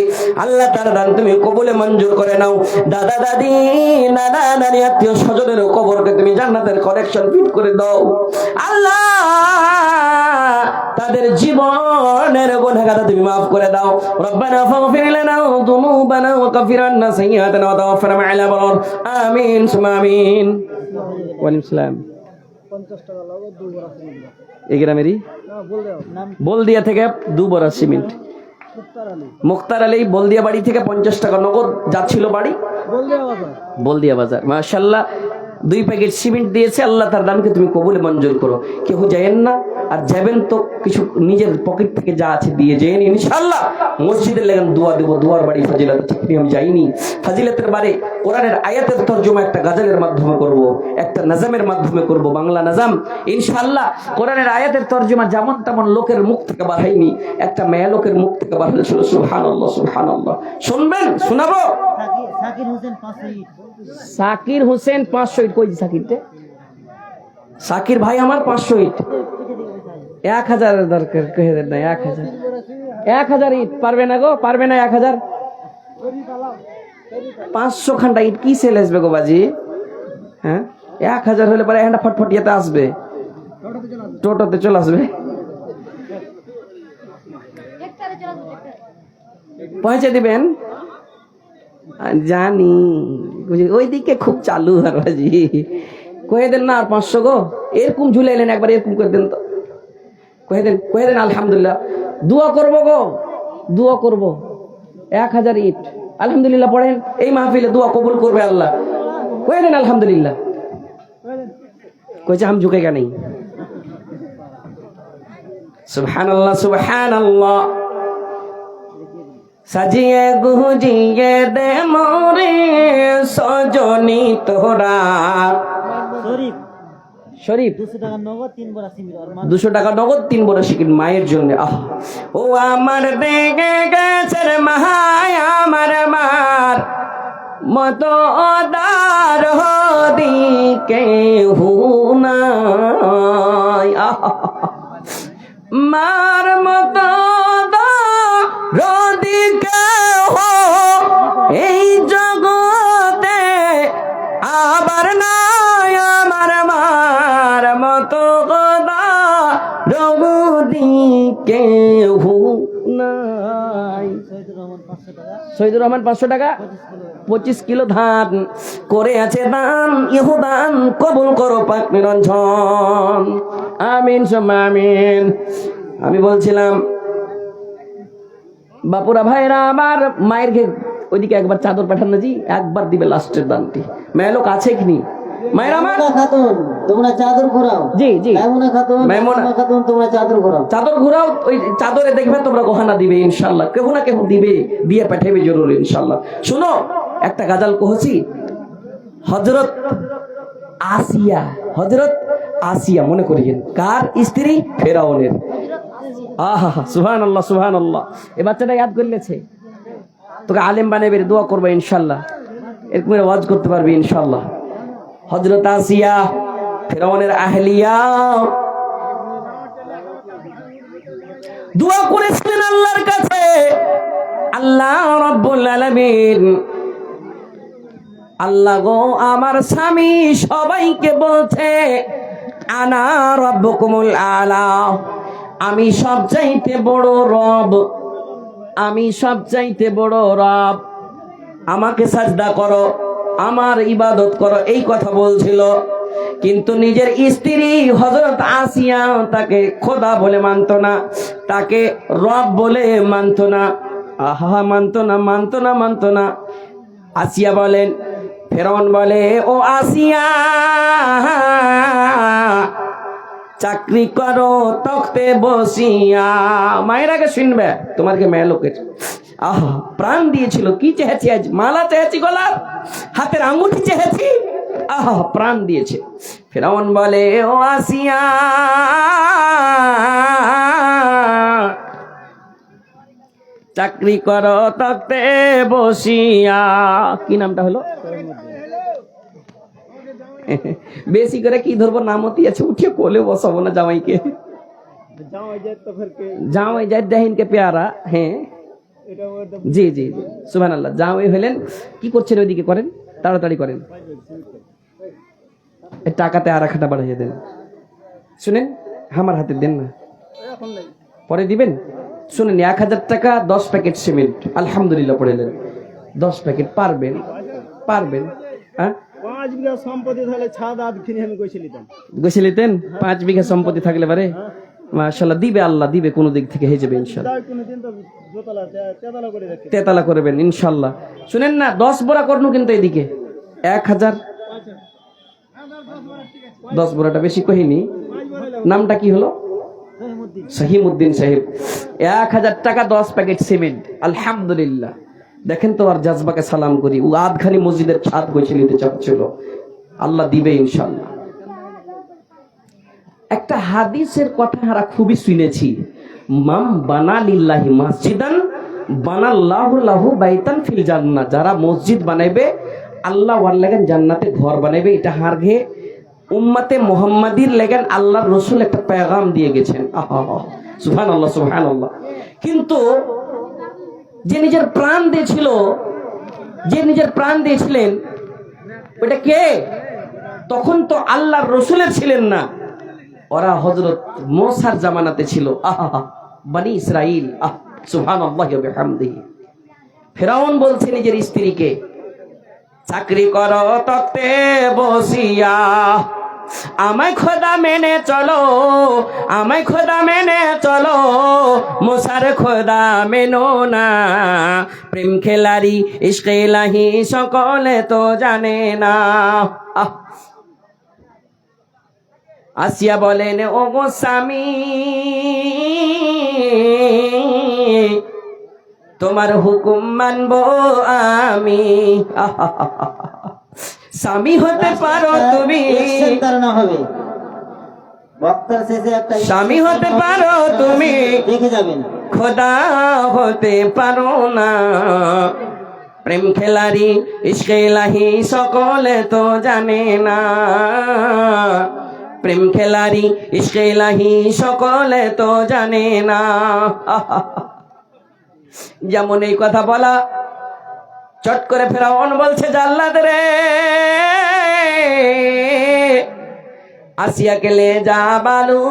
আল্লাহ তার দান তুমি কবুলে মঞ্জুর করে নাও। দাদা দাদি নানা নানি আত্মীয় স্বজনের কবরকে তুমি জান্নাতের কানেকশন ফিট করে দাও। আল্লাহ তাদের জীবনের গুনাহগার তুমি মাফ করে দাও। রব্বানা ফাগফির লানা যুনুবানা ওয়া কাফির আন্না সাইয়্যাতিনা ওয়া তাওফানা মা'আল আবরার। আমিন সুম্মা আমিন। ওয়া আলাইকুম সালাম। 50 টাকা লাগবে 2 বড় সিমেন্ট। এই গ্রামেরই বলদিয়া থেকে 2 বড় সিমেন্ট। মুক্তার আলী বলদিয়া বাড়ি থেকে 50 টাকা নগদ যাচ্ছিল বাড়ি বলদিয়া বাজার। মাশাআল্লাহ 2 প্যাকেট সিমেন্ট দিয়েছে। আল্লাহ তার দানকে তুমি কবুলে মঞ্জুর করো। কেউ যায়েন না, আর যাবেন তো কিছু নিজের পকেট থেকে যা আছে দিয়ে যেন ইনশাআল্লাহ মসজিদে লেগেন দোয়া দেব। দোয়ার বাড়ি ফজিলত ঠিক আমি যাইনি। ফজিলতের বাড়ি কোরআনের আয়াতের তরজমা একটা গাজালের মাধ্যমে করব, একটা নাজামের মাধ্যমে করব, বাংলা নাজাম ইনশাআল্লাহ। কোরআনের আয়াতের তরজমা যেমন তেমন লোকের মুখ থেকে বাড়াইনি, একটা মেয়ে লোকের মুখ থেকে বার হয়েছিল। সুবহানাল্লাহ সুবহানাল্লাহ। শুনবেন? শোনাবো। সাকির হোসেন 500 ইট। কই সাকিরতে? সাকির ভাই আমার 500 ইট। 1000 দরকার কহে দেন না। 1000 ইট পারবে না গো, পারবে না। 1000 500 খান্ডা ইট কি সেল আসবে গো বাজি? হ্যাঁ 1000 হলে পরে একটা ফটফটিয়াতে আসবে, টোটোতে চলে আসবে। পৌঁছে দিবেন জানি, ওইদিকে খুব চালু আর বাজি। কয়ে দেন না আর 500 গো, এরকম ঝুলে এলেন একবার, এরকম করে দেন তো। কয়ে দেন আলহামদুলিল্লাহ। দোয়া করবো গো, দোয়া করবো। 1000 ইট আলহামদুলিল্লাহ পড়েন। এই মাহফিলে দোয়া কবুল করবে আল্লাহ। কয়ে দেন আলহামদুলিল্লাহ। কইছে হাম ঝুঁকেগা নেই। সুবহানাল্লাহ সুবহানাল্লাহ। সাজিয়ে গুজিয়ে দে মোরে সজনী তোরা। শরীফ 200 টাকা নগদ 3 বড় সিমেন্ট। 200 টাকা নগদ 3 বড় সিমেন্ট মায়ের জন্য। ও আমার দেখে গেছে মাহায় আমার মার মতো দার দিকে হুনাই। মার মতো দার দিকে হো এই জগতে আবার নাই আমার মার মতো গদা রঘুদিকে নাই। শহীদুর রহমান 500 টাকা 25 কিলো ধান করে আছে দান, ইহুদান কবুল করো পাক নিরঞ্জন, আমিন সুম্মা আমিন। আমি বলছিলাম বাপুরা ভাইরা আমার, মায়ের ওইদিকে একবার চাদর পাঠান না জি, একবার দিবে লাস্টের দানটি। মেয়ে লোক আছে কি নি মায়ের আমার? খাতুন তোমরা চাদর ঘোরাও। জি জি, মেমুনা খাতুন তোমরা চাদর ঘোরাও। চাদর ঘুরাও, ওই চাদরে দেখবে তোমরা গহনা দিবে ইনশাল্লাহ, কেহ না কেহ দিবে, দিয়ে পাঠাবে জরুর ইনশাল্লাহ। শুনো একটা গাজাল কহছি, হযরত আসিয়া মনে করিয়েন, কার স্ত্রী? ফেরাউনের। আহা সুবহানাল্লাহ সুবহানাল্লাহ। এই বাচ্চাটা ইয়াদ করলেছে, তোকে আলেম বানাবে, দোয়া করবে ইনশাল্লাহ, এরকম ওয়াজ করতে পারবি ইনশাল্লাহ। হযরত আসিয়া ফেরাউনের আহলিয়া দোয়া করেছিলেন আল্লাহর কাছে, আল্লাহ রাব্বুল আলামিন, আল্লাহ গো আমার স্বামী সবাইকে বলছে আনা রাব্বুকুমুল আলা, আমি সবচাইতে বড় রব, আমি সবচাইতে বড় রব, আমাকে সাজদা করো, আমার ইবাদত করো, এই কথা বলছিল। কিন্তু নিজের স্ত্রী হযরত আসিয়া তাকে খোদা বলে মানত না, তাকে রব বলে মানত না। আহা মানত না। আসিয়া বলেন, ফেরাউন বলে, ও আসিয়া চাকরি করো তখতে বসিয়া। মায়ের আগে শুনবে, তোমার কে মেয়ে লোকের আহা প্রাণ দিয়েছিল, কি চেয়েছি আজ? মালা চেয়েছি গলার, হাতের আঙ্গুঠি চেয়েছি, আহা প্রাণ দিয়েছে। ফেরাউন বলে, ও আসিয়া চাকরি করো তখতে বসিয়া। কি নামটা হলো? বেশি করে কি ধরবো, নামতি আছে, উঠিয়ে কোলে বসাবো না জামাইকে। জামাই যায় দেহিনকে পেয়ারা। হ্যাঁ জি জি জি সুবহানাল্লাহ। জামাই হইলেন, কি করছেন ওইদিকে করেন, তাড়াতাড়ি করেন, টাকাতে আর একটা বাড়িয়ে দেন। শুনেন, আমার হাতে দেন না, পরে দিবেন। শুনেন, 1000 টাকা 10 প্যাকেট সিমেন্ট, আলহামদুলিল্লাহ পড়েলেন, 10 প্যাকেট পারবেন? হ্যাঁ 5 বিঘা সম্পত্তি থাকলে ছাদ আদ কিনে আমি গেছিলেন 5 বিঘা সম্পত্তি থাকলে পারে, মাশাআল্লাহ দিবে, আল্লাহ দিবে, কোন দিক থেকে হয়ে যাবে ইনশাআল্লাহ। তেতালা করবেন ইনশাআল্লাহ। শুনেন না, 10 বোরা করনু কিন্তু এদিকে 1000, 10 বোরাটা বেশি কহিনি। নামটা কি হলো? সহিমউদ্দিন সাহেব। 1000 টাকা 10 প্যাকেট সিমেন্ট, আলহামদুলিল্লাহ। দেখেন তো, আর জাজবাকে সালাম করি, ও আধখানি মসজিদের ছাদ গেছে নিতে চাচ্ছিল, আল্লাহ দিবে ইনশাআল্লাহ। একটা হাদিসের কথা হারা খুবই শুনেছি, মাম বানা লিল্লাহি মসজিদান বানাল্লাহু লাহু বাইতান ফিল জান্নাহ। যারা মসজিদ বানাইবে, আল্লাহ ওয়ার লাগেন জান্নাতে ঘর বানাইবে। এটা হারঘে উম্মতে মুহাম্মাদির লাগেন আল্লাহর রাসূল একটা পেগাম দিয়ে গেছেন। আহা সুবহানাল্লাহ সুবহানাল্লাহ। কিন্তু যে নিজের প্রাণ দিয়েছিলেন, ওটা কে? তখন তো আল্লাহর রাসূলের ছিলেন না, ওরা হযরত মুসার জামানাতে ছিল। আহা বনি ইসরাইল, সুবহানাল্লাহি ওয়া বিহামদিহি। ফেরাউন বলছে নিজের স্ত্রীকে, চাকরি করো তখতে বসিয়া, আমায় খোদা মেনে চলো, আমায় খোদা মেনে চলো, মুসার খোদা মেনো না। প্রেম খেলারি ইশকে ইলাহি সকলে তো জানে না। আসিয়া বলেন, ও গো স্বামী, তোমার হুকুম মানবো আমি। স্বামী হতে পারো তুমি, স্বামী হতে পারো তুমি, দেখে যাবেন, খোদা হতে পারো না। প্রেম খেলারি ইশকে ইলাহি সকলে তো জানে না, প্রেম খেলারি ইশকে ইলাহি সকলে তো জানে না। যেমন এই কথা বলা, চট করে ফেরাউন বলছে, জাল্লাদ রে, আসিয়াকে লে যা বালু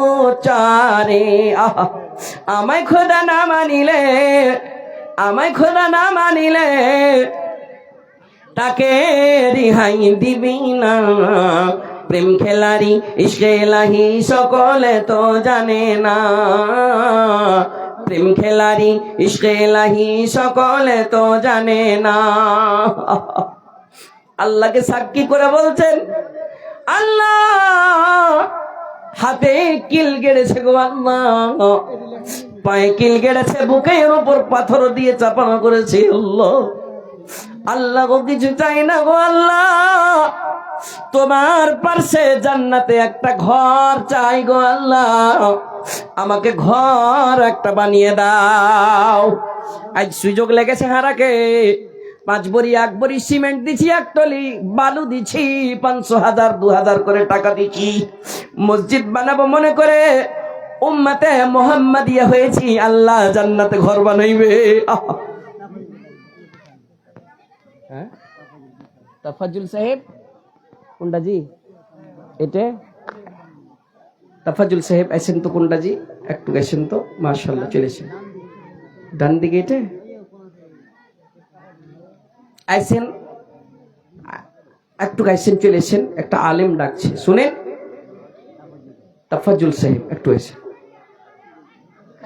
চারে। আমায় খোদা না মানিলে আমায় খোদা না মানিলে তাকে রিহাই দিবি না। প্রেম খেলারি ইশকে ইলাহি সকলে তো জানে না, প্রেম খেলারি ইশকে ইলাহি সকলে তো জানে না। আল্লাহকে সাক্ষী করে বলছেন, আল্লাহ হাতে কিল গেড়েছে গো আল্লাহ, পায়ে কিল গেড়েছে, বুকের উপর পাথর দিয়ে চাপানো করেছে আল্লাহ। আল্লাহ গো কিছু চাই না গো আল্লাহ, তোমার পাশে জান্নাতে একটা ঘর চাই গো আল্লাহ, আমাকে ঘর একটা বানিয়ে দাও। আজ সুযোগ লেগেছে হারাকে, 5 বড়ি 1 বড়ি সিমেন্ট দিছি, 1 টলি বালু দিছি, 500,000 2,000 করে টাকা দিছি, মসজিদ বানাবো মনে করে উম্মতে মুহাম্মাদিয়া হয়েছি। আল্লাহ জান্নাতে ঘর বানাইবে। হ্যাঁ তাফাজ্জুল সাহেব কোনটা জি? এটা তাফাজ্জুল সাহেব আইছেন তো কোনটা জি? একটু গেছেন তো, মাশাআল্লাহ চলেছেন ডান দিকে। এটা আইছেন, একটু গাইছেন, চলেছেন, একটা আলেম ডাকছে শুনেন। তাফাজ্জুল সাহেব একটু এসে,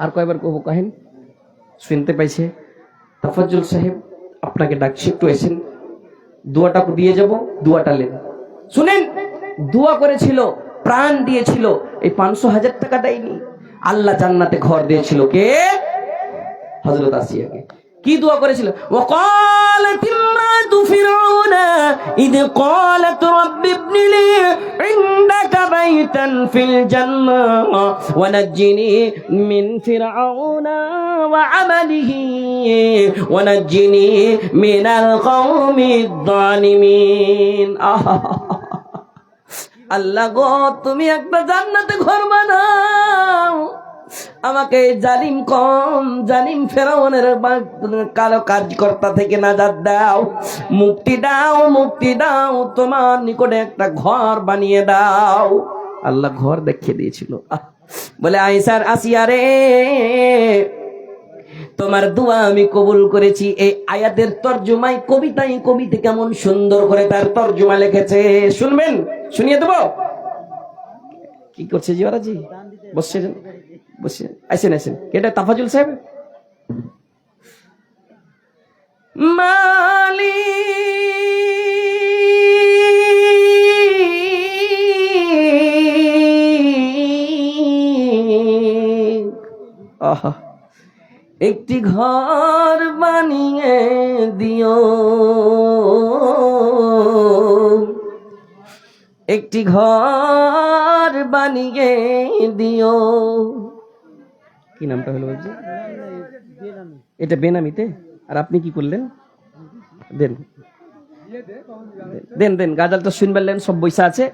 আর কয়বার কব কাহেন শুনতে পাইছে? তাফাজ্জুল সাহেব আপনাকে ডাকছি, একটু এসেন, দোয়াটা দিয়ে যাব, দোয়াটা নেন। শুনেন, দোয়া করেছিল, প্রাণ দিয়েছিল, এই 500,000 টাকা দেয়নি। আল্লাহ জান্নাতে ঘর দিয়েছিল কে? হযরত আসিয়াকে। কি দোয়া করেছিল? ওয়াকালাত ইমরাতু ফিরআউনা ইদ ক্বালাত রাব্বি ইবনি লি ইনদাকা বাইতান ফিল জান্নাহ ওয়া নাজ্জিনি মিন ফিরআউনা ওয়া আমালিহি ওয়া নাজ্জিনি মিনাল কওমিদ যালিমিন। আল্লাহ গো, তুমি একটা জান্নাতে ঘর বানাও, আমাকে জালিম ফেরাউনের কালো কাজকর্তা থেকে নাজাত দাও, মুক্তি দাও, মুক্তি দাও, তোমার নিকটে একটা ঘর বানিয়ে দাও। আল্লাহ ঘর দেখিয়ে দিয়েছিল। বলে আসিয়া রে, তোমার দোয়া আমি কবুল করেছি। এই আয়াতের তরজমায় কবিতে কেমন সুন্দর করে তার তরজমা লিখেছে, শুনবেন? শুনিয়ে দেবো। কি করছে জি ওরা? জি বসছে, বসে আইসেন। এটা তাফাজুল সাহেব। মালি একটি ঘর বানিয়ে দিও, একটি ঘর বানিয়ে দিও। কি নামটা হলো বলছি? এটা বেনামিতে। আর আপনি কি করলেন? দেন দেন দেন, গাজালটা শুনবেন, সব বইসা আছে।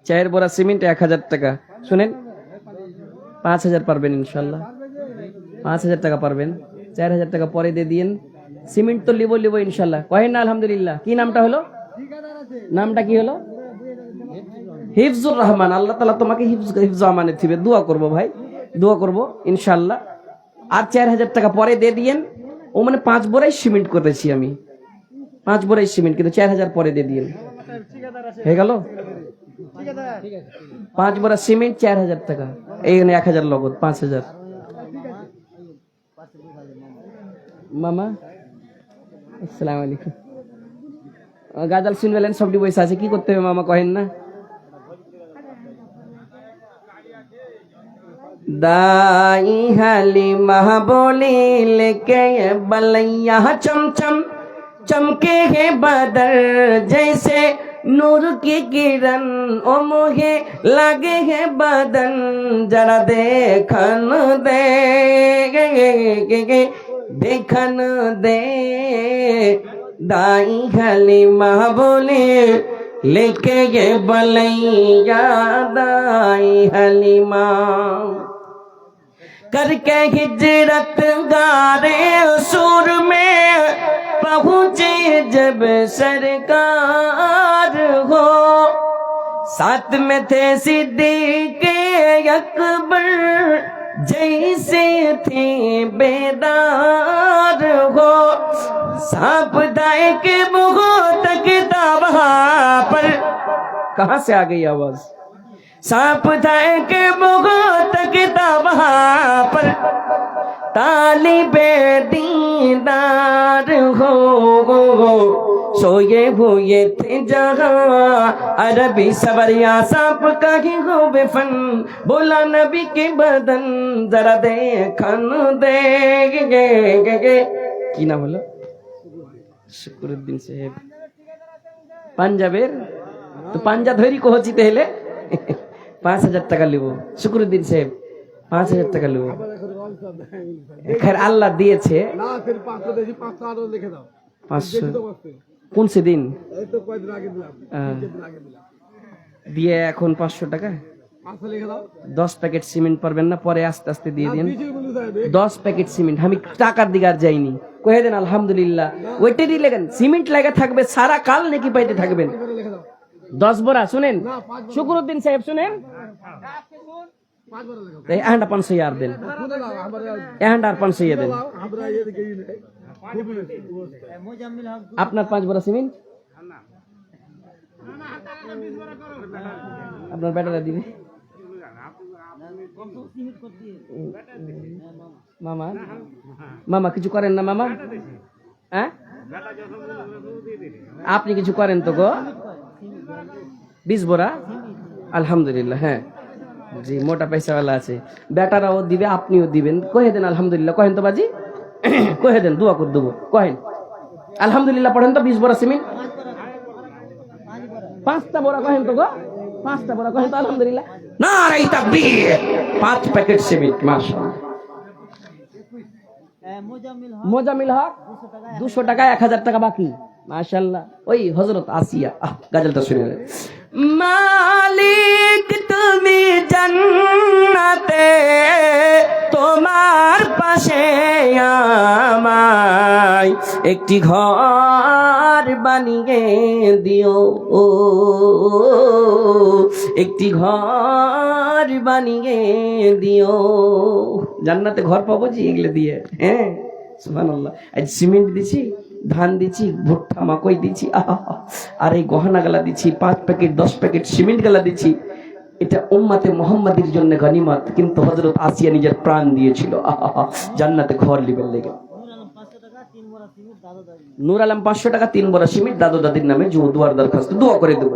চায়ের বড়া সিমেন্ট 1,000 টাকা। শুনেন, 5,000 পারবেন ইনশাল্লাহ, 5,000 টাকা পারবেন। 4,000 টাকা পরে দিয়ে দিন। সিমেন্ট তো লিবো ইনশাল্লাহ। কহেন না আলহামদুলিল্লাহ। কি নামটা হলো? নামটা কি হলো? হিফজুর রহমান। আল্লাহ তাআলা তোমাকে হিফজ আমানত দিবে। দোয়া করব ভাই, দোয়া করব ইনশাআল্লাহ। আর 4,000 টাকা পরে দিয়ে দিয়েন। ও মানে 5 বোরাই সিমেন্ট করেছি আমি, 5 বোরাই সিমেন্ট, কিন্তু 4,000 পরে দিয়ে দিয়েন। হয়ে গেল? 5 বোরা সিমেন্ট 4,000 টাকা। এইখানে 1,000 নগদ, 5,000। মামা আসসালামু আলাইকুম। গাজাল শুনবেন, সবটি পয়সা আছে। কি করতে হবে মামা কহেন না? दाई हलीमा बोली लेके बलैया चमचम चमके है बदर जैसे नूर की किरण ओ मोहे लगे है बदन जरा देखन दे देखन दे। दाई हलीमा बोली लेके ये बलैया दाई हलीमा करके हिजरत गारे सुर में पहुंचे जब सरकार हो साथ में थे सिद्दीक़ अकबर जैसे थे बेदार हो, सामुदायिक बहुत किताब पर। कहां से आ गई आवाज? सामुदायिक बहुत किताब पर तालिबे दीदार हो, सोए हुए थे जहां अरबी सवरिया सांप का ही हो बेफन, बोला नबी के बदन जरा देखन दे गे। की नाम হলো? শুকুরউদ্দিন সাহেব পাঞ্জাবের। তো পাঞ্জা ধরি কহচিতে হলে 5000 টাকা লিব। শুকুরউদ্দিন সাহেব 5000 টাকা লিব। खैर আল্লাহ দিয়েছে না ফির 500 দেশি 500 আরো লিখে দাও। 500 কোন সে দিন এই তো কয়দিন আগে দিলাম, দিন আগে দিলাম। দিয়ে এখন 500 টাকা 500 লিখে দাও। 10 প্যাকেট সিমেন্ট পারবেন না? পরে আস্তে আস্তে দিয়ে দিন। কিছু বলে যাবে 10 প্যাকেট সিমেন্ট। আমি টাকার দিকে আর যাইনি। কয়ে দেন আলহামদুলিল্লাহ। ওইটারই লেখেন সিমেন্ট লাগা থাকবে সারা কাল নাকি পাইতে থাকবেন। লিখে দাও। 10 বড়া শুনেন শুকুরউদ্দিন সাহেব শুনেন 5 বার লিখে দাও। এই এহান্ডা 500 ইয়ার দেন। শুনে দাও আমরা এহান্ডা আর 500 ইয়া দেন। আমরা এদিকে নেই। আপনার 5 বড়া সিমেন্ট আপনার ব্যাটারা দিবে। মামা মামা কিছু করেন না মামা? হ্যাঁ আপনি কিছু করেন তো গো? 20 বড়া আলহামদুলিল্লাহ। হ্যাঁ জি মোটা পয়সাওয়ালা আছে, বেটারাও দিবে আপনিও দিবেন। কহে দেন আলহামদুলিল্লাহ। কহেন তো বাজি কহে দেন, দোয়া করে দেবো। কহেন আলহামদুলিল্লাহ পড়েন তো। 20 বড়া সিমেন্ট 5টা বড়া কহেন তো গো। 5টা বড়া কহেন তো আলহামদুলিল্লাহ। নারে তাকবীর। 5 প্যাকেট সিমেন্ট মাশাআল্লাহ। মোজামিল হক 200 টাকা 1000 টাকা বাকি মাশাআল্লাহ। ওই হযরত আসিয়া গজলটা শুনে নেন। মালিক তুমি জান্নাতে তোমার পাশে আমায় একটি ঘর বানিয়ে দিও, একটি ঘর বানিয়ে দিও। জান্নাতে ঘর পাবো জি এগুলো দিয়ে। হ্যাঁ সুবহানাল্লাহ। আজ সিমেন্ট দিছি, ধান দিছি, ভুট্টা মাকই দিছি, আর এই গহনা গালা দিছি, 5 প্যাকেট 10 প্যাকেট সিমেন্ট গালা দিছি। এটা উম্মতে মুহাম্মাদির জন্য গনিমত। কিন্তু হযরত আসিয়া নিজের প্রাণ দিয়েছিল জান্নাতে ঘর লিবেন লেগে। নূর আলম 500 টাকা 3 বড়া সিমেন্ট দাদু দাদির নামে দুয়ার দরখাস্ত দোয়া করে দেব।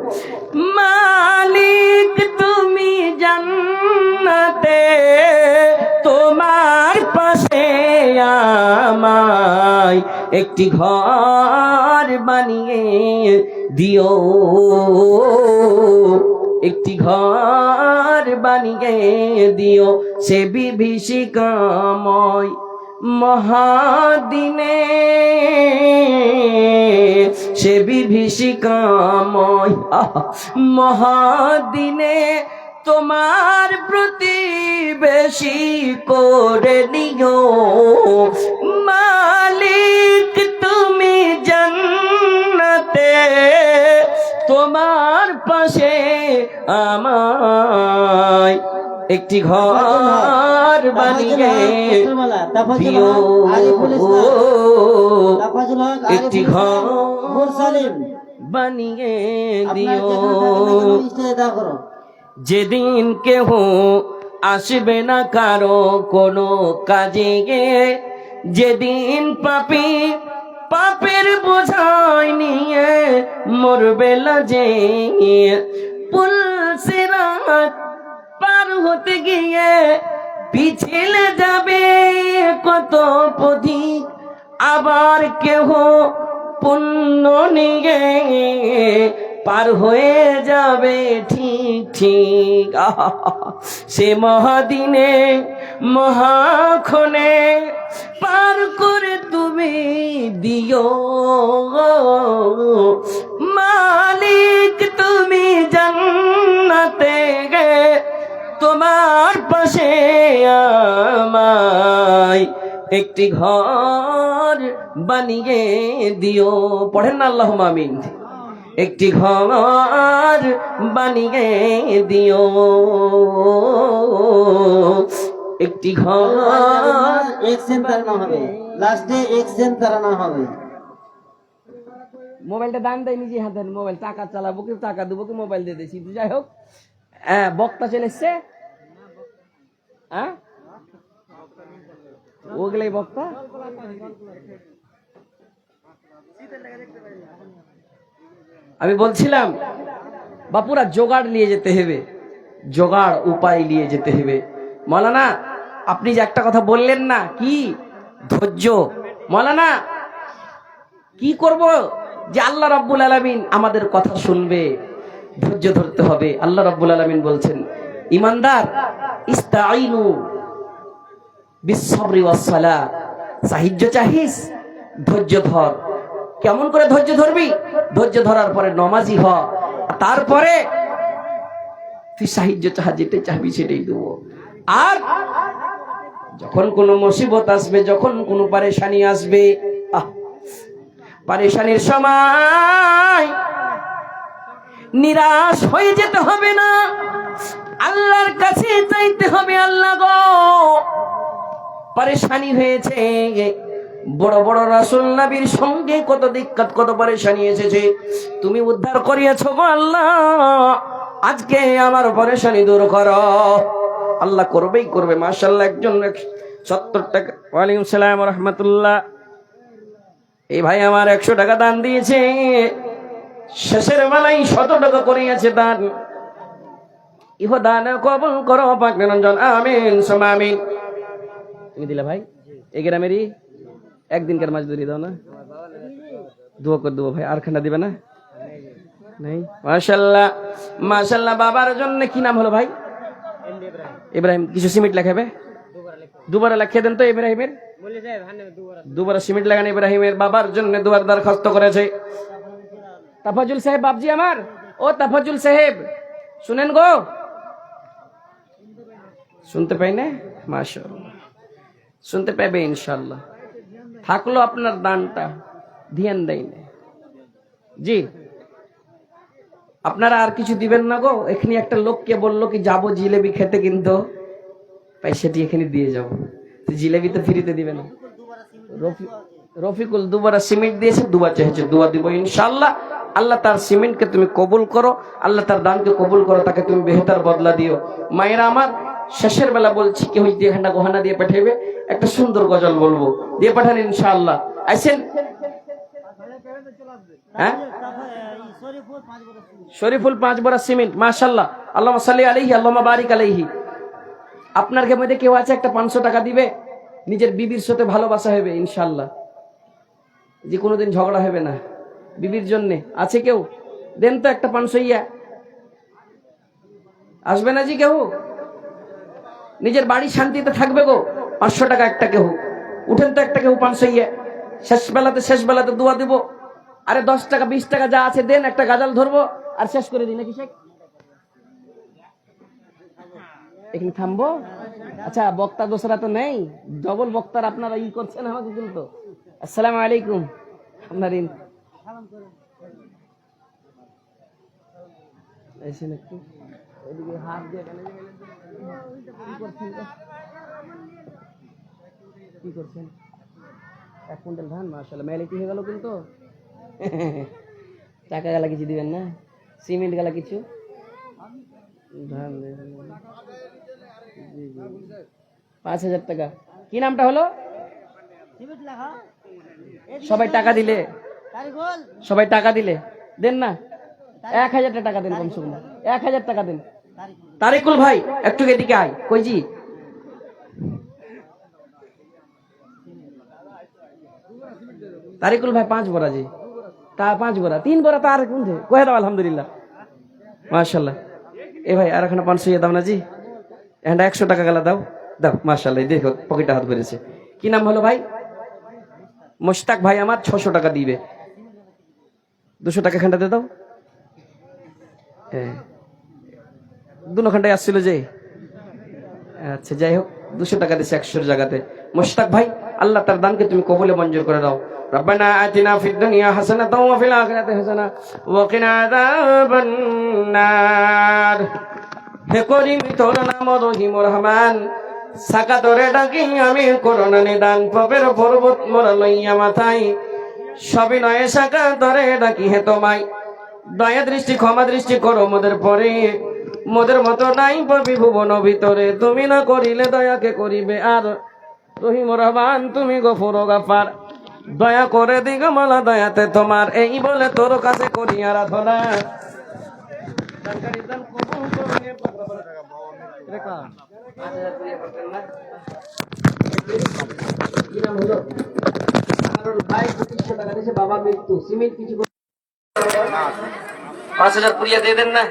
মালিক তুমি জান্নাতে তোমার পাশে আমায় একটি ঘর বানিয়ে দিও, একটি ঘর বানিয়ে দিও। সে বিভীষিকাময় মহাদিনে, সে বিভীষিকাময় মহাদিনে তোমার প্রতিবেশী করে নিও। মালিক তুমি জান্নাতে তোমার পাশে আমায় একটি ঘর বানিয়ে দিও, একটি ঘর বানিয়ে দিও। যেদিন কেহ আসবে না কারো কোনো কাজে, যেদিন পাপী পাপের বোঝাই নিয়ে মরবে লাজে, পুলসিরাত পার হতে গিয়ে পিছলে যাবে কত পথিক, আবার কেহ পুণ্য নিয়ে পার হয়ে যাবে ঠিক ঠিক। সে মহাদিনে মহাক্ষণে পার করে তুমি দিও। মালিক তুমি জান্নাতে গে তোমার পাশে আমায় একটি ঘর বানিয়ে দিও। পড়েন না আল্লাহুম্মা আমিন। একটি ঘর বানিয়ে দিও, একটি ঘর। এক্সেন তারানো হবে, লাস্টে এক্সেন তারানো হবে। মোবাইলটা দান দেয় নিজে হাতে, মোবাইল টাকা চালাবো কি টাকা দেবো কি মোবাইল দিয়ে দিয়েছি। যাই হোক, হ্যাঁ বক্তা চলে এসছে, হ্যাঁ ওগুলাই বক্তা। আমি বলছিলাম বাপুরা জোগাড় নিয়ে যেতে হবে, জোগাড় উপায় নিয়ে যেতে হবে। মৌলানা আপনি যে একটা কথা বললেন না, কি ধৈর্য, মৌলানা কি করব যে আল্লাহ রাব্বুল আলামিন আমাদের কথা শুনবে, ধৈর্য ধরতে হবে। আল্লাহ রাব্বুল আলামিন বলছেন, ইমানদার ইস্তাইনু বিসসবরি ওয়াস সালাহ, সাহায্য চাহিস ধৈর্য ধর। কেমন করে ধৈর্য ধরবি? ধৈর্য ধরার পরে নমাজি হ, তারপরে তুই সাহায্য চাহা, যেটাই চাহবি সেটাই দেবো। আর যখন কোনো মুসিবত আসবে, যখন কোনো পারেশানি আসবে, পারেশানির সময় নিরাশ হয়ে যেতে হবে না, আল্লাহর কাছে চাইতে হবে, আল্লাহ গো পারেশানি হয়েছে। বড় বড় রাসূল নবীর সঙ্গে কত দিক্কত, কত পারেশানি এসেছে, তুমি উদ্ধার করিয়েছো গো আল্লাহ, আজকে আমার পারেশানি দূর করো। আল্লাহ করবেই করবে। মাশাআল্লাহ, একজন 70 টাকা। ওয়ালাইকুম সালাম ওয়া রাহমাতুল্লাহ। এই ভাই আমার 100 টাকা দান দিয়েছে, শেষের বেলায় 100 টাকা করিয়েছে দান। ইহ দান কবুল করো পাক নিরঞ্জন, আমিন সুম্মা আমিন। তুমি দিলা ভাই, এই গ্রামেরই একদিনকার মজদুরি দাও না, দোয়া করে দেবো ভাই। আর খান্ডা দিবে না? নাই। মাশাআল্লাহ মাশাআল্লাহ। বাবার জন্য কি নাম হলো ভাই? ইব্রাহিম। কিছু সিমেন্ট লেখাবে, দুবার লেখে দেন তো ইব্রাহিমের, দুবার সিমেন্ট লাগান ইব্রাহিমের বাবার জন্য দুবার দরখাস্ত করেছে। তাফাজুল সাহেব বাবজি আমার, ও তাফাজুল সাহেব শুনেন গো, শুনতে পাই না? মাশাআল্লাহ, শুনতে পাইবে ইনশাআল্লাহ। থাকলো আপনার দানটা, ধ্যান দেয় না জি। আপনারা আর কিছু দিবেন না গো। এখানে একটা লোককে বললো কি যাবো জিলেবি খেতে, কিন্তু পয়সাটি এখানে দিয়ে যাবো, জিলেবি তো ফ্রিতে দিবে না। রফিকুল দুবার সিমেন্ট দিয়েছে, দুবার চেয়েছে, দুয়া দিব ইনশাআল্লাহ। আল্লাহ তার সিমেন্টকে তুমি কবুল করো, আল্লাহ তার দানকে কবুল করো, তাকে তুমি বেহতার বদলা দিও। মায়েরা আমার, শেষের বেলা বলছি কেউ যদি এখানটা গহনা দিয়ে পাঠাবে, একটা সুন্দর গজল বলবো, দিয়ে পাঠান ইনশাআল্লাহ। আইসেন, হ্যাঁ শরীফুল 5 বড়া সিমেন্ট, মাশাআল্লাহ। আল্লাহুম্মা সাল্লি আলাইহি, আল্লাহুম্মা বারিক আলাইহি। আপনার মধ্যে কেউ আছে একটা 500 টাকা দিবে, নিজের বিবির সাথে ভালোবাসা হবে ইনশাআল্লাহ, যে কোনোদিন ঝগড়া হবে না বিবির জন্য। আছে কেউ? দেন তো একটা 500 ইয়া। আসবে না জি কেউ? নিজের বাড়ি শান্তিতে থাকবে গো। 500 টাকা একটা কেউ উঠেন তো, একটা কেউ 500 ইয়া। শেষ বেলাতে দোয়া দিব। আরে 10 টাকা 20 টাকা যা আছে দেন, একটা গাজাল ধরবো আর শেষ করে দিই নাকি শেখ? এখানে থামবো। আচ্ছা, বক্তা দোসরা তো নেই, ডবল বক্তার আপনারা ই করছেন আমাকে কিন্তু। আসসালামু আলাইকুম। আপনার এসেন একটু এদিকে হাত দিয়ে কি করছেন? 1 কুইন্টাল ধান, মাশাআল্লাহ মেলাইতে হয়ে গেল কিন্তু। টাকা গেলা কিছু দিবেন না? সিমেন্ট গেলা কিছু? ধান 5000 টাকা। কি নামটা হলো? সবাই টাকা দিলে, সবাই টাকা দিলে দেন না, 1000 টাকা দেন কমসে কম, 1000 টাকা দেন। তারিকুল ভাই একটু এদিকে আয়। কই জি? তারিকুল ভাই 5 বড়া জি, তা 5 বড়া, 3 বড়া তো আর কোন কয়ে দাও। আলহামদুলিল্লাহ মাশাআল্লাহ। এ ভাই আর এখানে 500 দাও না জি, এখানটা 100 টাকা গেলা দাও, দাও মাশাআল্লাহ। দেখো পকেটে হাত ভরেছে। কি নাম হলো ভাই? মুশতাক ভাই আমার 600 টাকা দিবে। 200 টাকা খান্ডাতে দাও। হ্যাঁ, দুনো খান্ডায় আসছিল যে। আচ্ছা যাই হোক, 200 টাকা দিছে 100 জায়গাতে। মুশতাক ভাই, আল্লাহ তার দানকে তুমি কবুলে মঞ্জুর করে দাও। রব্বানা আতিনা ফিদ দুনিয়া হাসানাতাও ওয়া ফিল আখিরাতি হাসানা ওয়া কিনা আযাবান নার। হে করিম তোর নাম রহিম রহমান, সাকা তোরে ডাকি আমি করোনা নিদান, পবের পর্বত মোরা লইয়া মাথায়, সবিনয়ে সাকা তোরে ডাকি হে তোমায়। দয়া দৃষ্টি ক্ষমা দৃষ্টি করো মোদের পরে, মোদের মতো নাই পাবি ভুবন ভিতরে। তুমি না করিলে দয়াকে করিবে আর, রহিম রহমান তুমি গফুর গাফার। দয়া করে দিগ মালা দয়াতে তোমার, এই বলে তোর কাছে করি আরাধনা। দানকারী দান কবুল করে রেখা। কি নাম হলো? আমার ভাই 2500 টাকা দিয়েছে, বাবা মৃত্যু, সিমেন্ট কিছু 5000 পুরিয়া দিয়ে দেন না।